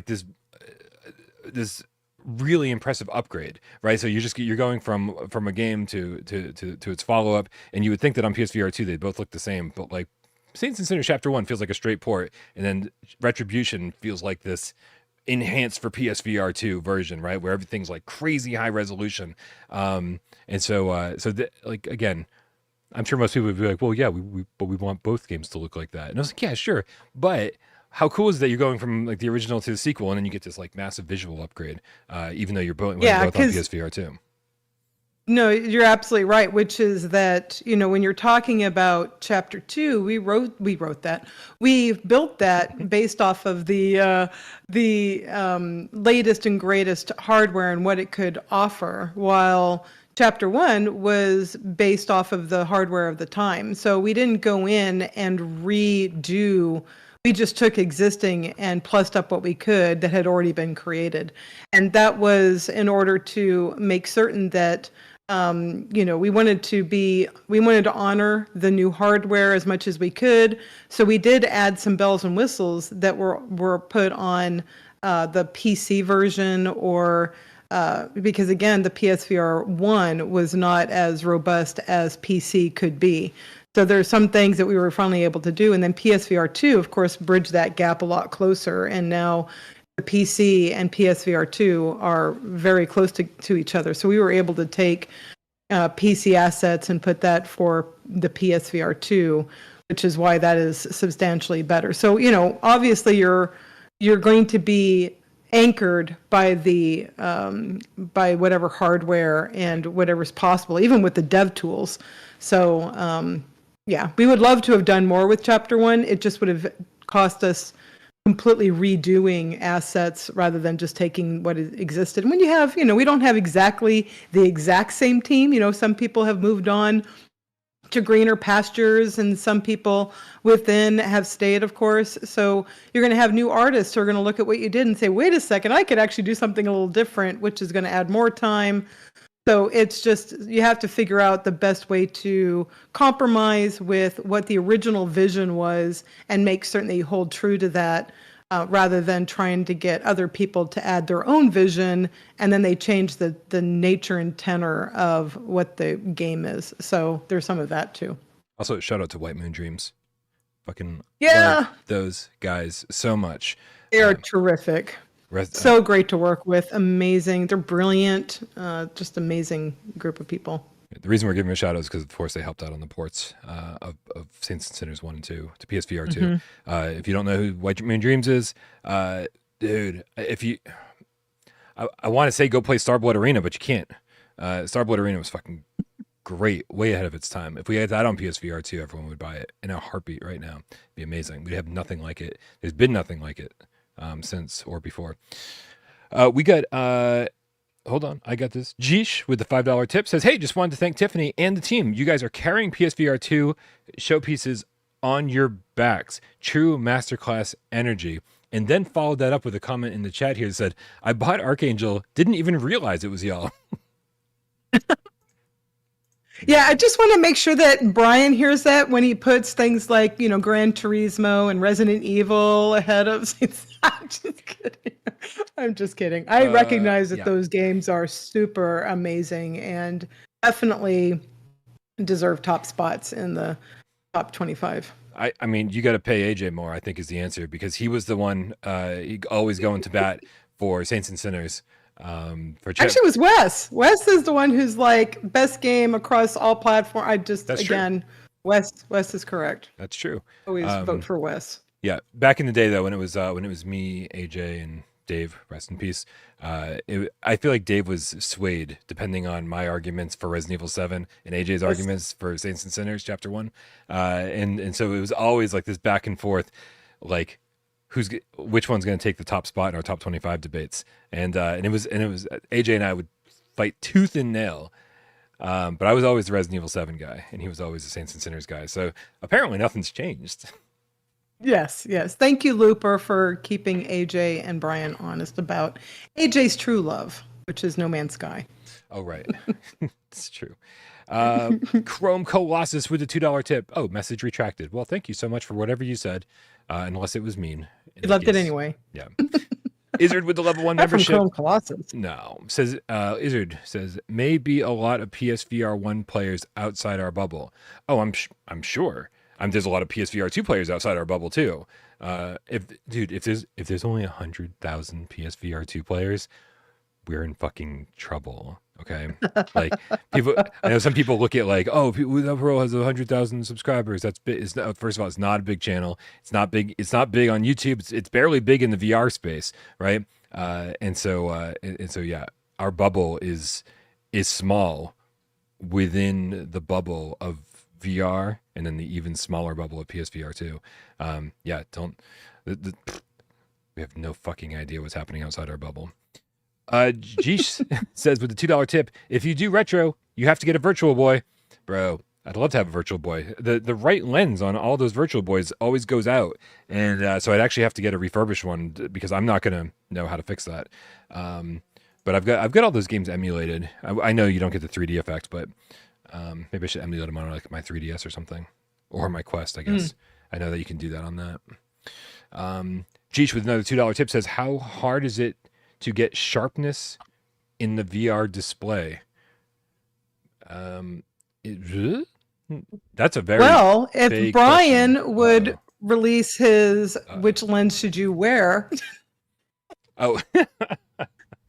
this really impressive upgrade, right? So you're going from a game to its follow up, and you would think that on PSVR 2 they both look the same, but like Saints and Sinners Chapter 1 feels like a straight port, and then Retribution feels like this enhanced for PSVR 2 version, right? Where everything's like crazy high resolution. And so like again, I'm sure most people would be like, well, yeah, but we want both games to look like that. And I was like, yeah, sure. But how cool is that you're going from like the original to the sequel, and then you get this like massive visual upgrade, even though you're both on PSVR 2. No, you're absolutely right, which is that, when you're talking about Chapter 2, we wrote that. We built that based off of the latest and greatest hardware and what it could offer, while Chapter 1 was based off of the hardware of the time. So we didn't go in and redo. We just took existing and plussed up what we could that had already been created. And that was in order to make certain that we wanted to honor the new hardware as much as we could. So we did add some bells and whistles that were put on the PC version, or because again, the PSVR1 was not as robust as PC could be. So there's some things that we were finally able to do, and then PSVR 2, of course, bridged that gap a lot closer, and now the PC and PSVR 2 are very close to each other. So we were able to take PC assets and put that for the PSVR 2, which is why that is substantially better. So, obviously you're going to be anchored by the by whatever hardware and whatever's possible, even with the dev tools. So, yeah, we would love to have done more with Chapter 1. It just would have cost us completely redoing assets rather than just taking what existed. And when you have, we don't have exactly the exact same team. Some people have moved on to greener pastures, and some people within have stayed, of course. So you're going to have new artists who are going to look at what you did and say, wait a second, I could actually do something a little different, which is going to add more time. So it's just, you have to figure out the best way to compromise with what the original vision was and make certain that you hold true to that, rather than trying to get other people to add their own vision and then they change the nature and tenor of what the game is. So there's some of that too. Also, shout out to White Moon Dreams. Fucking love those guys so much. They are terrific. So great to work with. Amazing. They're brilliant. Just amazing group of people. The reason we're giving them a shout out is because, of course, they helped out on the ports of Saints and Sinners 1 and 2 to PSVR 2. Mm-hmm. If you don't know who White Moon Dreams is, dude, if you... I want to say go play Starblood Arena, but you can't. Starblood Arena was fucking great, way ahead of its time. If we had that on PSVR 2, everyone would buy it in a heartbeat right now. It'd be amazing. We'd have nothing like it. There's been nothing like it. Since or before. We got, hold on, I got this. Jeesh with the $5 tip says, hey, just wanted to thank Tiffany and the team. You guys are carrying PSVR 2 showpieces on your backs. True masterclass energy. And then followed that up with a comment in the chat here that said, I bought ArcAngel, didn't even realize it was y'all. Yeah, I just want to make sure that Bryan hears that when he puts things like, Gran Turismo and Resident Evil ahead of... I'm just kidding. I'm just kidding. I recognize that those games are super amazing and definitely deserve top spots in the top 25. I mean, you got to pay AJ more, I think is the answer, because he was the one always going to bat for Saints and Sinners. Actually, it was Wes. Wes is the one who's like best game across all platforms. Wes is correct. That's true. Always vote for Wes. Yeah, back in the day though, when it was me, AJ, and Dave, rest in peace. I feel like Dave was swayed depending on my arguments for Resident Evil 7 and AJ's arguments for Saints and Sinners Chapter 1, and so it was always like this back and forth, like which one's going to take the top spot in our top 25 debates, and it was AJ and I would fight tooth and nail. But I was always the Resident Evil 7 guy, and he was always the Saints and Sinners guy. So apparently nothing's changed. Yes, yes. Thank you, Looper, for keeping AJ and Bryan honest about AJ's true love, which is No Man's Sky. Oh, right. It's true. Chrome Colossus with a $2 tip. Oh, message retracted. Well, thank you so much for whatever you said, unless it was mean. You loved it anyway. Yeah. Izzard with the level 1 membership. From Chrome Colossus. No. Izzard says, maybe a lot of PSVR1 players outside our bubble. Oh, I'm sure. There's a lot of PSVR2 players outside our bubble too. If there's only 100,000 PSVR2 players, we're in fucking trouble. Okay, like people. I know some people look at like, oh, that Pro has 100,000 subscribers. That's big. First of all, it's not a big channel. It's not big. It's not big on YouTube. It's barely big in the VR space, right? And so yeah, our bubble is small within the bubble of VR, and then the even smaller bubble of PSVR 2. Yeah, we have no fucking idea what's happening outside our bubble. Jeesh says with the $2 tip, if you do retro, you have to get a Virtual Boy. Bro, I'd love to have a Virtual Boy. The right lens on all those Virtual Boys always goes out, and so I'd actually have to get a refurbished one because I'm not gonna know how to fix that. But I've got all those games emulated. I know you don't get the 3D effect, but maybe I should emulate them on like my 3DS or something, or my Quest, I guess. I know that you can do that on that. Jeesh with another $2 tip says, how hard is it to get sharpness in the VR display? That's a very if Bryan question. Would release his which lens should you wear? Oh,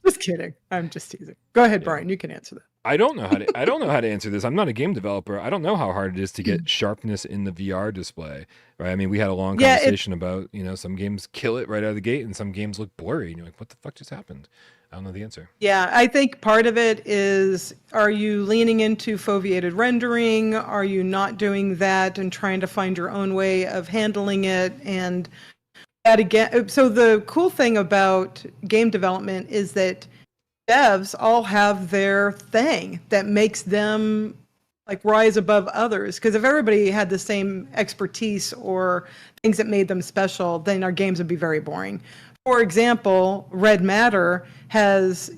just kidding. I'm just teasing. Go ahead, Bryan. You can answer that. I don't know how to answer this. I'm not a game developer. I don't know how hard it is to get sharpness in the VR display, right? I mean, we had a long conversation about, some games kill it right out of the gate and some games look blurry and you're like, what the fuck just happened? I don't know the answer. Yeah, I think part of it is, are you leaning into foveated rendering? Are you not doing that and trying to find your own way of handling it? And that again, so the cool thing about game development is that devs all have their thing that makes them like rise above others. Because if everybody had the same expertise or things that made them special, then our games would be very boring. For example, Red Matter has,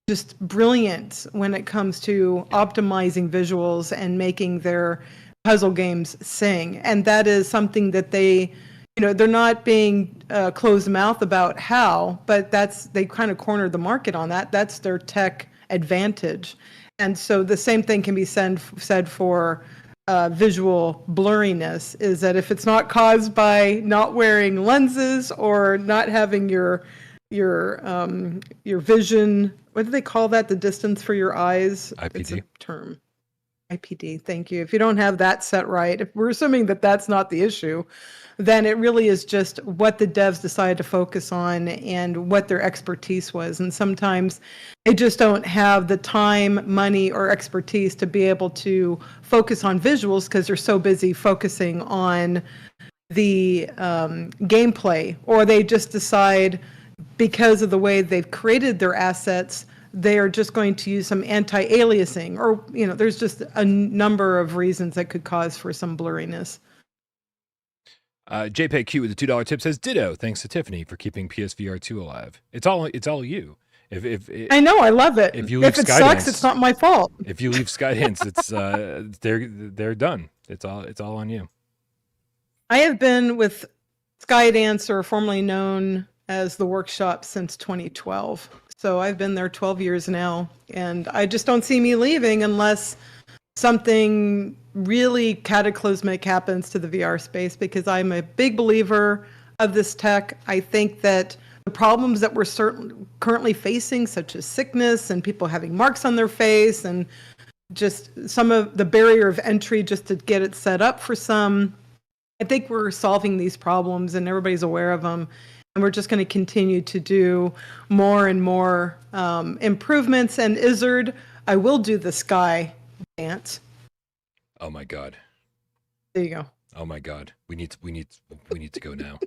just brilliant when it comes to optimizing visuals and making their puzzle games sing. And that is something that they're not being closed mouth about how, but they kind of cornered the market on that. That's their tech advantage. And so the same thing can be said for visual blurriness, is that if it's not caused by not wearing lenses or not having your vision, what do they call that? The distance for your eyes? IPD. It's a term. IPD, thank you. If you don't have that set right, if we're assuming that that's not the issue, then it really is just what the devs decided to focus on and what their expertise was. And sometimes they just don't have the time, money, or expertise to be able to focus on visuals because they're so busy focusing on the gameplay, or they just decide because of the way they've created their assets, they are just going to use some anti-aliasing, or there's just a number of reasons that could cause for some blurriness. JPEG with the $2 tip says, ditto, thanks to Tiffany for keeping PSVR 2 alive. It's all you. If I know, I love it. If it sucks, it's not my fault. If you leave Skydance, it's they're done. It's all on you. I have been with Skydance, or formerly known as the Workshop, since 2012. So I've been there 12 years now, and I just don't see me leaving unless something really cataclysmic happens to the VR space, because I'm a big believer of this tech. I think that the problems that we're currently facing, such as sickness and people having marks on their face, and just some of the barrier of entry just to get it set up for some, I think we're solving these problems and everybody's aware of them. And we're just going to continue to do more and more improvements. And Izzard, I will do the sky dance. Oh my God. There you go. Oh my God. We need to go now.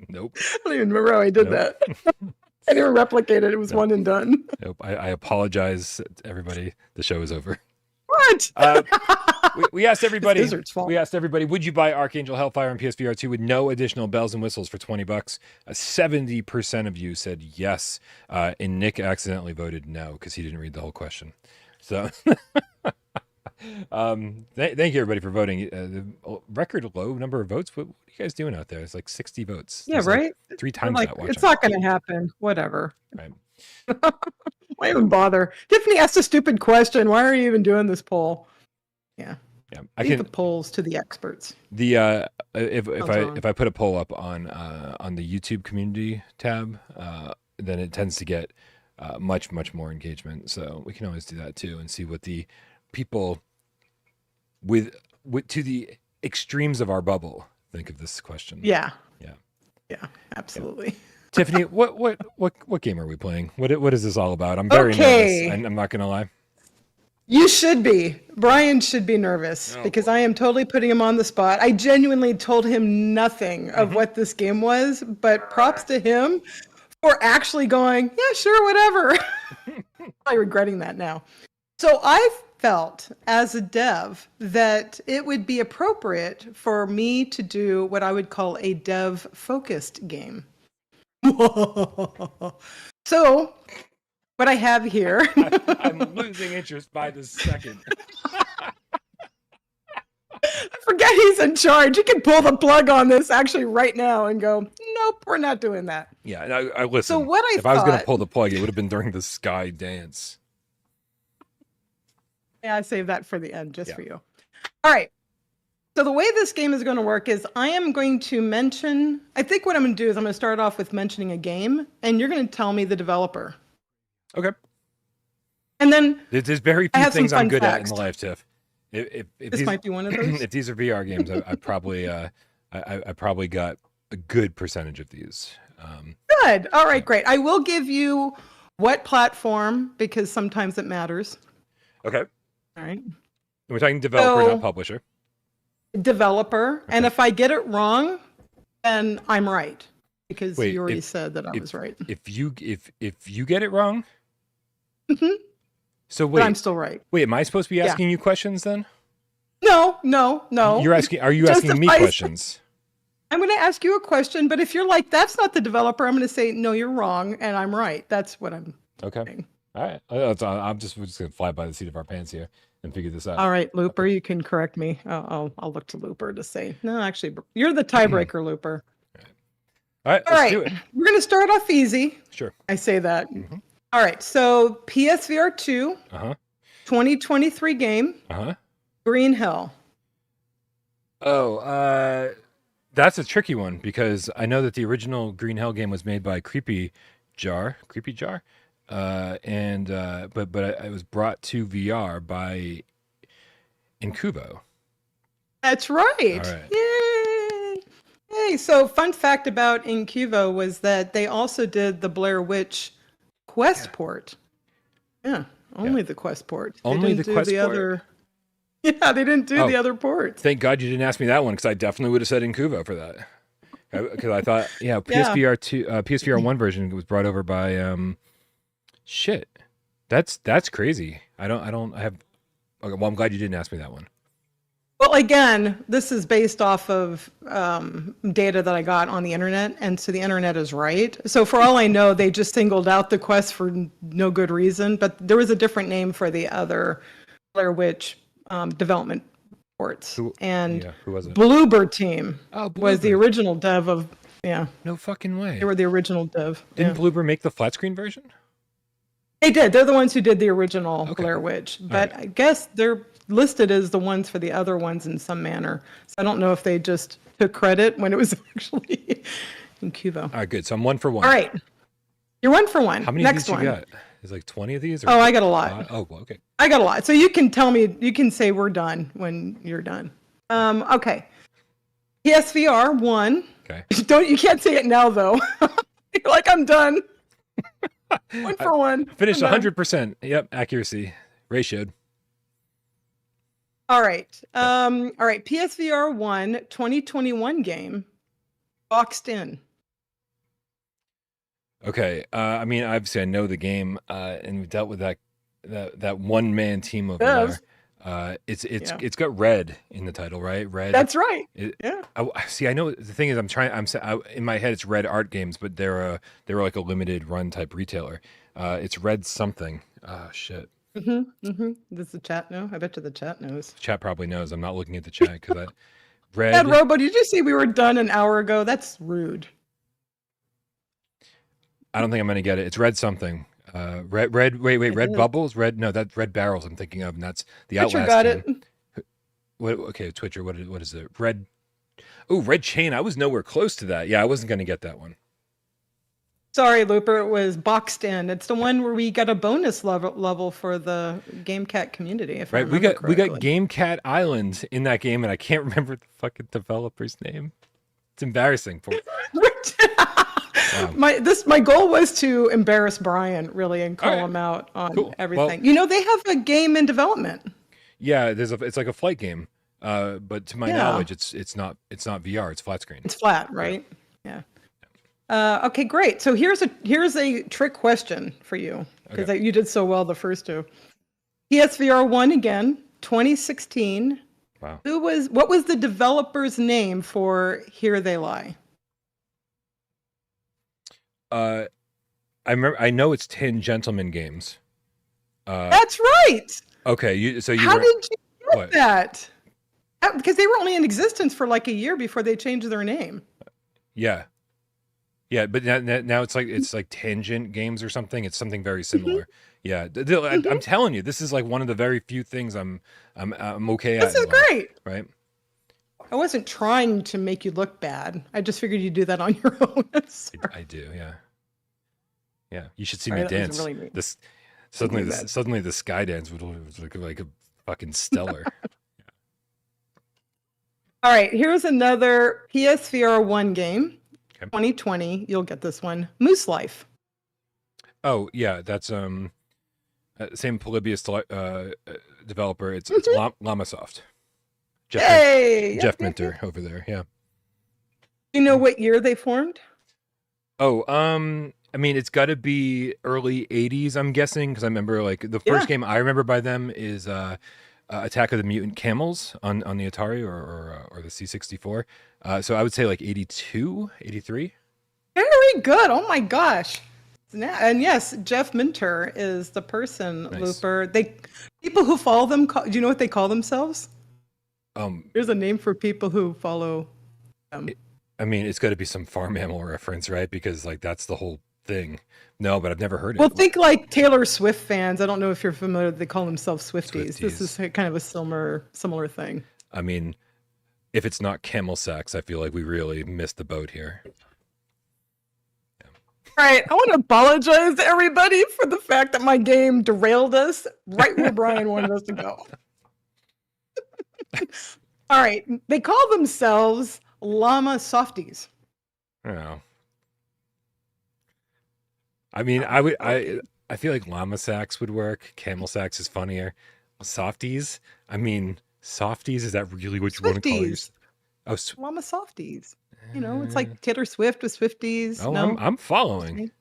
Nope. I don't even remember how I did Nope. that. I didn't replicate it. It was one and done. Nope. I apologize to everybody. The show is over. What? We asked everybody. It's Blizzard's fault. We asked everybody, would you buy ArcAngel Hellfire on PSVR 2 with no additional bells and whistles for $20? 70% of you said yes, and Nick accidentally voted no because he didn't read the whole question. So, thank you everybody for voting. The record low number of votes. What are you guys doing out there? It's like 60 votes. Yeah, There's right. Like 3 times Like, that watching. it's not going to happen. Whatever. Right. Why even bother? Tiffany asked a stupid question. Why are you even doing this poll? Yeah. Yeah, Leave the polls to the experts. The if I put a poll up on the YouTube community tab, then it tends to get much more engagement. So we can always do that too and see what the people with to the extremes of our bubble think of this question. Yeah, absolutely. Yeah. Tiffany, what game are we playing? What is this all about? I'm very nervous. I'm not gonna lie. You should be. Bryan should be nervous because I am totally putting him on the spot. I genuinely told him nothing of what this game was, but props to him for actually going, yeah, sure, whatever. I'm regretting that now. So I felt as a dev that it would be appropriate for me to do what I would call a dev-focused game. So what I have here. I'm losing interest by the second. I forget he's in charge. He can pull the plug on this actually right now and go, nope, we're not doing that. Yeah, I listen. So what if I was going to pull the plug, it would have been during the Skydance. Yeah, I saved that for the end just for you. All right. So the way this game is going to work is I am going to mention, I think what I'm going to do is I'm going to start off with mentioning a game, and you're going to tell me the developer. Okay. And then there's very few things I'm good at in the life, Tiff. If this might be one of those. If these are VR games, I probably got a good percentage of these. Good. All right, great. I will give you what platform because sometimes it matters. Okay. All right. We're talking developer, not publisher. Developer, okay. And if I get it wrong, then I'm right because you already said that I was right. If you get it wrong, so wait, but I'm still right. Wait, am I supposed to be asking you questions then? No. You're asking. Are you asking me questions? I'm going to ask you a question, but if you're like, that's not the developer, I'm going to say, no, you're wrong, and I'm right. That's what I'm saying. All right. I'm just going to fly by the seat of our pants here and figure this out. All right, Looper, you can correct me. I'll look to Looper to say, no, actually, you're the tiebreaker, Looper. All right, let's do it. We're going to start off easy. Sure. I say that. All right, so PSVR 2, 2023 game, Green Hell. Oh, that's a tricky one because I know that the original Green Hell game was made by Creepy Jar, and but it was brought to VR by Incubo. That's right. All right. Yay! Hey, so fun fact about Incubo was that they also did the Blair Witch Quest port. Yeah, only the Quest port. Only the Quest port. Other... Yeah, they didn't do the other ports. Thank God you didn't ask me that one because I definitely would have said Incubo for that. Because I thought, PSVR 2, PSVR 1 version was brought over by shit. That's crazy. I have. Okay, well, I'm glad you didn't ask me that one. Well, again, this is based off of data that I got on the internet, and so the internet is right. So for all I know, they just singled out the Quest for no good reason, but there was a different name for the other Blair Witch development ports. Who was it? Bloober Team was the Bloober. original dev of, No fucking way. They were the original dev. Didn't Bloober make the flat screen version? They did. They're the ones who did the original Blair Witch. But I guess they're listed as the ones for the other ones in some manner. So I don't know if they just took credit when it was actually Incubo. All right, good. So I'm 1 for 1. All right. You're 1 for 1. How many Next of these one. you got? Is like 20 of these? Or I got a lot. Oh, well, okay. I got a lot. So you can tell me, you can say we're done when you're done. Okay. PSVR 1. Okay. You can't say it now though. You're like, I'm done. 1 for 1. Finished 100%. Yep, accuracy ratioed. All right. All right. PSVR 1 2021 game. Boxed in. Okay. I mean, obviously, I know the game, and we dealt with that one man team over Yes. there. It's Yeah. it's got red in the title, right? Red. That's right. It, Yeah. see. I know the thing is, in my head, it's Red Art Games, but they're like a limited run type retailer. It's Red something. Shit. Does the chat know? I bet you the chat knows. Chat probably knows. I'm not looking at the chat because I red. Ed Robo, did you see we were done an hour ago? That's rude. I don't think I'm gonna get it. It's Red something. Red. Wait. Red Bubbles. Red. No, that's Red Barrels. I'm thinking of, and that's the Twitcher Outlast got game. it. What? Okay, Twitcher. What is it? Red. Oh, Red Chain. I was nowhere close to that. Yeah, I wasn't gonna get that one. Sorry, Looper. It was Boxed In. It's the one where we got a bonus level for the Gamecat community. If I Right. We remember got correctly. Gamecat Island in that game, and I can't remember the fucking developer's name. It's embarrassing. Wow. My goal was to embarrass Bryan really and call All right. him out on Cool. everything. Well- They have a game in development. Yeah, it's like a flight game. But to my Yeah. knowledge, it's not VR. It's flat screen. It's flat, right? Yeah. Okay, great. So here's a trick question for you because Okay. you did so well the first two. PSVR1 again, 2016. Wow. What was the developer's name for Here They Lie? I know it's 10 Gentlemen Games. That's right. Okay, How did you get what? that? Because they were only in existence for like a year before they changed their name. Yeah, but now it's like Tangent Games or something. It's something very similar. Yeah, I'm telling you, this is like one of the very few things I'm okay at. This is great. Right? I wasn't trying to make you look bad. I just figured you'd do that on your own. I do. Yeah. You should see Sorry, me that was dance. really mean. Suddenly do that. the Skydance was like a fucking stellar. All right, here's another PSVR1 game. Okay. 2020. You'll get this one. Moose Life. Oh yeah, that's same Polybius developer. It's Llamasoft. Jeff Minter over there. Yeah. Do you know what year they formed? Oh, I mean, it's got to be early '80s, I'm guessing, because I remember like the first game I remember by them is Attack of the Mutant Camels on the Atari or the C64. So I would say like 82, 83. Very good. Oh my gosh. And yes, Jeff Minter is the person, Nice. Looper. People who follow them, do you know what they call themselves? There's a name for people who follow them. I mean, it's got to be some farm animal reference, right? Because like that's the whole thing. No, but I've never heard it. Well, think like Taylor Swift fans. I don't know if you're familiar. They call themselves Swifties. This is kind of a similar thing. I mean, if it's not camel sacks, I feel like we really missed the boat here. All right, I want to apologize to everybody for the fact that my game derailed us right where Bryan wanted us to go. All right, they call themselves Llama Softies. Oh. I mean, I feel like llama sacks would work. Camel sacks is funnier. Softies. I mean, softies. Is that really what you want to call yours? Oh, Llama Softies. It's like Taylor Swift with Swifties. Oh, no? I'm following.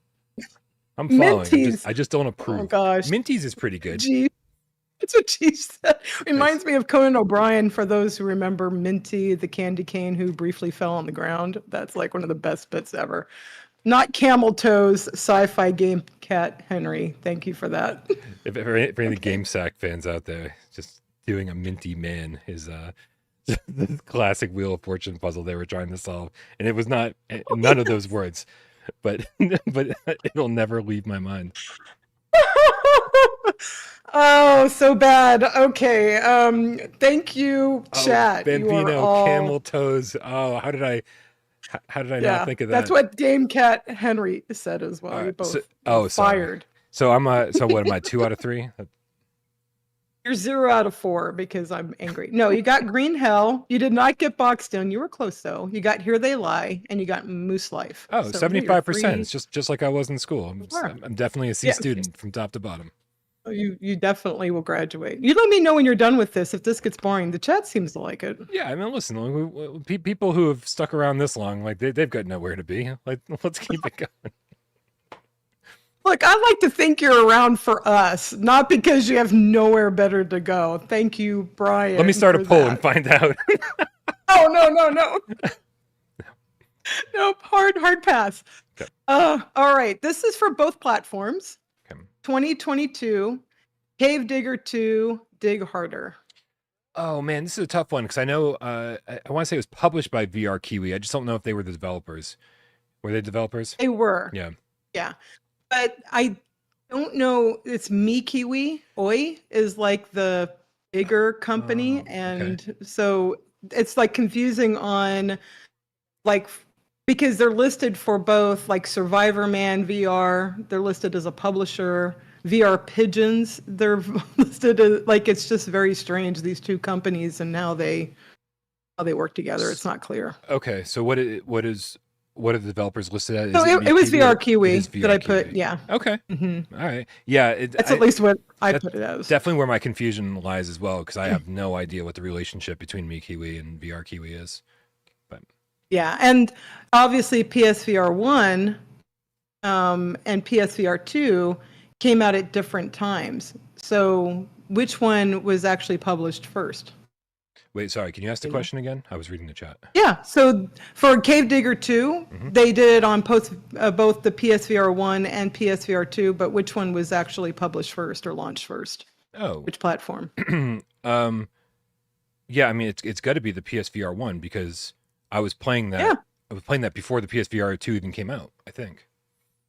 I'm following. Minties. I just don't approve. Oh gosh, Minties is pretty good. Gee, that's what she said. Reminds me of Conan O'Brien. For those who remember Minty, the candy cane who briefly fell on the ground. That's like one of the best bits ever. Not Camel Toes, sci-fi game cat Henry. Thank you for that. If for any of the Game Sack fans out there, just doing a minty man is the classic Wheel of Fortune puzzle they were trying to solve, and it was not none of those words, but it'll never leave my mind. Oh, so bad. Okay. Thank you, chat. Bambino, Camel Toes. Oh, how did I not think of that? That's what Gamecat Henry said as well. You both fired. So what am I, 2 out of 3? You're 0 out of 4 because I'm angry. No, you got Green Hell. You did not get Boxed In. You were close though. You got Here They Lie, and you got Moose Life. Oh, so 75%. It's just like I was in school. I'm definitely a C Yeah. student from top to bottom. You definitely will graduate. You let me know when you're done with this. If this gets boring, the chat seems to like it. Yeah, I mean, listen, people who have stuck around this long, like they've got nowhere to be. Like, let's keep it going. Look, I'd like to think you're around for us, not because you have nowhere better to go. Thank you, Bryan. Let me start a poll and find out. Oh, no. Nope, hard pass. Okay. All right, this is for both platforms. Okay. 2022, Cave Digger 2, Dig Harder. Oh man, this is a tough one because I know I want to say it was published by VR Kiwi. I just don't know if they were the developers. Were they developers? They were. Yeah. But I don't know. It's Kiwi. Oi is like the bigger company, and so it's like confusing on like because they're listed for both like Survivor Man VR. They're listed as a publisher. VR Pigeons. They're listed as like it's just very strange. These two companies and how they work together. It's not clear. Okay, so what are the developers listed as? So it was VR Kiwi that I put. Kiwi? Yeah. Okay. Mm-hmm. All right. Yeah. That's at least what I put it as. Definitely where my confusion lies as well, because I have no idea what the relationship between Kiwi and VR Kiwi is. But yeah, and obviously PSVR1 and PSVR2 came out at different times. So which one was actually published first? Wait, sorry, can you ask the question again? I was reading the chat. Yeah, so for Cave Digger 2, they did it on both the PSVR 1 and PSVR 2, but which one was actually published first or launched first? Oh. Which platform? Yeah, I mean, it's got to be the PSVR 1 because I was playing that. Yeah. I was playing that before the PSVR 2 even came out, I think.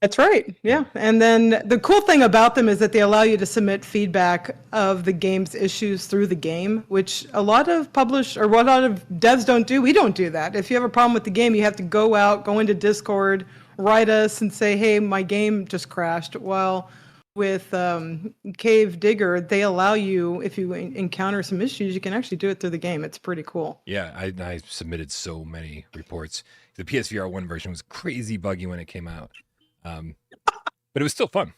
That's right. Yeah. And then the cool thing about them is that they allow you to submit feedback of the game's issues through the game, which a lot of devs don't do. We don't do that. If you have a problem with the game, you have to go into Discord, write us and say, hey, my game just crashed. Well, with Cave Digger, they allow you, if you encounter some issues, you can actually do it through the game. It's pretty cool. Yeah, I submitted so many reports. The PSVR 1 version was crazy buggy when it came out. But it was still fun.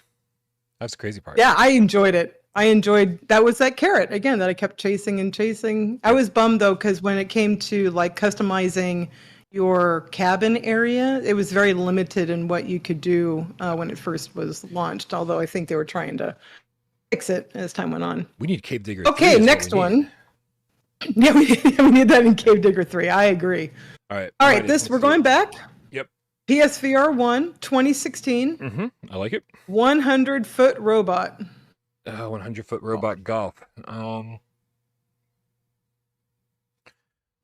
That's the crazy part. Yeah, I enjoyed it. That was that carrot again that I kept chasing and chasing. I was bummed though, because when it came to like customizing your cabin area, it was very limited in what you could do when it first was launched. Although I think they were trying to fix it as time went on. We need Cave Digger. Okay, next one. Yeah, we need that in Cave Digger 3. I agree. All right. We're going back. Yep. PSVR 1, 2016. Mm-hmm. I like it. 100-foot robot. 100-foot robot golf. God,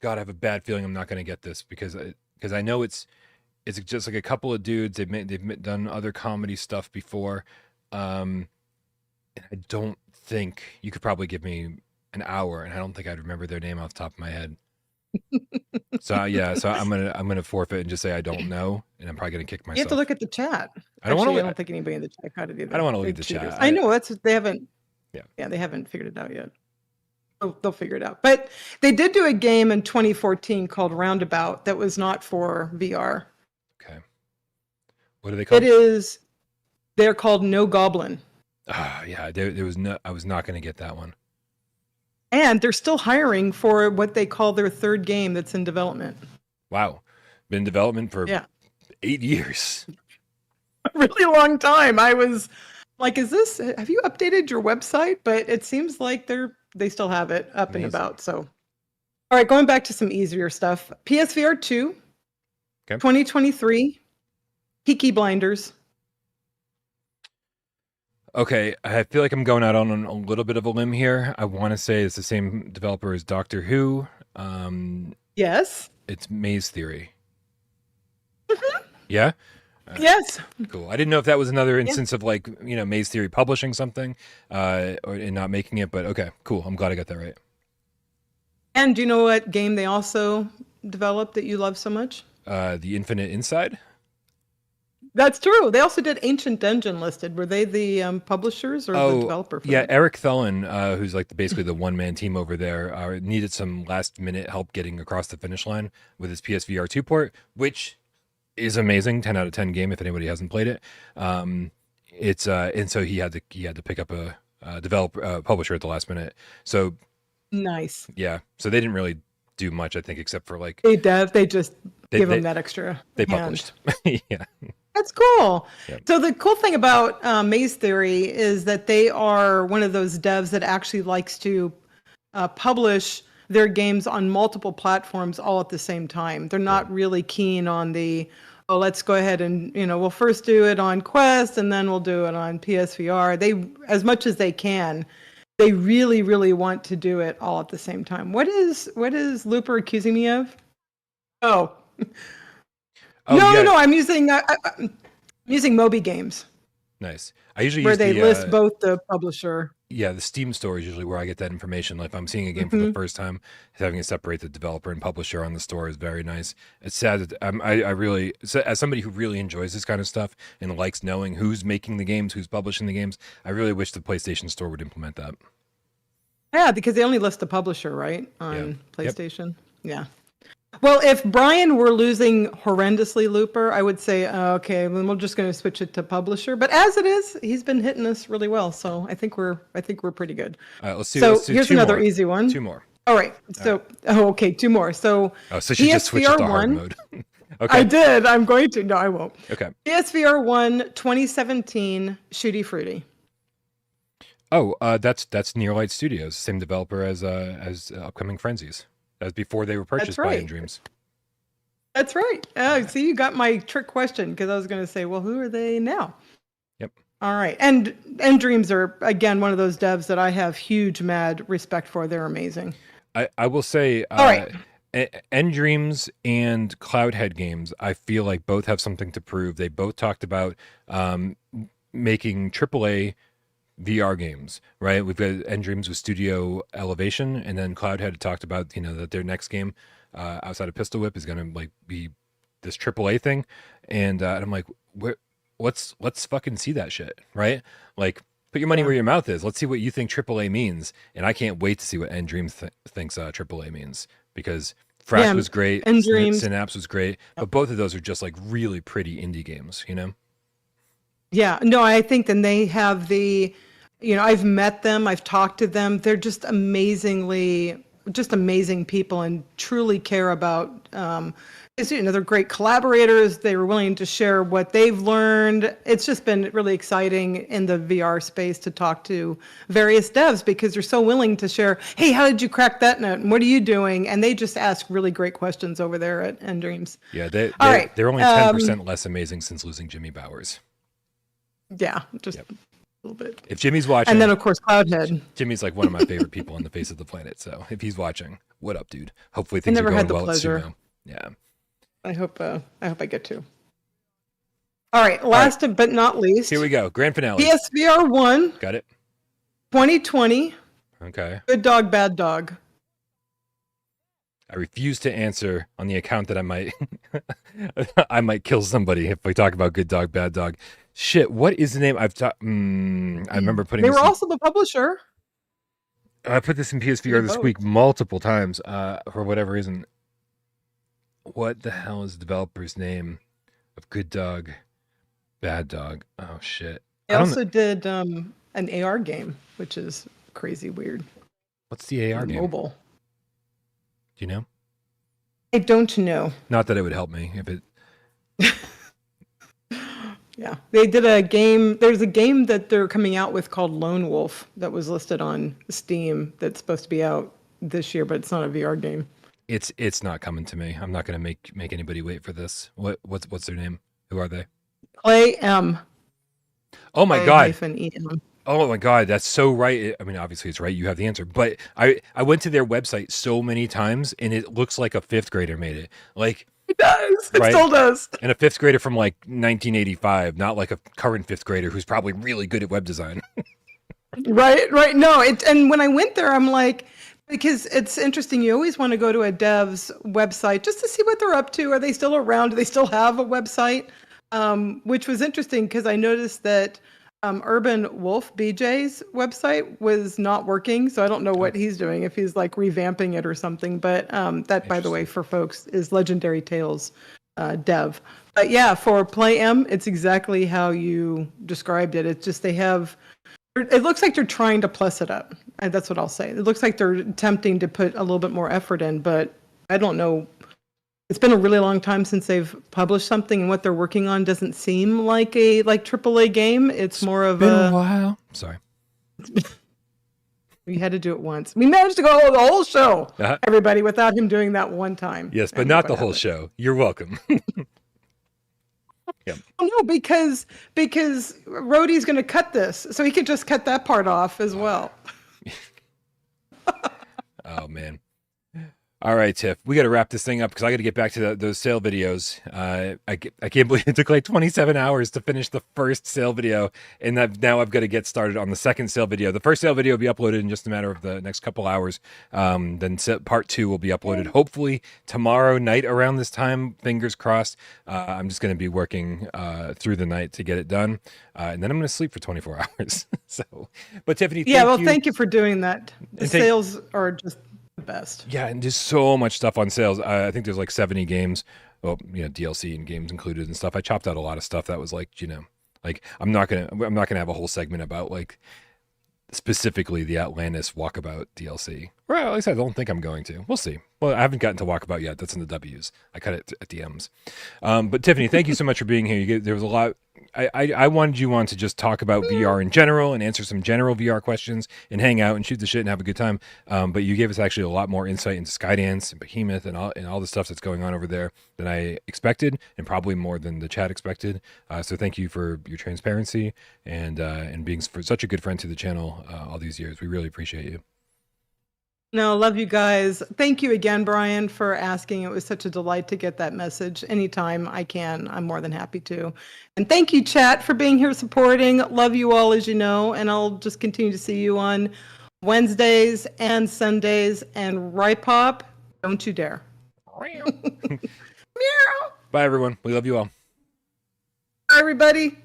I have a bad feeling I'm not going to get this because I know it's just like a couple of dudes. They've done other comedy stuff before. And I don't think you could probably give me an hour, and I don't think I'd remember their name off the top of my head. So I'm gonna forfeit and just say I don't know, and I'm probably gonna kick myself. You have to look at the chat. I don't think anybody in the chat got it either. I don't want to look at the chat. I know they haven't. Yeah, they haven't figured it out yet. They'll figure it out. But they did do a game in 2014 called Roundabout that was not for VR. Okay. What are they called? They're called No Goblin. Yeah, I was not gonna get that one. And they're still hiring for what they call their third game that's in development. Wow. Been in development for 8 years. A really long time. I was like, have you updated your website? But it seems like they still have it up and about. So, all right, going back to some easier stuff. PSVR 2, 2023, Peaky Blinders. Okay, I feel like I'm going out on a little bit of a limb here. I want to say it's the same developer as Doctor Who. Yes. It's Maze Theory. Mm-hmm. Yeah? Yes. Cool. I didn't know if that was another instance of like, Maze Theory publishing something and not making it, but okay, cool. I'm glad I got that right. And do you know what game they also developed that you love so much? The Infinite Inside? That's true. They also did Ancient Dungeon listed. Were they the publishers or the developer? Yeah, Eric Thelen, who's like basically the one-man team over there, needed some last-minute help getting across the finish line with his PSVR 2 port, which is amazing. 10 out of 10 game if anybody hasn't played it. And so he had to pick up a publisher at the last minute. So Nice. yeah, so they didn't really do much, I think, except for like They just give them that extra. They hand. published. Yeah. That's cool. Yep. So the cool thing about Maze Theory is that they are one of those devs that actually likes to publish their games on multiple platforms all at the same time. They're not really keen on let's go ahead and, we'll first do it on Quest and then we'll do it on PSVR. They, as much as they can, they really, really want to do it all at the same time. What is Looper accusing me of? No, I'm using Moby Games. Nice. I usually where use they list both the publisher. Yeah, the Steam store is usually where I get that information. Like if I'm seeing a game for the first time, having to separate the developer and publisher on the store is very nice. It's sad that I really, as somebody who really enjoys this kind of stuff and likes knowing who's making the games, who's publishing the games, I really wish the PlayStation Store would implement that. Yeah, because they only list the publisher, right, on PlayStation. Yeah. Well, if Bryan were losing horrendously Looper, I would say, okay, then we're just going to switch it to publisher. But as it is, he's been hitting us really well, so I think we're pretty good. All right, let's see. So here's another easy one. Two more. All right. So okay, two more. So she just switched to hard mode. Okay. I did. I'm going to. No, I won't. Okay. PSVR1 2017 Shooty Fruity. Oh, that's Nearlight Studios, same developer as upcoming Frenzies. That was before they were purchased by Endreams. That's right. See, you got my trick question because I was going to say, well, who are they now? Yep. All right. And Endreams are, again, one of those devs that I have huge, mad respect for. They're amazing. I will say, all right. Endreams and Cloudhead Games, I feel like both have something to prove. They both talked about making AAA VR games, right? We've got Endreams with Studio Elevation, and then Cloudhead had talked about, that their next game outside of Pistol Whip is going to like be this AAA thing, and I'm like, let's fucking see that shit, right? Like, put your money where your mouth is. Let's see what you think AAA means, and I can't wait to see what Endreams thinks AAA means, because Frax was great, Synapse was great, but both of those are just like really pretty indie games, Yeah, no, I think then they have I've met them, I've talked to them. They're just amazing people and truly care about, they're great collaborators. They were willing to share what they've learned. It's just been really exciting in the VR space to talk to various devs because they're so willing to share, hey, how did you crack that nut? And what are you doing? And they just ask really great questions over there at Endreams. Yeah, they're only 10% less amazing since losing Jimmy Bowers. Yeah, just a little bit. If Jimmy's watching, and then of course Cloudhead. Jimmy's like one of my favorite people on the face of the planet. So if he's watching, what up, dude? Hopefully things are going well at Sumo. Yeah, I hope I get to. All right, last but not least. Here we go, grand finale. PSVR1. Got it. 2020. Okay. Good dog, bad dog. I refuse to answer on the account that I might I might kill somebody if we talk about good dog, bad dog. Shit, what is the name? I remember putting. They were also the publisher. I put this in PSVR this week multiple times for whatever reason. What the hell is the developer's name of Good Dog, Bad Dog? Oh shit! They also did an AR game, which is crazy weird. What's the AR game? Mobile. Do you know? I don't know. Not that it would help me if it. Yeah, they did a game. There's a game that they're coming out with called Lone Wolf that was listed on Steam that's supposed to be out this year, but it's not a VR game. It's not coming to me. I'm not going to make anybody wait for this. What's their name? Who are they? Play M. Oh my god. -E-M. Oh my god, that's so right. I mean, obviously it's right. You have the answer. But I went to their website so many times, and it looks like a fifth grader made it. Like it does. It right? still does. And a fifth grader from like 1985, not like a current fifth grader who's probably really good at web design. Right. No, and when I went there, I'm like, because it's interesting. You always want to go to a dev's website just to see what they're up to. Are they still around? Do they still have a website? Which was interesting because I noticed that Urban Wolf BJ's website was not working. So I don't know what he's doing, if he's like revamping it or something. But that, by the way, for folks, is Legendary Tales dev. But yeah, for Play M, it's exactly how you described it. It's just they're It looks like they're trying to plus it up. And that's what I'll say. It looks like they're attempting to put a little bit more effort in, but I don't know. It's been a really long time since they've published something, and what they're working on doesn't seem like a AAA game. It's more of been a while. Sorry. We had to do it once. We managed to go the whole show, everybody, without him doing that one time. Yes, but not the whole show. You're welcome. Yeah. Oh, no, because Roadie's going to cut this, so he could just cut that part off as well. Oh, man. All right, Tiff, we got to wrap this thing up because I got to get back to those sale videos. I can't believe it took like 27 hours to finish the first sale video, and now I've got to get started on the second sale video. The first sale video will be uploaded in just a matter of the next couple hours. Then part 2 will be uploaded hopefully tomorrow night around this time. Fingers crossed. I'm just going to be working through the night to get it done, and then I'm going to sleep for 24 hours. But Tiffany, thank you for doing that. The sales are just best. Yeah, and there's so much stuff on sales. I think there's like 70 games, well, DLC and games included and stuff. I chopped out a lot of stuff that was like, like I'm not gonna have a whole segment about like specifically the Atlantis Walkabout DLC. Well, at least I don't think I'm going to. We'll see. Well, I haven't gotten to Walkabout yet. That's in the W's. I cut it at the M's. But Tiffany, thank you so much for being here. There was a lot. I wanted you on to just talk about VR in general and answer some general VR questions and hang out and shoot the shit and have a good time. But you gave us actually a lot more insight into Skydance and Behemoth and all the stuff that's going on over there than I expected, and probably more than the chat expected. So thank you for your transparency and being such a good friend to the channel all these years. We really appreciate you. No, love you guys. Thank you again, Bryan, for asking. It was such a delight to get that message. Anytime I can, I'm more than happy to. And thank you, chat, for being here supporting. Love you all, as you know, and I'll just continue to see you on Wednesdays and Sundays. And Ripoff, don't you dare. Bye, everyone. We love you all. Bye, everybody.